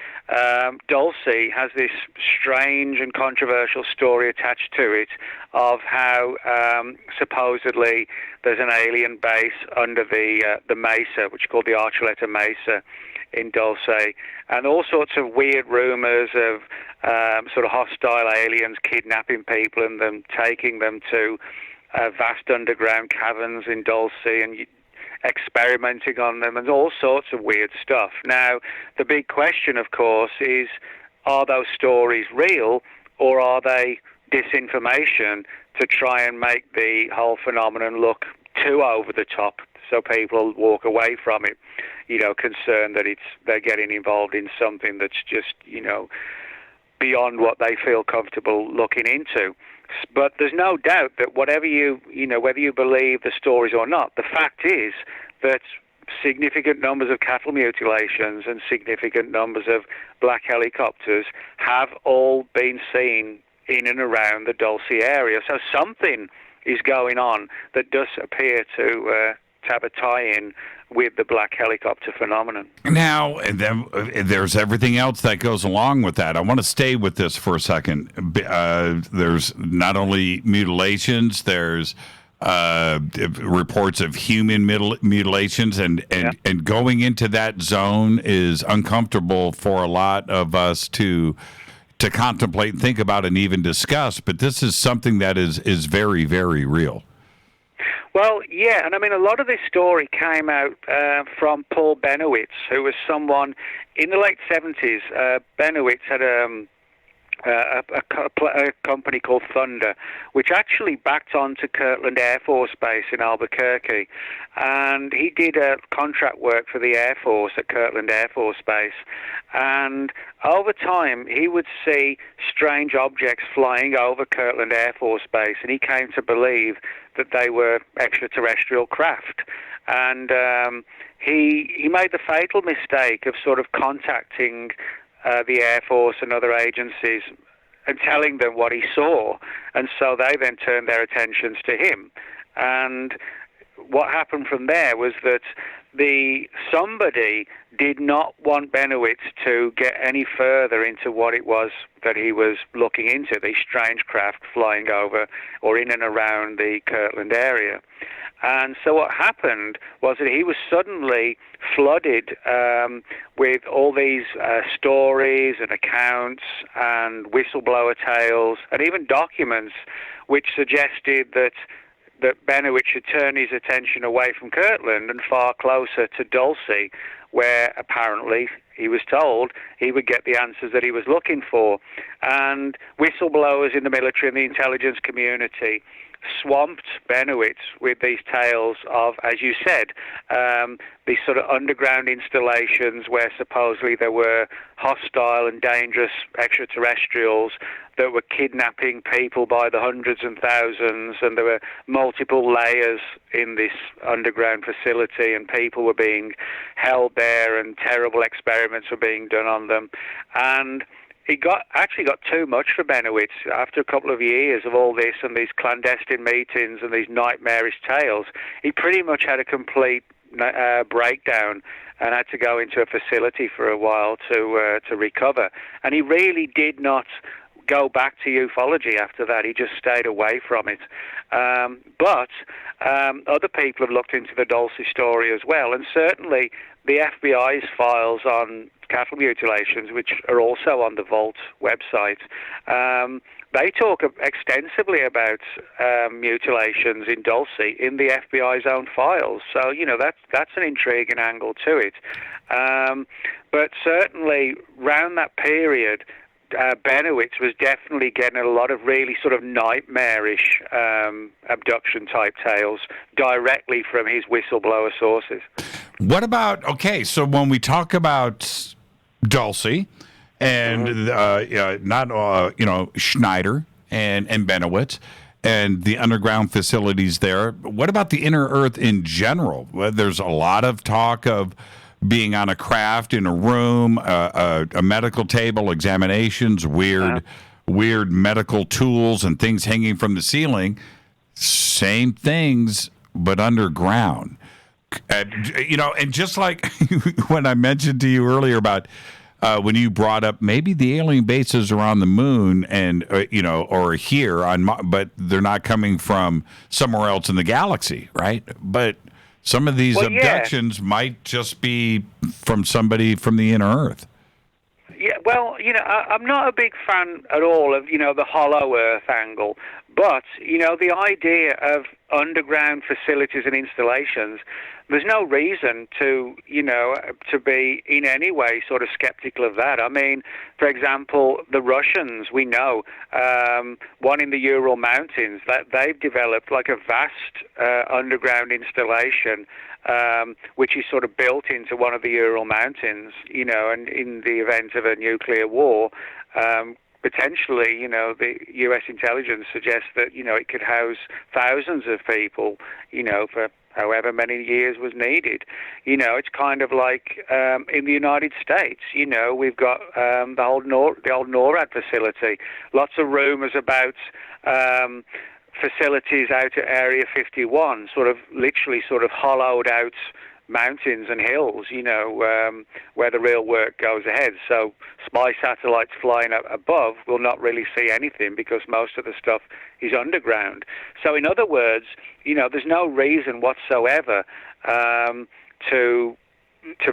Dulce has this strange and controversial story attached to it of how supposedly there's an alien base under the mesa, which is called the Archuleta Mesa in Dulce, and all sorts of weird rumors of sort of hostile aliens kidnapping people and then taking them to vast underground caverns in Dulce and experimenting on them and all sorts of weird stuff. Now, the big question, of course, is, are those stories real, or are they disinformation to try and make the whole phenomenon look too over the top so people walk away from it, concerned that they're getting involved in something that's just, beyond what they feel comfortable looking into. But there's no doubt that whether you believe the stories or not, the fact is that significant numbers of cattle mutilations and significant numbers of black helicopters have all been seen in and around the Dulce area. So something is going on that does appear to have a tie-in with the black helicopter phenomenon.
Now, and then there's everything else that goes along with that. I want to stay with this for a second. There's not only mutilations, there's reports of human mutilations, and going into that zone is uncomfortable for a lot of us to contemplate and think about and even discuss. But this is something that is very, very real.
Well, yeah, and I mean, a lot of this story came out from Paul Benowitz, who was someone in the late 70s. Benowitz had a company called Thunder, which actually backed onto Kirtland Air Force Base in Albuquerque. And he did contract work for the Air Force at Kirtland Air Force Base. And over time, he would see strange objects flying over Kirtland Air Force Base, and he came to believe that they were extraterrestrial craft. And he made the fatal mistake of sort of contacting the Air Force and other agencies and telling them what he saw, and so they then turned their attentions to him. And what happened from there was that somebody did not want Benowitz to get any further into what it was that he was looking into, these strange craft flying over or in and around the Kirtland area. And so what happened was that he was suddenly flooded with all these stories and accounts and whistleblower tales and even documents which suggested that Benowitz should turn his attention away from Kirtland and far closer to Dulce, where apparently he was told he would get the answers that he was looking for. And whistleblowers in the military and the intelligence community swamped Benowitz with these tales of, as you said, these sort of underground installations where supposedly there were hostile and dangerous extraterrestrials that were kidnapping people by the hundreds and thousands, and there were multiple layers in this underground facility, and people were being held there, and terrible experiments were being done on them. And it actually got too much for Benowitz. After a couple of years of all this and these clandestine meetings and these nightmarish tales, he pretty much had a complete breakdown and had to go into a facility for a while to recover. And he really did not go back to ufology after that. He just stayed away from it. But other people have looked into the Dulce story as well, and certainly the FBI's files on cattle mutilations, which are also on the Vault website, they talk extensively about mutilations in Dulce in the FBI's own files. So, that's an intriguing angle to it. But certainly, around that period, Benowitz was definitely getting a lot of really sort of nightmarish abduction-type tales directly from his whistleblower sources.
What about, so when we talk about Dulce and Schneider and Benowitz and the underground facilities there, what about the inner earth in general? There's a lot of talk of being on a craft in a room, a medical table, examinations, weird medical tools and things hanging from the ceiling. Same things, but underground. And just like when I mentioned to you earlier about when you brought up maybe the alien bases are on the moon and or here on, but they're not coming from somewhere else in the galaxy, right? But some of these abductions might just be from somebody from the inner Earth.
Yeah, well, I'm not a big fan at all of, the hollow Earth angle, But, the idea of underground facilities and installations, there's no reason to be in any way sort of skeptical of that. I mean, for example, the Russians, we know, one in the Ural Mountains, that they've developed like a vast underground installation, which is sort of built into one of the Ural Mountains, and in the event of a nuclear war, potentially, the U.S. intelligence suggests that, it could house thousands of people, for however many years was needed. It's kind of like in the United States, we've got the old NORAD facility. Lots of rumors about facilities out at Area 51, literally hollowed out mountains and hills, where the real work goes ahead. So spy satellites flying up above will not really see anything because most of the stuff is underground. So in other words, there's no reason whatsoever to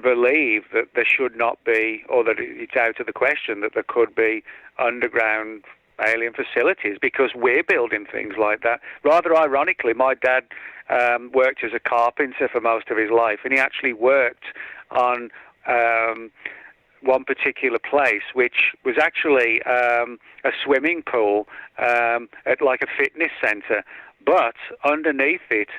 believe that there should not be, or that it's out of the question that there could be underground alien facilities, because we're building things like that. Rather ironically, my dad worked as a carpenter for most of his life, and he actually worked on one particular place, which was actually a swimming pool at like a fitness center, but underneath it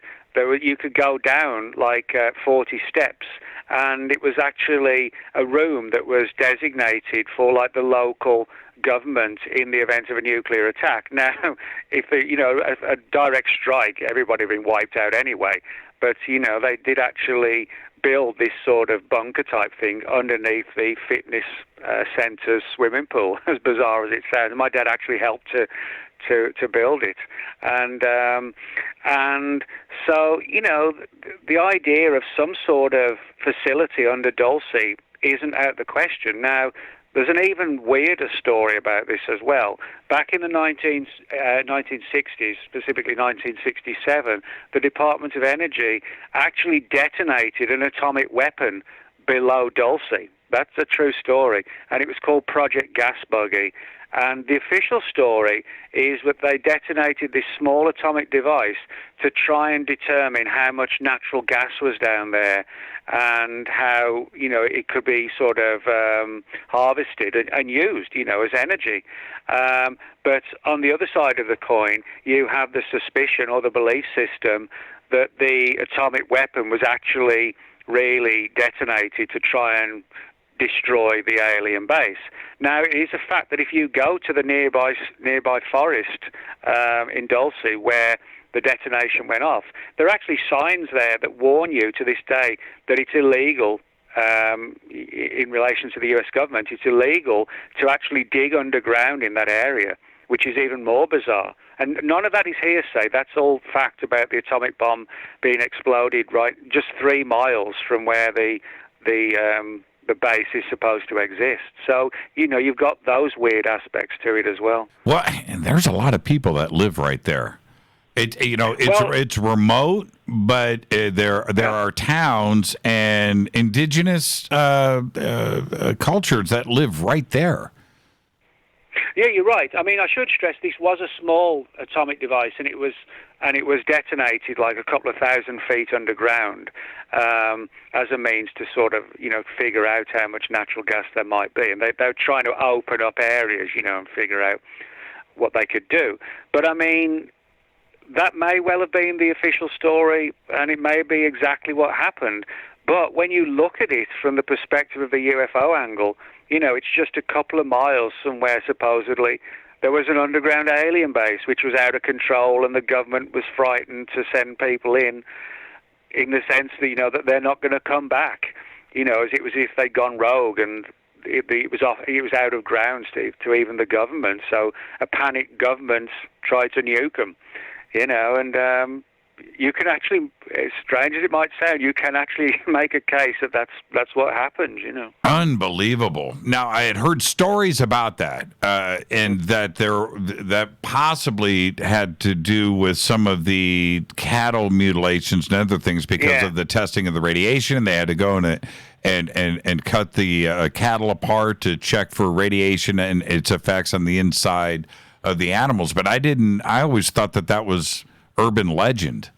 you could go down like 40 steps, and it was actually a room that was designated for like the local government in the event of a nuclear attack. Now, if a direct strike, everybody had been wiped out anyway. But they did actually build this sort of bunker type thing underneath the fitness center's swimming pool. As bizarre as it sounds, my dad actually helped to build it, and so the idea of some sort of facility under Dulce isn't out of the question. Now, there's an even weirder story about this as well. Back in the 1960s, specifically 1967, the Department of Energy actually detonated an atomic weapon below Dulce. That's a true story, and it was called Project Gas Buggy. And the official story is that they detonated this small atomic device to try and determine how much natural gas was down there and how, it could be sort of harvested and used, as energy. But on the other side of the coin, you have the suspicion or the belief system that the atomic weapon was actually really detonated to try and destroy the alien base. Now, it is a fact that if you go to the nearby forest in Dulce, where the detonation went off, there are actually signs there that warn you to this day that it's illegal, in relation to the U.S. government, it's illegal to actually dig underground in that area, which is even more bizarre. And none of that is hearsay. That's all fact about the atomic bomb being exploded right just 3 miles from where the base is supposed to exist. So, you've got those weird aspects to it as well.
Well, and there's a lot of people that live right there. It's remote, but there are towns and indigenous cultures that live right there.
Yeah, you're right. I mean, I should stress this was a small atomic device, and it was detonated like a couple of thousand feet underground as a means to sort of, figure out how much natural gas there might be. And they're trying to open up areas, and figure out what they could do. But, I mean, that may well have been the official story, and it may be exactly what happened. But when you look at it from the perspective of the UFO angle, it's just a couple of miles somewhere, supposedly, there was an underground alien base which was out of control, and the government was frightened to send people in the sense that, that they're not going to come back, as it was if they'd gone rogue, and it was out of ground, Steve, to even the government. So a panicked government tried to nuke them, and you can actually, as strange as it might sound, you can actually make a case that that's what happened,
Unbelievable. Now, I had heard stories about that, and that possibly had to do with some of the cattle mutilations and other things because of the testing of the radiation. They had to go and cut the cattle apart to check for radiation and its effects on the inside the animals. But I always thought that was urban legend.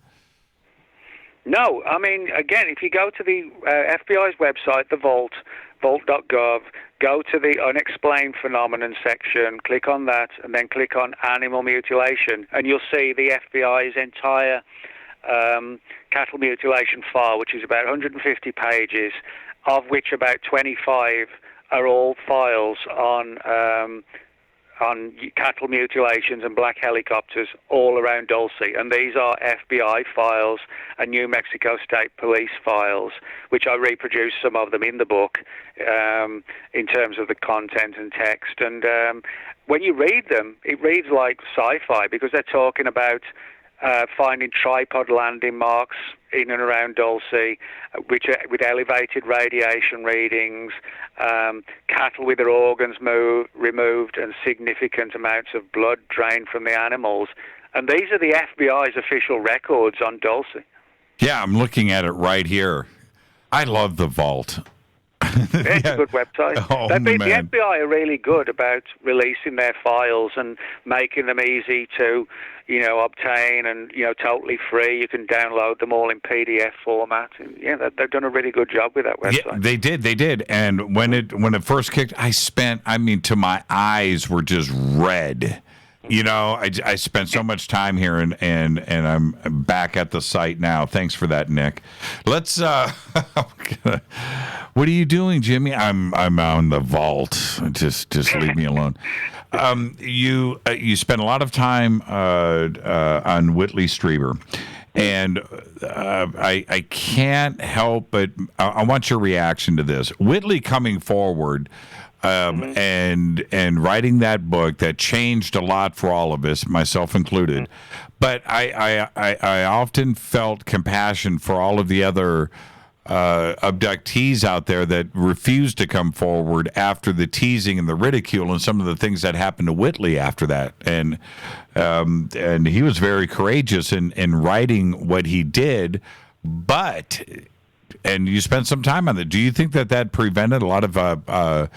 No, I mean, again, if you go to the FBI's website, the Vault, vault.gov, go to the unexplained phenomenon section, click on that, and then click on animal mutilation, and you'll see the FBI's entire cattle mutilation file, which is about 150 pages, of which about 25 are all files on cattle mutilations and black helicopters all around Dulce. And these are FBI files and New Mexico State Police files, which I reproduce some of them in the book in terms of the content and text. And when you read them, it reads like sci-fi, because they're talking about finding tripod landing marks in and around Dulce, which with elevated radiation readings, cattle with their organs removed, and significant amounts of blood drained from the animals. And these are the FBI's official records on Dulce.
Yeah, I'm looking at it right here. I love the Vault.
It's a good website.
Oh,
the
man.
FBI are really good about releasing their files and making them easy to, obtain and, totally free. You can download them all in PDF format. And, they've done a really good job with that website.
Yeah, they did. And when it first kicked, till my eyes were just red. I spent so much time here, and I'm back at the site now. Thanks for that, Nick. Let's. What are you doing, Jimmy? I'm on the Vault. Just leave me alone. You spent a lot of time on Whitley Strieber, and I can't help but I want your reaction to this. Whitley coming forward. And writing that book that changed a lot for all of us, myself included. But I often felt compassion for all of the other abductees out there that refused to come forward after the teasing and the ridicule and some of the things that happened to Whitley after that. And he was very courageous in writing what he did, and you spent some time on it. Do you think that prevented a lot of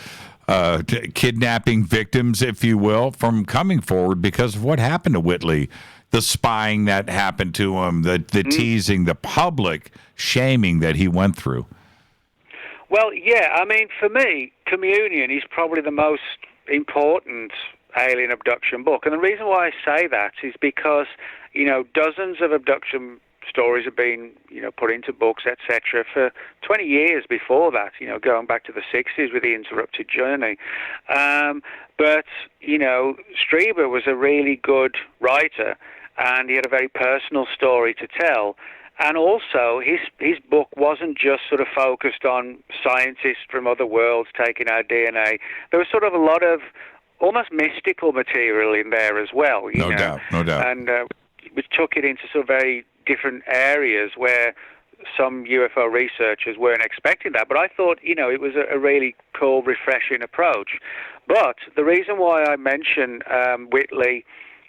kidnapping victims, if you will, from coming forward because of what happened to Whitley? The spying that happened to him, the teasing, the public shaming that he went through.
Well, yeah, I mean, for me, Communion is probably the most important alien abduction book. And the reason why I say that is because, dozens of abduction stories have been, put into books, etc., for 20 years before that, going back to the 60s with The Interrupted Journey. But, Strieber was a really good writer, and he had a very personal story to tell. And also, his book wasn't just sort of focused on scientists from other worlds taking our DNA. There was sort of a lot of almost mystical material in there as well.
No doubt.
And which took it into sort of very different areas where some UFO researchers weren't expecting that. But I thought, it was a really cool, refreshing approach. But the reason why I mention Whitley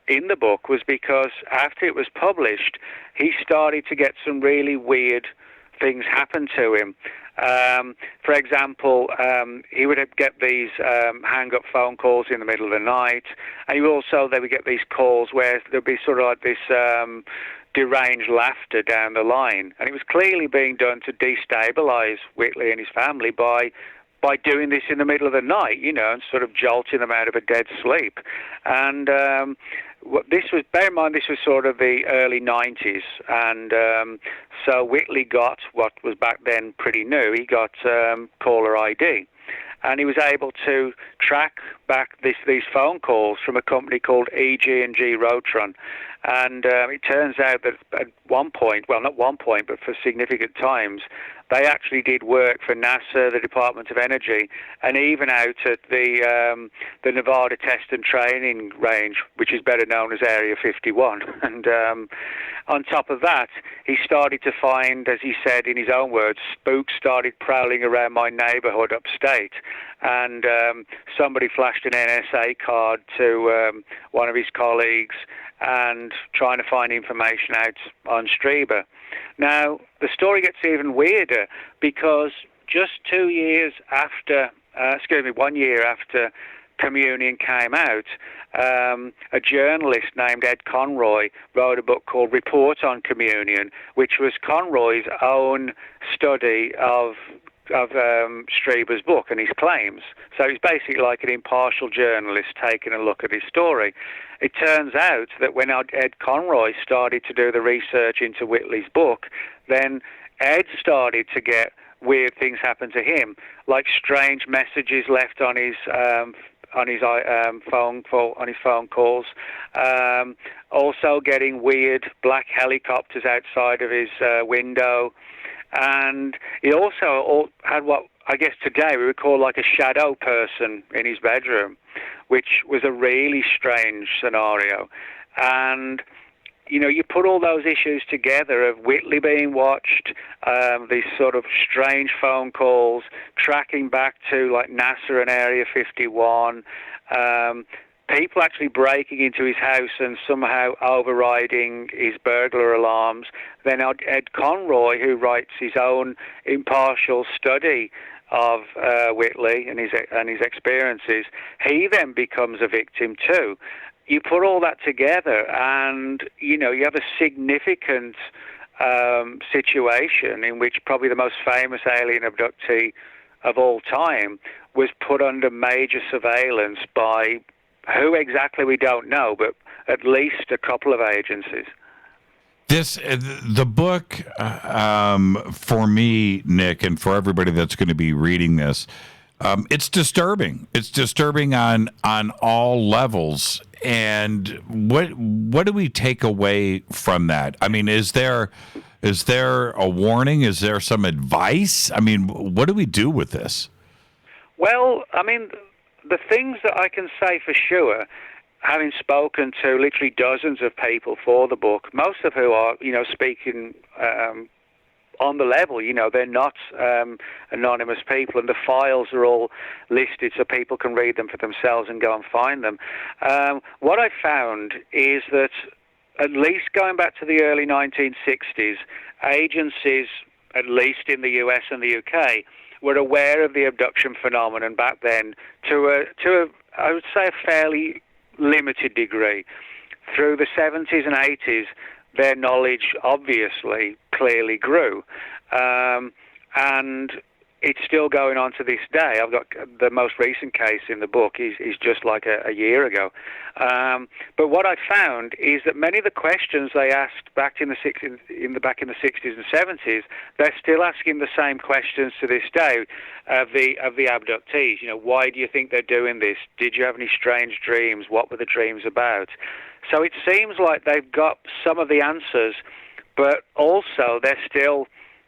in the book was because after it was published, he started to get some really weird things happen to him. For example, he would get these hang-up phone calls in the middle of the night, and they would get these calls where there'd be sort of like this deranged laughter down the line, and it was clearly being done to destabilize Whitley and his family by doing this in the middle of the night, and sort of jolting them out of a dead sleep. And bear in mind, this was sort of the early 90s, and so Whitley got what was back then pretty new. He got caller ID, and he was able to track back these phone calls from a company called EG&G Rotron. And it turns out that at one point, well, not one point, but for significant times, they actually did work for NASA, the Department of Energy, and even out at the Nevada Test and Training Range, which is better known as Area 51. And on top of that, he started to find, as he said in his own words, spooks started prowling around my neighborhood upstate. And somebody flashed an NSA card to one of his colleagues and trying to find information out on Strieber. Now, the story gets even weirder because just 1 year after Communion came out, a journalist named Ed Conroy wrote a book called Report on Communion, which was Conroy's own study of Strieber's book and his claims. So he's basically like an impartial journalist taking a look at his story. It turns out that when Ed Conroy started to do the research into Whitley's book, then Ed started to get weird things happen to him, like strange messages left on his phone calls. Also getting weird black helicopters outside of his window. And he also had what I guess today we would call like a shadow person in his bedroom, which was a really strange scenario. And, you know, you put all those issues together of Whitley being watched, these sort of strange phone calls, tracking back to like NASA and Area 51, people actually breaking into his house and somehow overriding his burglar alarms. Then Ed Conroy, who writes his own impartial study of Whitley and his experiences, he then becomes a victim too. You put all that together, and you know you have a significant situation in which probably the most famous alien abductee of all time was put under major surveillance by who exactly we don't know, but at least a couple of agencies.
The book, for me, Nick, and for everybody that's going to be reading this, it's disturbing. It's disturbing on all levels. And what do we take away from that? I mean, is there a warning? Is there some advice? I mean, what do we do with this? Well, I mean, the things that I can say for sure, having spoken to literally dozens of people for the book, most of who are, you know, speaking on the level, you know, they're not anonymous people, and the files are all listed so people can read them for themselves and go and find them. What I found is that, at least going back to the early 1960s, agencies, at least in the US and the UK, were aware of the abduction phenomenon back then to a I would say a fairly limited degree. Through the 70s and 80s, their knowledge obviously clearly grew. And it's still going on to this day. I've got the most recent case in the book is just like a year ago. But what I found is that many of the questions they asked back in the 60s and 70s, they're still asking the same questions to this day of the abductees. You know, why do you think they're doing this? Did you have any strange dreams? What were the dreams about? So it seems like they've got some of the answers, but also they're still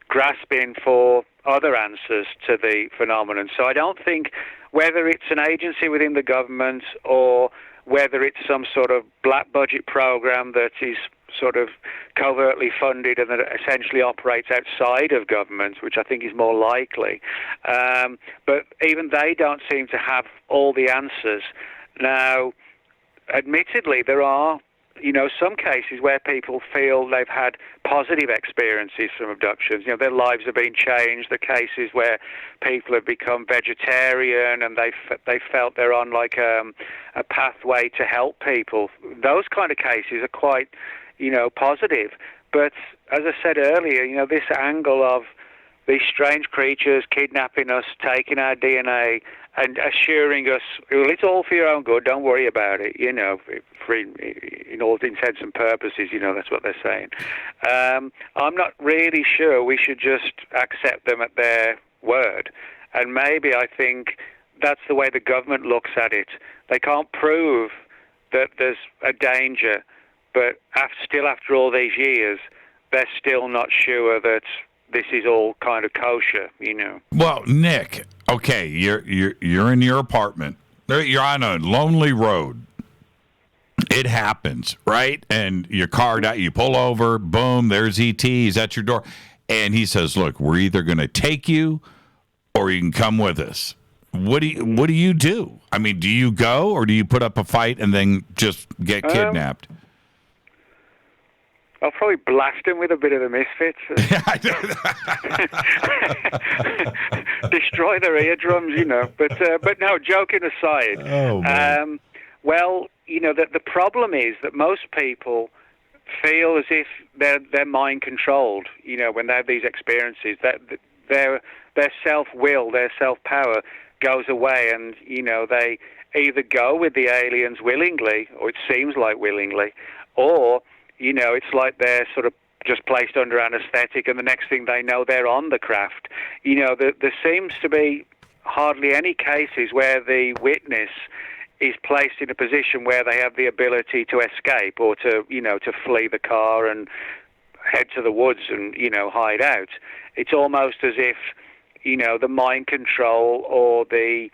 grasping for other answers to the phenomenon. So I don't think whether it's an agency within the government or whether it's some sort of black budget program that is sort of covertly funded and that essentially operates outside of government, which I think is more likely. But even they don't seem to have all the answers. Now, admittedly, there are, you know, some cases where people feel they've had positive experiences from abductions. You know, their lives have been changed. The cases where people have become vegetarian and they felt they're on like a pathway to help people. Those kind of cases are quite, you know, positive. But as I said earlier, you know, this angle of these strange creatures kidnapping us, taking our DNA, and assuring us, well, it's all for your own good, don't worry about it, you know, in all intents and purposes, you know, that's what they're saying. I'm not really sure we should just accept them at their word. And maybe I think that's the way the government looks at it. They can't prove that there's a danger, but still after all these years, they're still not sure that this is all kind of kosher, you know. Well, Nick, okay, you're in your apartment. You're on a lonely road. It happens, right? And your car, you pull over, boom, there's ET, he's at your door. And he says, look, we're either going to take you or you can come with us. What do you do? I mean, do you go or do you put up a fight and then just get kidnapped? I'll probably blast him with a bit of the Misfits.
destroy their eardrums, But no, joking aside.
Oh, man.
Well, the problem is that most people feel as if they're mind controlled. When they have these experiences, that their self-will, their self-power goes away, and they either go with the aliens willingly, or it seems like willingly, or it's like they're sort of just placed under anesthetic, and the next thing they know, they're on the craft. There seems to be hardly any cases where the witness is placed in a position where they have the ability to escape or to flee the car and head to the woods and hide out. It's almost as if the mind control or the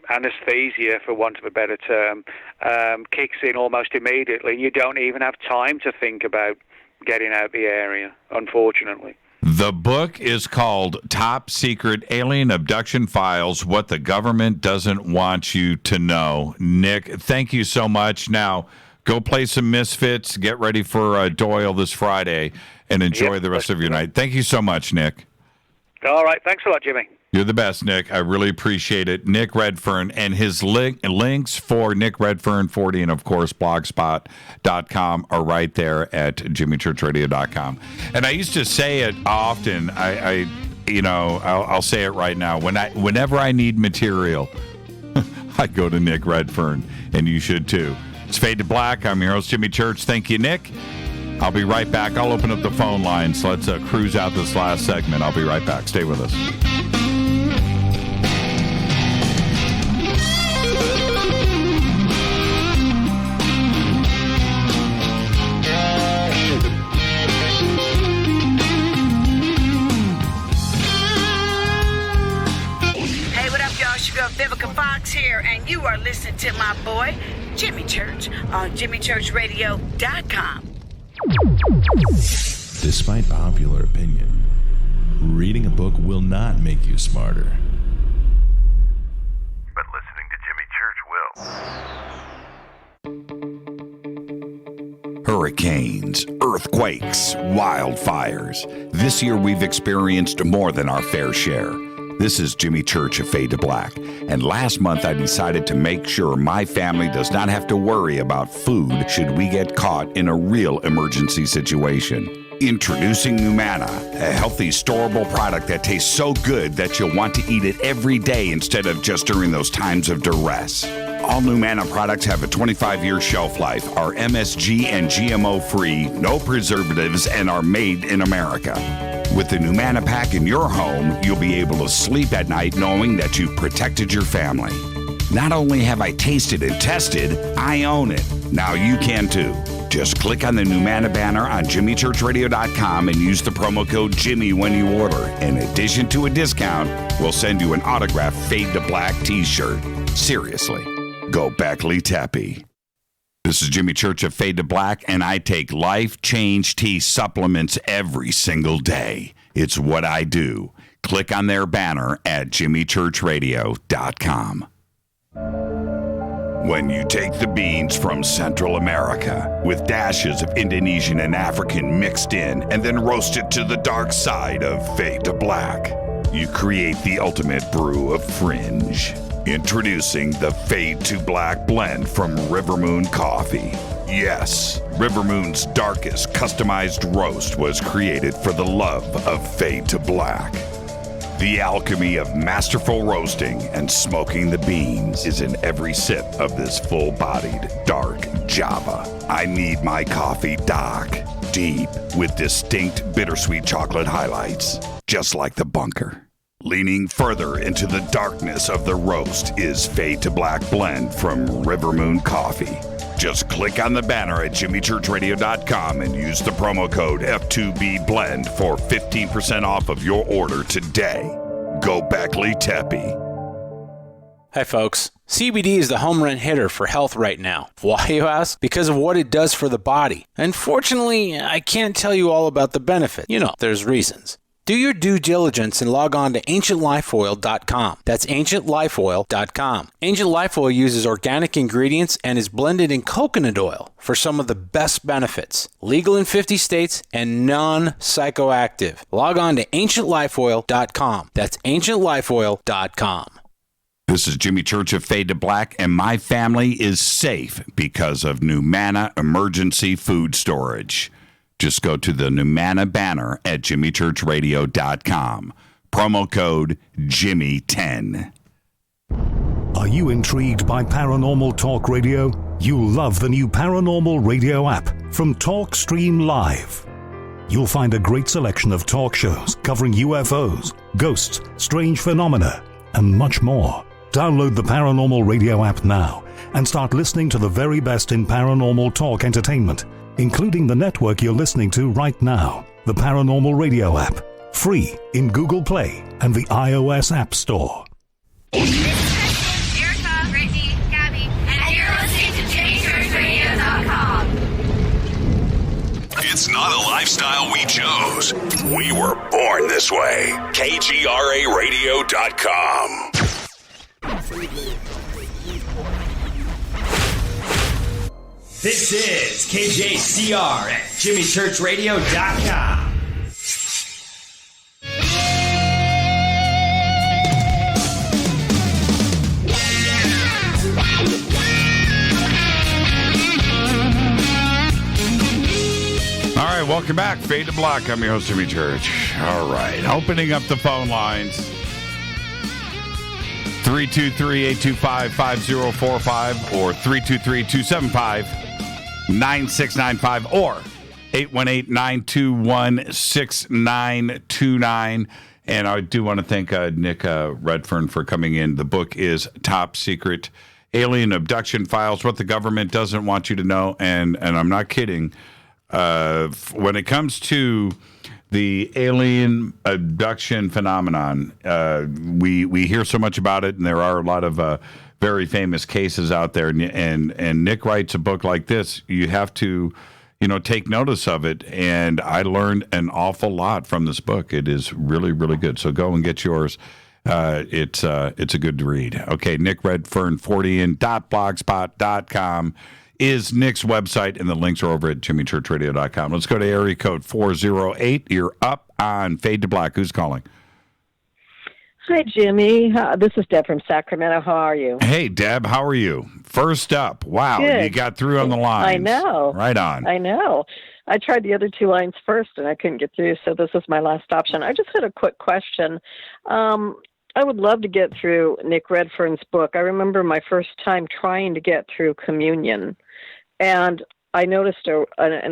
anesthesia, for want of a better term, kicks in almost immediately, and you don't even have time to think about getting out the area, unfortunately.
The book is called Top Secret Alien Abduction Files, What the Government Doesn't Want You to Know. Nick, thank you so much. Now, go play some Misfits, get ready for Doyle this Friday, and enjoy the rest of your night. Thank you so much, Nick.
All right. Thanks a lot, Jimmy.
You're the best, Nick. I really appreciate it. Nick Redfern, and his links for Nick Redfern 40 and, of course, blogspot.com are right there at jimmychurchradio.com. And I used to say it often. I'll say it right now. Whenever I need material, I go to Nick Redfern, and you should too. It's Fade to Black. I'm your host, Jimmy Church. Thank you, Nick. I'll be right back. I'll open up the phone lines. Let's cruise out this last segment. I'll be right back. Stay with us.
Vivica Fox here, and you are listening to my boy, Jimmy Church, on jimmychurchradio.com.
Despite popular opinion, reading a book will not make you smarter.
But listening to Jimmy Church will.
Hurricanes, earthquakes, wildfires. This year we've experienced more than our fair share. This is Jimmy Church of Fade to Black, and last month I decided to make sure my family does not have to worry about food should we get caught in a real emergency situation. Introducing Numana, a healthy, storable product that tastes so good that you'll want to eat it every day instead of just during those times of duress. All Numana products have a 25-year shelf life, are MSG and GMO-free, no preservatives, and are made in America. With the Numana pack in your home, you'll be able to sleep at night knowing that you've protected your family. Not only have I tasted and tested, I own it. Now you can too. Just click on the Numana banner on jimmychurchradio.com and use the promo code Jimmy when you order. In addition to a discount, we'll send you an autographed Fade to Black t-shirt. Seriously, go Beckley Teppy. This is Jimmy Church of Fade to Black, and I take Life Change Tea supplements every single day. It's what I do. Click on their banner at jimmychurchradio.com. When you take the beans from Central America with dashes of Indonesian and African mixed in and then roast it to the dark side of Fade to Black, you create the ultimate brew of fringe. Introducing the Fade to Black blend from Rivermoon Coffee. Yes, Rivermoon's darkest customized roast was created for the love of Fade to Black. The alchemy of masterful roasting and smoking the beans is in every sip of this full-bodied, dark Java. I need my coffee dark, deep, with distinct bittersweet chocolate highlights, just like the bunker. Leaning further into the darkness of the roast is Fade to Black blend from Rivermoon Coffee. Just click on the banner at jimmychurchradio.com and use the promo code F2BBLEND for 15% off of your order today. Go Beckley Teppy.
Hi folks, CBD is the home run hitter for health right now. Why, you ask? Because of what it does for the body. Unfortunately, I can't tell you all about the benefit. There's reasons. Do your due diligence and log on to ancientlifeoil.com. That's ancientlifeoil.com. Ancient Life Oil uses organic ingredients and is blended in coconut oil for some of the best benefits. Legal in 50 states and non-psychoactive. Log on to ancientlifeoil.com. That's ancientlifeoil.com.
This is Jimmy Church of Fade to Black, and my family is safe because of Numana Emergency Food Storage. Just go to the Numana banner at jimmychurchradio.com. Promo code Jimmy10.
Are you intrigued by paranormal talk radio? You'll love the new paranormal radio app from TalkStream Live. You'll find a great selection of talk shows covering UFOs, ghosts, strange phenomena, and much more. Download the Paranormal Radio app now and start listening to the very best in paranormal talk entertainment, including the network you're listening to right now, the Paranormal Radio app, free in Google Play and the iOS App Store.
Erica, Brittany, Gabby, and you're listening to JimmyChurchRadio.com.
It's not a lifestyle we chose. We were born this way. KGRARadio.com.
This is KJCR at JimmyChurchRadio.com.
All right, welcome back. Fade to Black. I'm your host, Jimmy Church. All right, opening up the phone lines. 323-825-5045 or 323-275-9695 or 818-921-6929. And I do want to thank Nick Redfern for coming in. The book is Top Secret Alien Abduction Files, What the Government Doesn't Want You to Know. And I'm not kidding. When it comes to the alien abduction phenomenon, we hear so much about it, and there are a lot of very famous cases out there. And Nick writes a book like this. You have to, take notice of it. And I learned an awful lot from this book. It is really, really good. So go and get yours. It's a good read. Okay, Nick Redfern 40in.blogspot.com is Nick's website, and the links are over at jimmychurchradio.com. Let's go to area code 408. You're up on Fade to Black. Who's calling?
Hi, Jimmy. This is Deb from Sacramento. How are you?
Hey, Deb. How are you? First up. Wow,
Good.
You got through on the line.
I know.
Right on.
I know. I tried the other two lines first, and I couldn't get through, so this is my last option. I just had a quick question. I would love to get through Nick Redfern's book. I remember my first time trying to get through Communion, and I noticed a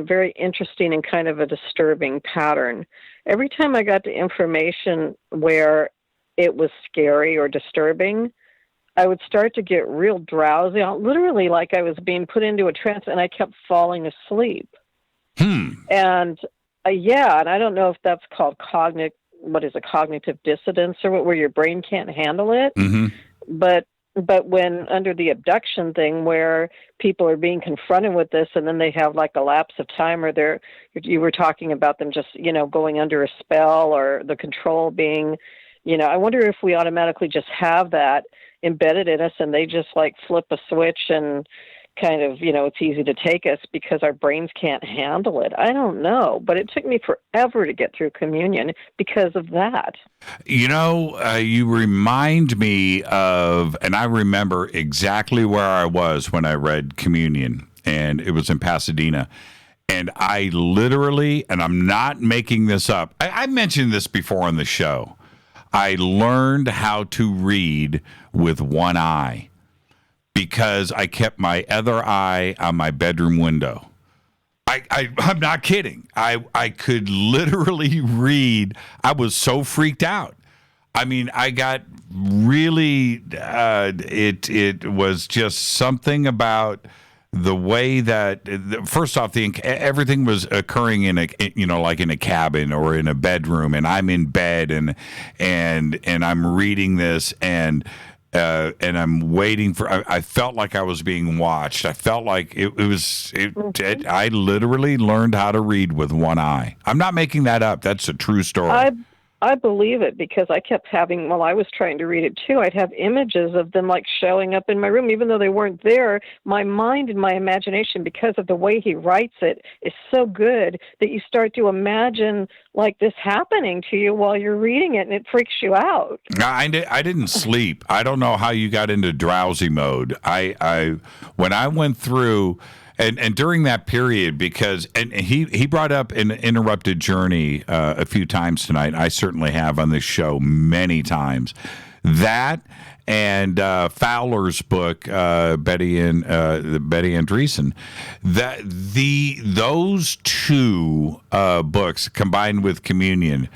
very interesting and kind of a disturbing pattern. Every time I got to information where it was scary or disturbing, I would start to get real drowsy, literally like I was being put into a trance, and I kept falling asleep. And and I don't know if that's called cognitive dissonance or where your brain can't handle it.
Mm-hmm.
But when under the abduction thing, where people are being confronted with this, and then they have like a lapse of time, or you were talking about them just going under a spell, or the control being, I wonder if we automatically just have that embedded in us, and they just like flip a switch and kind of, it's easy to take us because our brains can't handle it. I don't know, but it took me forever to get through Communion because of that.
You remind me of, and I remember exactly where I was when I read Communion, and it was in Pasadena. And I literally, and I'm not making this up, I mentioned this before on the show, I learned how to read with one eye, because I kept my other eye on my bedroom window. I'm not kidding. I could literally read. I was so freaked out. I mean, I got really, it was just something about the way that, first off, everything was occurring in like in a cabin or in a bedroom, and I'm in bed and I'm reading this, and I'm waiting for. I felt like I was being watched. I felt like I literally learned how to read with one eye. I'm not making that up. That's a true story.
I believe it because I kept having, while I was trying to read it too, I'd have images of them like showing up in my room, even though they weren't there. My mind and my imagination, because of the way he writes it, is so good that you start to imagine like this happening to you while you're reading it, and it freaks you out.
I didn't sleep. I don't know how you got into drowsy mode. When I went through. And during that period, because he brought up an interrupted journey a few times tonight. I certainly have on this show many times. That and Fowler's book, Betty Andreessen. Those two books combined with Communion.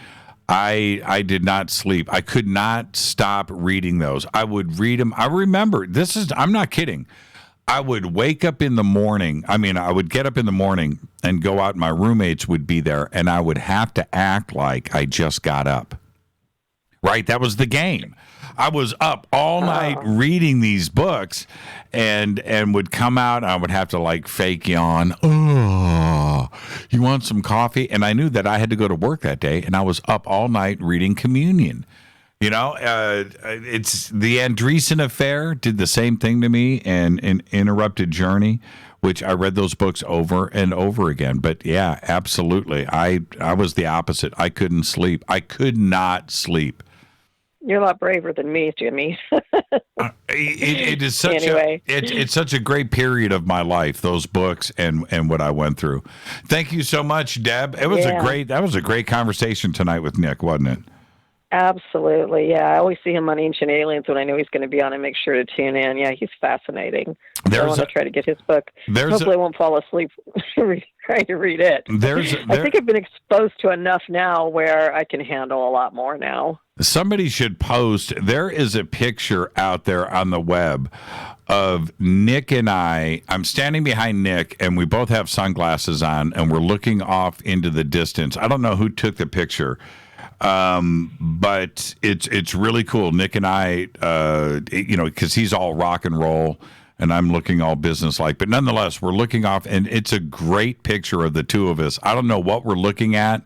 I did not sleep. I could not stop reading those. I would read them. I remember I'm not kidding. I would wake up in the morning. I would get up in the morning and go out. My roommates would be there, and I would have to act like I just got up. Right? That was the game. I was up all night reading these books and would come out, and I would have to like fake yawn. Oh, you want some coffee? And I knew that I had to go to work that day, and I was up all night reading Communion. You know, it's the Andreessen Affair did the same thing to me, and Interrupted Journey, which I read those books over and over again. But yeah, absolutely. I was the opposite. I couldn't sleep. I could not sleep.
You're a lot braver than me, Jimmy.
It is such
anyway.
It's such a great period of my life, those books and what I went through. Thank you so much, Deb. That was a great conversation tonight with Nick, wasn't it?
Absolutely, yeah. I always see him on Ancient Aliens when I know he's going to be on. I make sure to tune in. Yeah, he's fascinating. I want to try to get his book. Hopefully I won't fall asleep trying to read it. I think I've been exposed to enough now where I can handle a lot more now.
Somebody should post. There is a picture out there on the web of Nick and I. I'm standing behind Nick, and we both have sunglasses on, and we're looking off into the distance. I don't know who took the picture. But it's really cool. Nick and I, because he's all rock and roll and I'm looking all businesslike, but nonetheless, we're looking off and it's a great picture of the two of us. I don't know what we're looking at,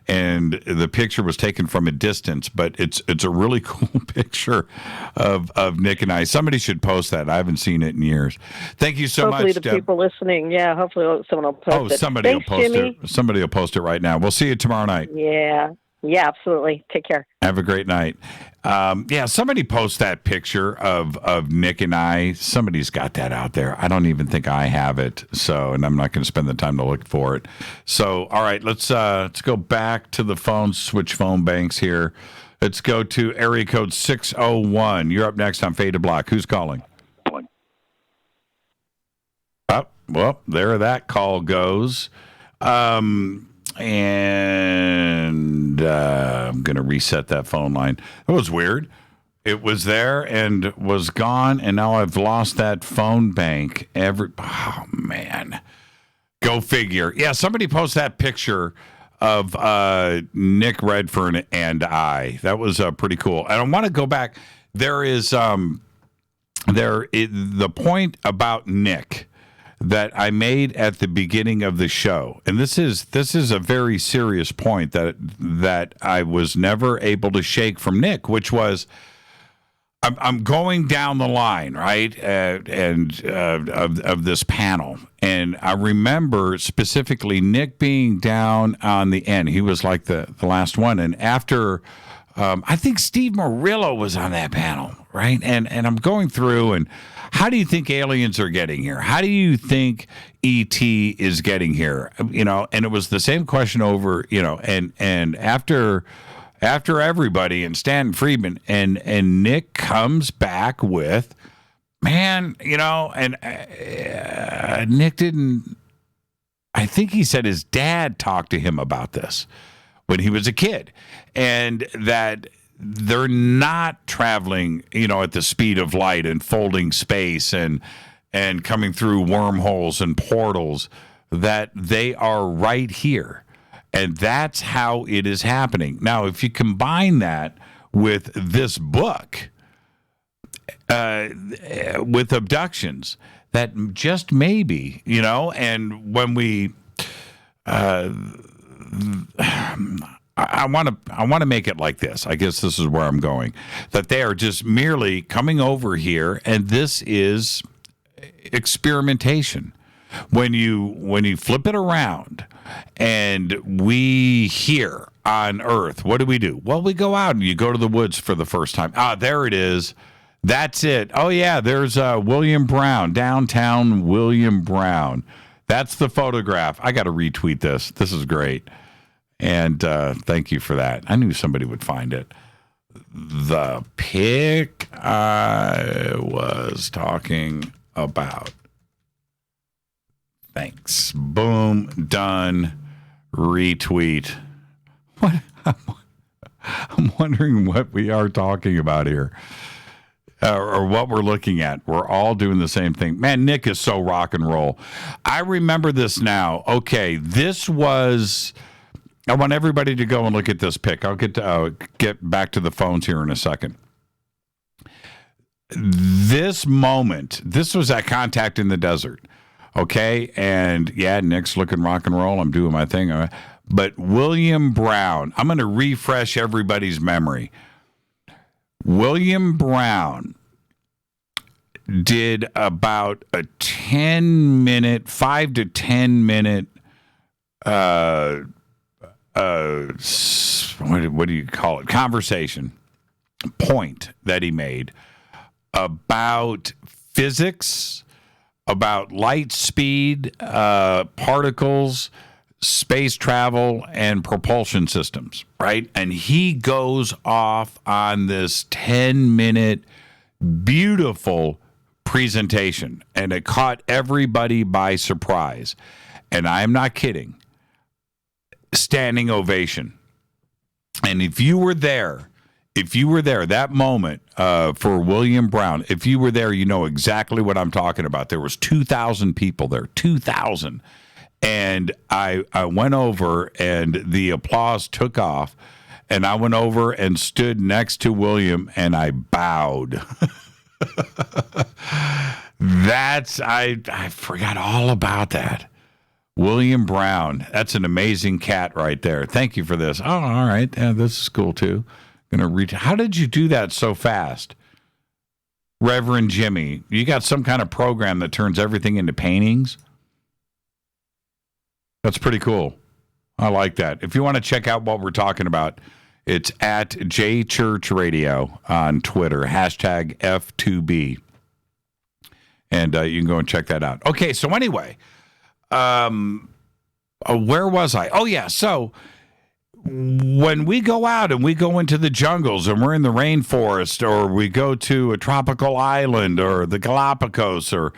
and the picture was taken from a distance, but it's a really cool picture of Nick and I. Somebody should post that. I haven't seen it in years. Thank you so much, Deb.
Hopefully the people listening, hopefully someone will post it.
Somebody
Thanks,
will post
Jimmy.
it. Somebody will post it right now. We'll see you tomorrow night.
Yeah, absolutely. Take care.
Have a great night. Somebody post that picture of Nick and I. Somebody's got that out there. I don't even think I have it. And I'm not going to spend the time to look for it. So, all right, let's go back to the phone, switch phone banks here. Let's go to area code 601. You're up next on Fade to Black. Who's calling? Oh, well, there that call goes. And I'm going to reset that phone line. That was weird. It was there and was gone, and now I've lost that phone bank. Oh, man. Go figure. Yeah, somebody post that picture of Nick Redfern and I. That was pretty cool. And I want to go back. There is the point about Nick that I made at the beginning of the show, and this is a very serious point that I was never able to shake from Nick, which was I'm going down the line, right, of this panel, and I remember specifically Nick being down on the end. He was like the last one, and after I think Steve Murillo was on that panel, right, and I'm going through and. How do you think aliens are getting here? How do you think E.T. is getting here? And it was the same question over, and after everybody and Stan Friedman and Nick comes back with, man, and Nick didn't, I think he said his dad talked to him about this when he was a kid, and that they're not traveling, at the speed of light and folding space and coming through wormholes and portals, that they are right here. And that's how it is happening. Now, if you combine that with this book, with abductions, that just maybe, and when we... I want to make it like this. I guess this is where I'm going. That they are just merely coming over here, and this is experimentation. When you flip it around, and we here on Earth, what do? Well, we go out and you go to the woods for the first time. There it is. That's it. Oh yeah, there's William Brown, downtown William Brown. That's the photograph. I got to retweet this. This is great. And thank you for that. I knew somebody would find it. The pic I was talking about. Thanks. Boom. Done. Retweet. What? I'm wondering what we are talking about here. Or what we're looking at. We're all doing the same thing. Man, Nick is so rock and roll. I remember this now. Okay, this was... I want everybody to go and look at this pic. I'll get back to the phones here in a second. This moment, this was at Contact in the Desert, okay? And yeah, Nick's looking rock and roll. I'm doing my thing. But William Brown, I'm going to refresh everybody's memory. William Brown did about a 10-minute, 5 to 10 minute, what do you call it? Conversation point that he made about physics, about light speed, particles, space travel, and propulsion systems, right? And he goes off on this 10-minute beautiful presentation, and it caught everybody by surprise. And I'm not kidding. Standing ovation. And if you were there, that moment for William Brown, if you were there, you know exactly what I'm talking about. There was 2,000 people there, 2,000. And I went over, and the applause took off, and I went over and stood next to William, and I bowed. I forgot all about that. William Brown. That's an amazing cat right there. Thank you for this. Oh, all right. Yeah, this is cool too. Gonna read. How did you do that so fast? Reverend Jimmy, you got some kind of program that turns everything into paintings? That's pretty cool. I like that. If you want to check out what we're talking about, it's at JChurchRadio on Twitter, hashtag F2B. And you can go and check that out. Okay, so anyway, where was I? Oh, yeah, so when we go out and we go into the jungles and we're in the rainforest, or we go to a tropical island or the Galapagos, or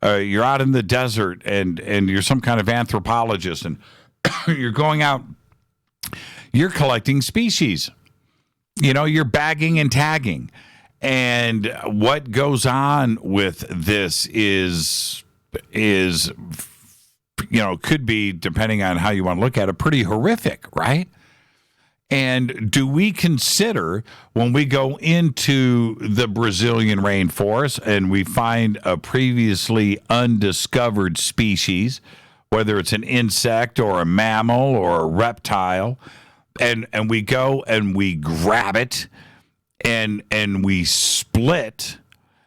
you're out in the desert and you're some kind of anthropologist and you're going out, you're collecting species. You know, you're bagging and tagging. And what goes on with this is could be, depending on how you want to look at it, pretty horrific, right? And do we consider, when we go into the Brazilian rainforest and we find a previously undiscovered species, whether it's an insect or a mammal or a reptile, and we go and we grab it and we split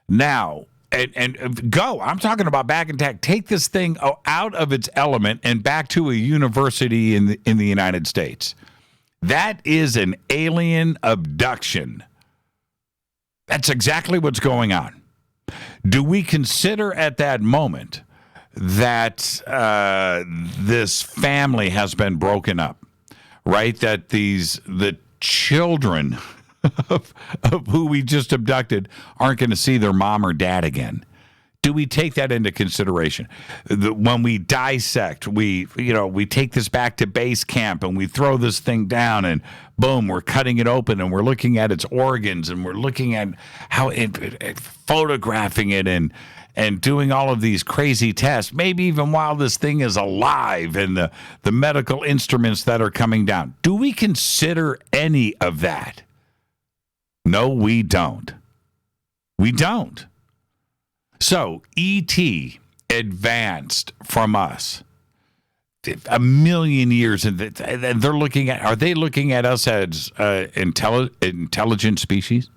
now and go. I'm talking about back and tag. Take this thing out of its element and back to a university in the United States. That is an alien abduction. That's exactly what's going on. Do we consider at that moment that this family has been broken up, right? That the children of who we just abducted aren't going to see their mom or dad again? Do we take that into consideration? When we dissect, we take this back to base camp and we throw this thing down and boom, we're cutting it open and we're looking at its organs and we're looking at how photographing it and doing all of these crazy tests, maybe even while this thing is alive, and the medical instruments that are coming down. Do we consider any of that? No, we don't. We don't. So, E.T. advanced from us a million years, and they're looking at. Are they looking at us as intelligent species?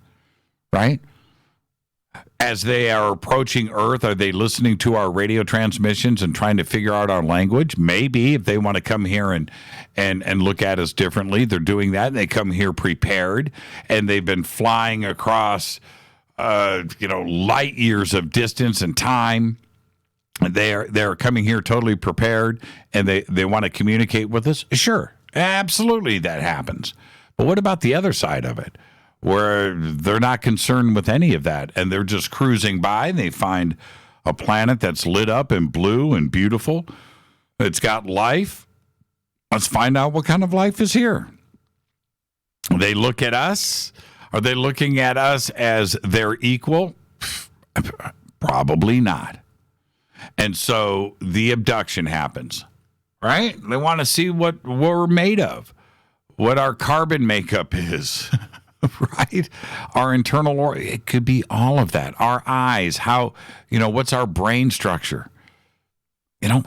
Right? As they are approaching Earth, are they listening to our radio transmissions and trying to figure out our language? Maybe if they want to come here and look at us differently, they're doing that. And they come here prepared, and they've been flying across, light years of distance and time. They're coming here totally prepared, and they want to communicate with us. Sure, absolutely, that happens. But what about the other side of it, where they're not concerned with any of that, and they're just cruising by, and they find a planet that's lit up and blue and beautiful. It's got life. Let's find out what kind of life is here. They look at us. Are they looking at us as their equal? Probably not. And so the abduction happens, right? They want to see what we're made of, what our carbon makeup is. Right? Our internal, it could be all of that. Our eyes, how, what's our brain structure?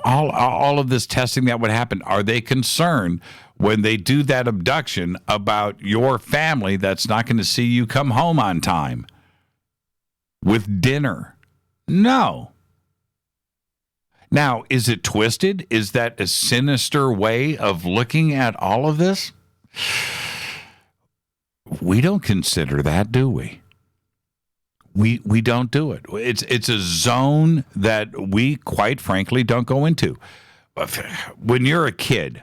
All of this testing that would happen. Are they concerned when they do that abduction about your family that's not going to see you come home on time with dinner? No. Now, is it twisted? Is that a sinister way of looking at all of this? We don't consider that, do we? We don't do it. It's a zone that we, quite frankly, don't go into. When you're a kid,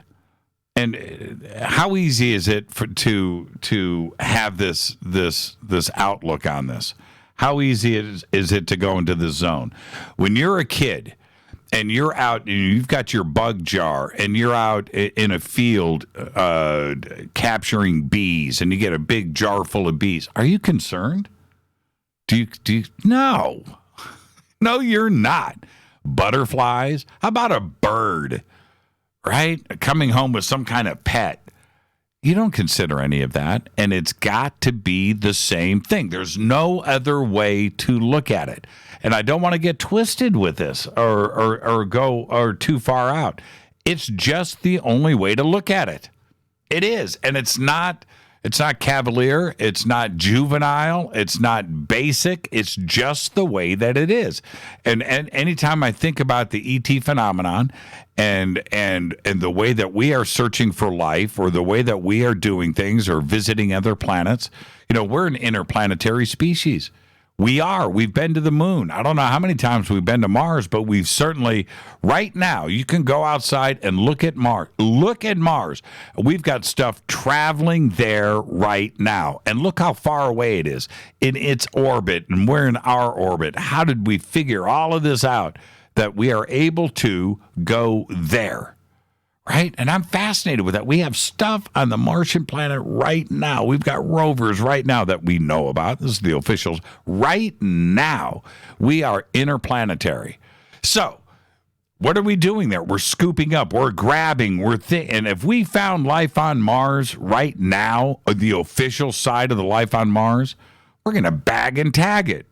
and how easy is it to have this outlook on this? How easy is it to go into this zone? When you're a kid, and you're out, and you've got your bug jar, and you're out in a field capturing bees, and you get a big jar full of bees. Are you concerned? Do you? No. No, you're not. Butterflies? How about a bird? Right? Coming home with some kind of pet. You don't consider any of that, and it's got to be the same thing. There's no other way to look at it. And I don't want to get twisted with this or go too far out. It's just the only way to look at it. It is, and it's not cavalier, it's not juvenile, it's not basic. It's just the way that it is. And anytime I think about the ET phenomenon and the way that we are searching for life, or the way that we are doing things, or visiting other planets, we're an interplanetary species. We are. We've been to the moon. I don't know how many times we've been to Mars, but we've certainly, right now, you can go outside and look at Mars. Look at Mars. We've got stuff traveling there right now. And look how far away it is in its orbit, and we're in our orbit. How did we figure all of this out, that we are able to go there? Right? And I'm fascinated with that. We have stuff on the Martian planet right now. We've got rovers right now that we know about. This is the officials. Right now, we are interplanetary. So, what are we doing there? We're scooping up. We're grabbing. And if we found life on Mars right now, the official side of the life on Mars, we're going to bag and tag it.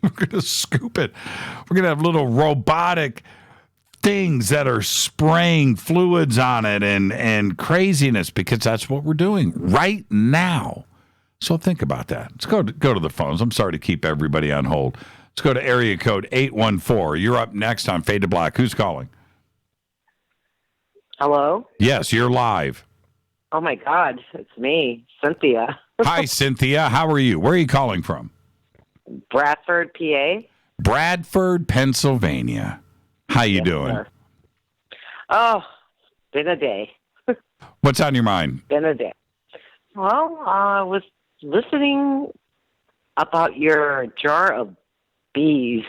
We're going to scoop it. We're going to have little robotic things that are spraying fluids on it and craziness, because that's what we're doing right now. So think about that. Let's go to the phones. I'm sorry to keep everybody on hold. Let's go to area code 814. You're up next on Fade to Black. Who's calling?
Hello?
Yes, you're live.
Oh, my God. It's me, Cynthia.
Hi, Cynthia. How are you? Where are you calling from?
Bradford, PA.
Bradford, Pennsylvania. How you doing?
Sir. Oh, been a day.
What's on your mind?
Been a day. Well, I was listening about your jar of bees.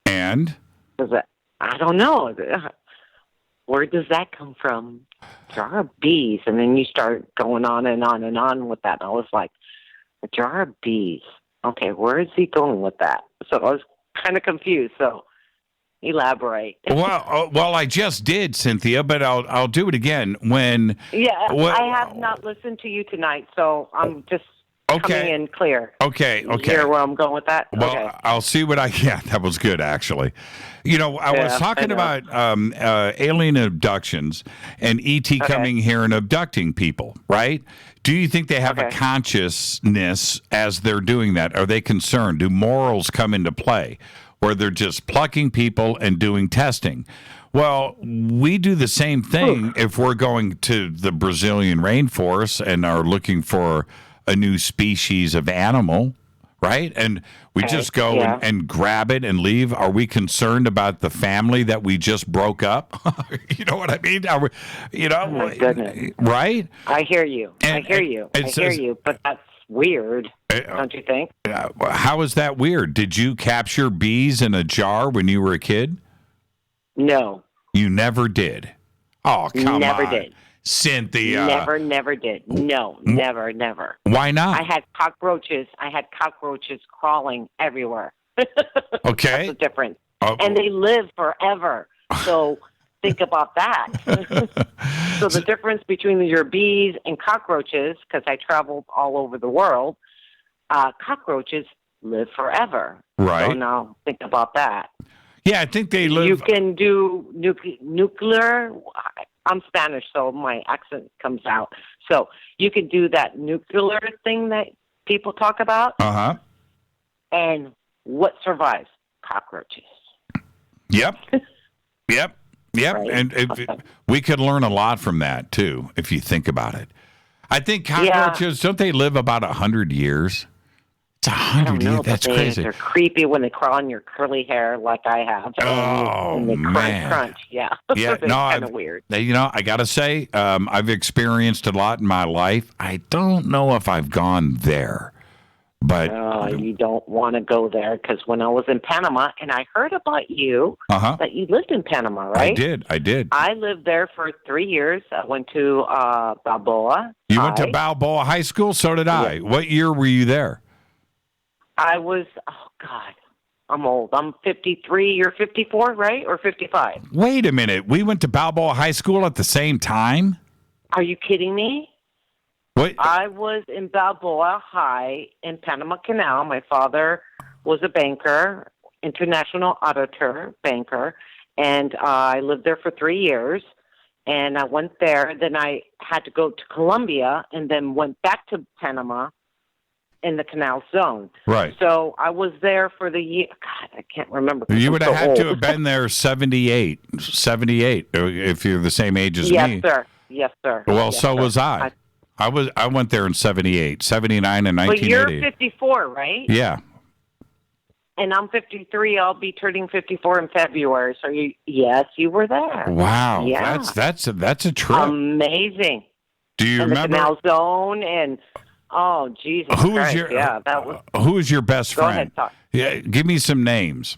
And?
I don't know. Where does that come from? Jar of bees. And then you start going on and on and on with that. And I was like, a jar of bees. Okay, where is he going with that? So I was kind of confused, so elaborate.
Well, I just did, Cynthia, but I'll do it again when.
Yeah, I have not listened to you tonight, so I'm just coming in clear.
Okay.
You hear where I'm going with that?
Well,
okay.
I'll see what I. Yeah, that was good actually. I was talking about alien abductions and ET coming here and abducting people, right? Do you think they have a consciousness as they're doing that? Are they concerned? Do morals come into play where they're just plucking people and doing testing? Well, we do the same thing if we're going to the Brazilian rainforest and are looking for a new species of animal, right? And we just go and grab it and leave. Are we concerned about the family that we just broke up? You know what I mean? Are we,
oh my goodness.
Right?
I hear you. I hear you. But that's weird, don't you think?
How is that weird? Did you capture bees in a jar when you were a kid?
No.
You never did? Oh, come on.
Never did.
Cynthia.
Never did. No, never.
Why not?
I had cockroaches crawling everywhere.
Okay.
That's the difference. And they live forever. So think about that. So the difference between your bees and cockroaches, because I traveled all over the world, cockroaches live forever.
Right.
So now think about that.
Yeah, I think they live.
You can do nuclear. I'm Spanish, so my accent comes out. So you can do that nuclear thing that people talk about.
Uh-huh.
And what survives? Cockroaches.
Yep. Right. And we could learn a lot from that, too, if you think about it. I think cockroaches, don't they live about 100 years? It's 100 years. That's crazy.
They're creepy when they crawl on your curly hair like I have. And they crunch. Yeah.
Yeah,
no, kind of weird.
I got to say, I've experienced a lot in my life. I don't know if I've gone there. But
you don't want to go there because when I was in Panama, and I heard about you, that you lived in Panama, right?
I did.
I lived there for 3 years. I went to Balboa.
You went to Balboa High School? So did I.
Yeah.
What year were you there?
I was, I'm old. I'm 53. You're 54, right? Or 55?
Wait a minute. We went to Balboa High School at the same time?
Are you kidding me?
What?
I was in Balboa High in Panama Canal. My father was a banker, international auditor banker, and I lived there for 3 years. And I went there. Then I had to go to Colombia and then went back to Panama in the canal zone.
Right.
So I was there for the year. God, I can't remember.
You would have had to have been there 78, if you're the same age as me.
Yes, sir.
Well,
yes,
so
sir.
was I. I went there in 78, 79, and 1980.
But you're 54, right?
Yeah.
And I'm 53. I'll be turning 54 in February. So yes, you were there.
Wow.
Yeah.
That's a trip.
Amazing.
Do you remember?
The canal zone and Jesus Christ.
Who is your best friend?
Go ahead, talk.
Yeah, give me some names.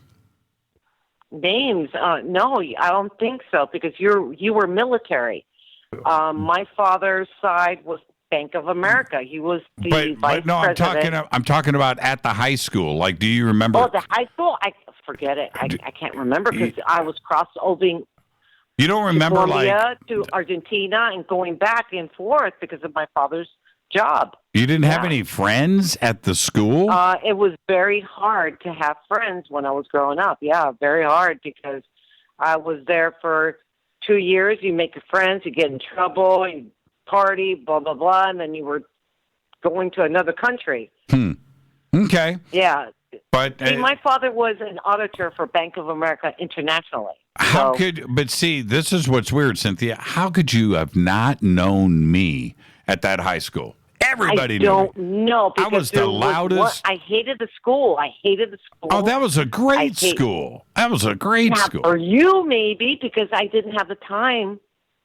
Names? No, I don't think so because you were military. My father's side was Bank of America. He was the vice president.
I'm talking about at the high school. Like, do you remember?
Oh, the high school? I forget it. I can't remember because I was cross-overing.
You don't remember
Colombia to Argentina and going back and forth because of my father's job.
You didn't have any friends at the school?
It was very hard to have friends when I was growing up. Yeah, very hard because I was there for 2 years. You make friends, you get in trouble, you party, blah, blah, blah, and then you were going to another country.
Okay.
Yeah.
But
see, my father was an auditor for Bank of America internationally.
This is what's weird, Cynthia. How could you have not known me at that high school? Everybody knew me.
I don't know.
I was the loudest.
I hated the school.
Oh, that was a great school. That was a great school.
For you, maybe, because I didn't have the time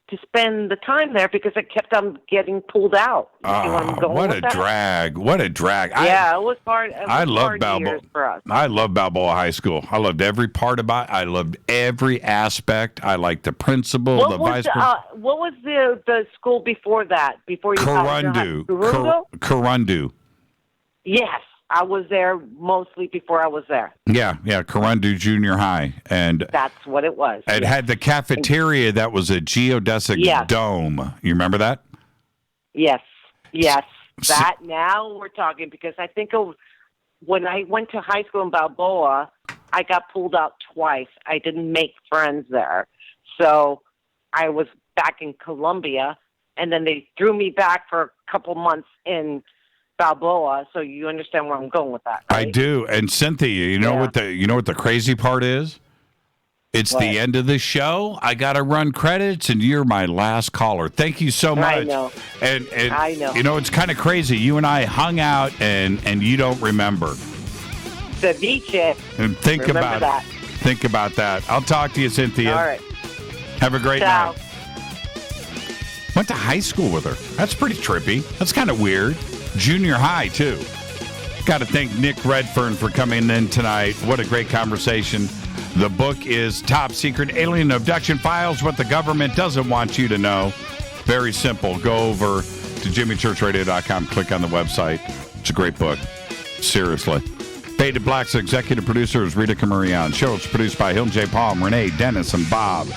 to spend the time there because I kept on getting pulled out.
What a drag. What a drag.
Yeah, it was hard.
I love Balboa.
For us.
I love Balboa High School. I loved every part about it. I loved every aspect. I liked the principal, the vice principal.
What was the school before that? Before you
Corundu.
Yes. I was there mostly before I was there.
Yeah, Corundu Junior High. And
that's what it was.
It had the cafeteria that was a geodesic dome. You remember that?
Yes. That now we're talking, because I think when I went to high school in Balboa, I got pulled out twice. I didn't make friends there. So I was back in Colombia, and then they threw me back for a couple months in Balboa. So you understand where I'm going with that, right?
I do. And Cynthia, you know what the crazy part is? It's the end of the show. I got to run credits, and you're my last caller. Thank you so much.
I know.
And
I know.
You know, it's kind of crazy. You and I hung out, and you don't remember.
Ceviche.
And think
Remember
about
that.
it. Think about that. I'll talk to you, Cynthia.
All right.
Have a great
Ciao.
night. Went to high school with her. That's pretty trippy. That's kind of weird. Junior high, too. Got to thank Nick Redfern for coming in tonight. What a great conversation. The book is Top Secret Alien Abduction Files, What the Government Doesn't Want You to Know. Very simple. Go over to jimmychurchradio.com, click on the website. It's a great book. Seriously. Faded Black's executive producer is Rita Camarion. Show is produced by Hilton J. Palm, Renee, Dennis, and Bob.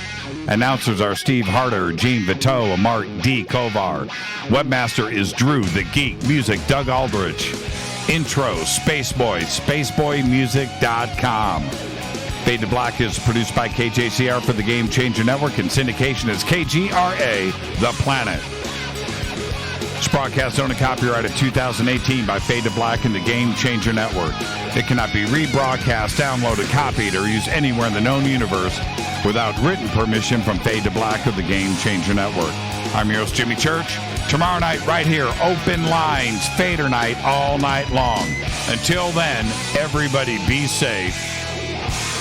Announcers are Steve Harder, Gene Vito, and Mark D. Kovar. Webmaster is Drew the Geek. Music, Doug Aldrich. Intro, Spaceboy, spaceboymusic.com. Fade to Black is produced by KJCR for the Game Changer Network, and syndication is KGRA, The Planet. This broadcast owned and copyrighted 2018 by Fade to Black and the Game Changer Network. It cannot be rebroadcast, downloaded, copied, or used anywhere in the known universe without written permission from Fade to Black of the Game Changer Network. I'm your host, Jimmy Church. Tomorrow night, right here, open lines, Fader night, all night long. Until then, everybody be safe.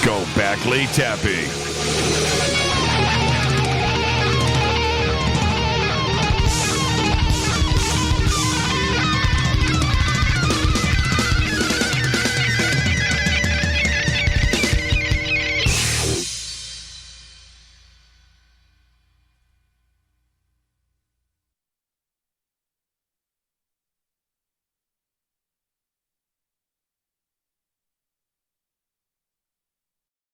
Go Beckley Teppy.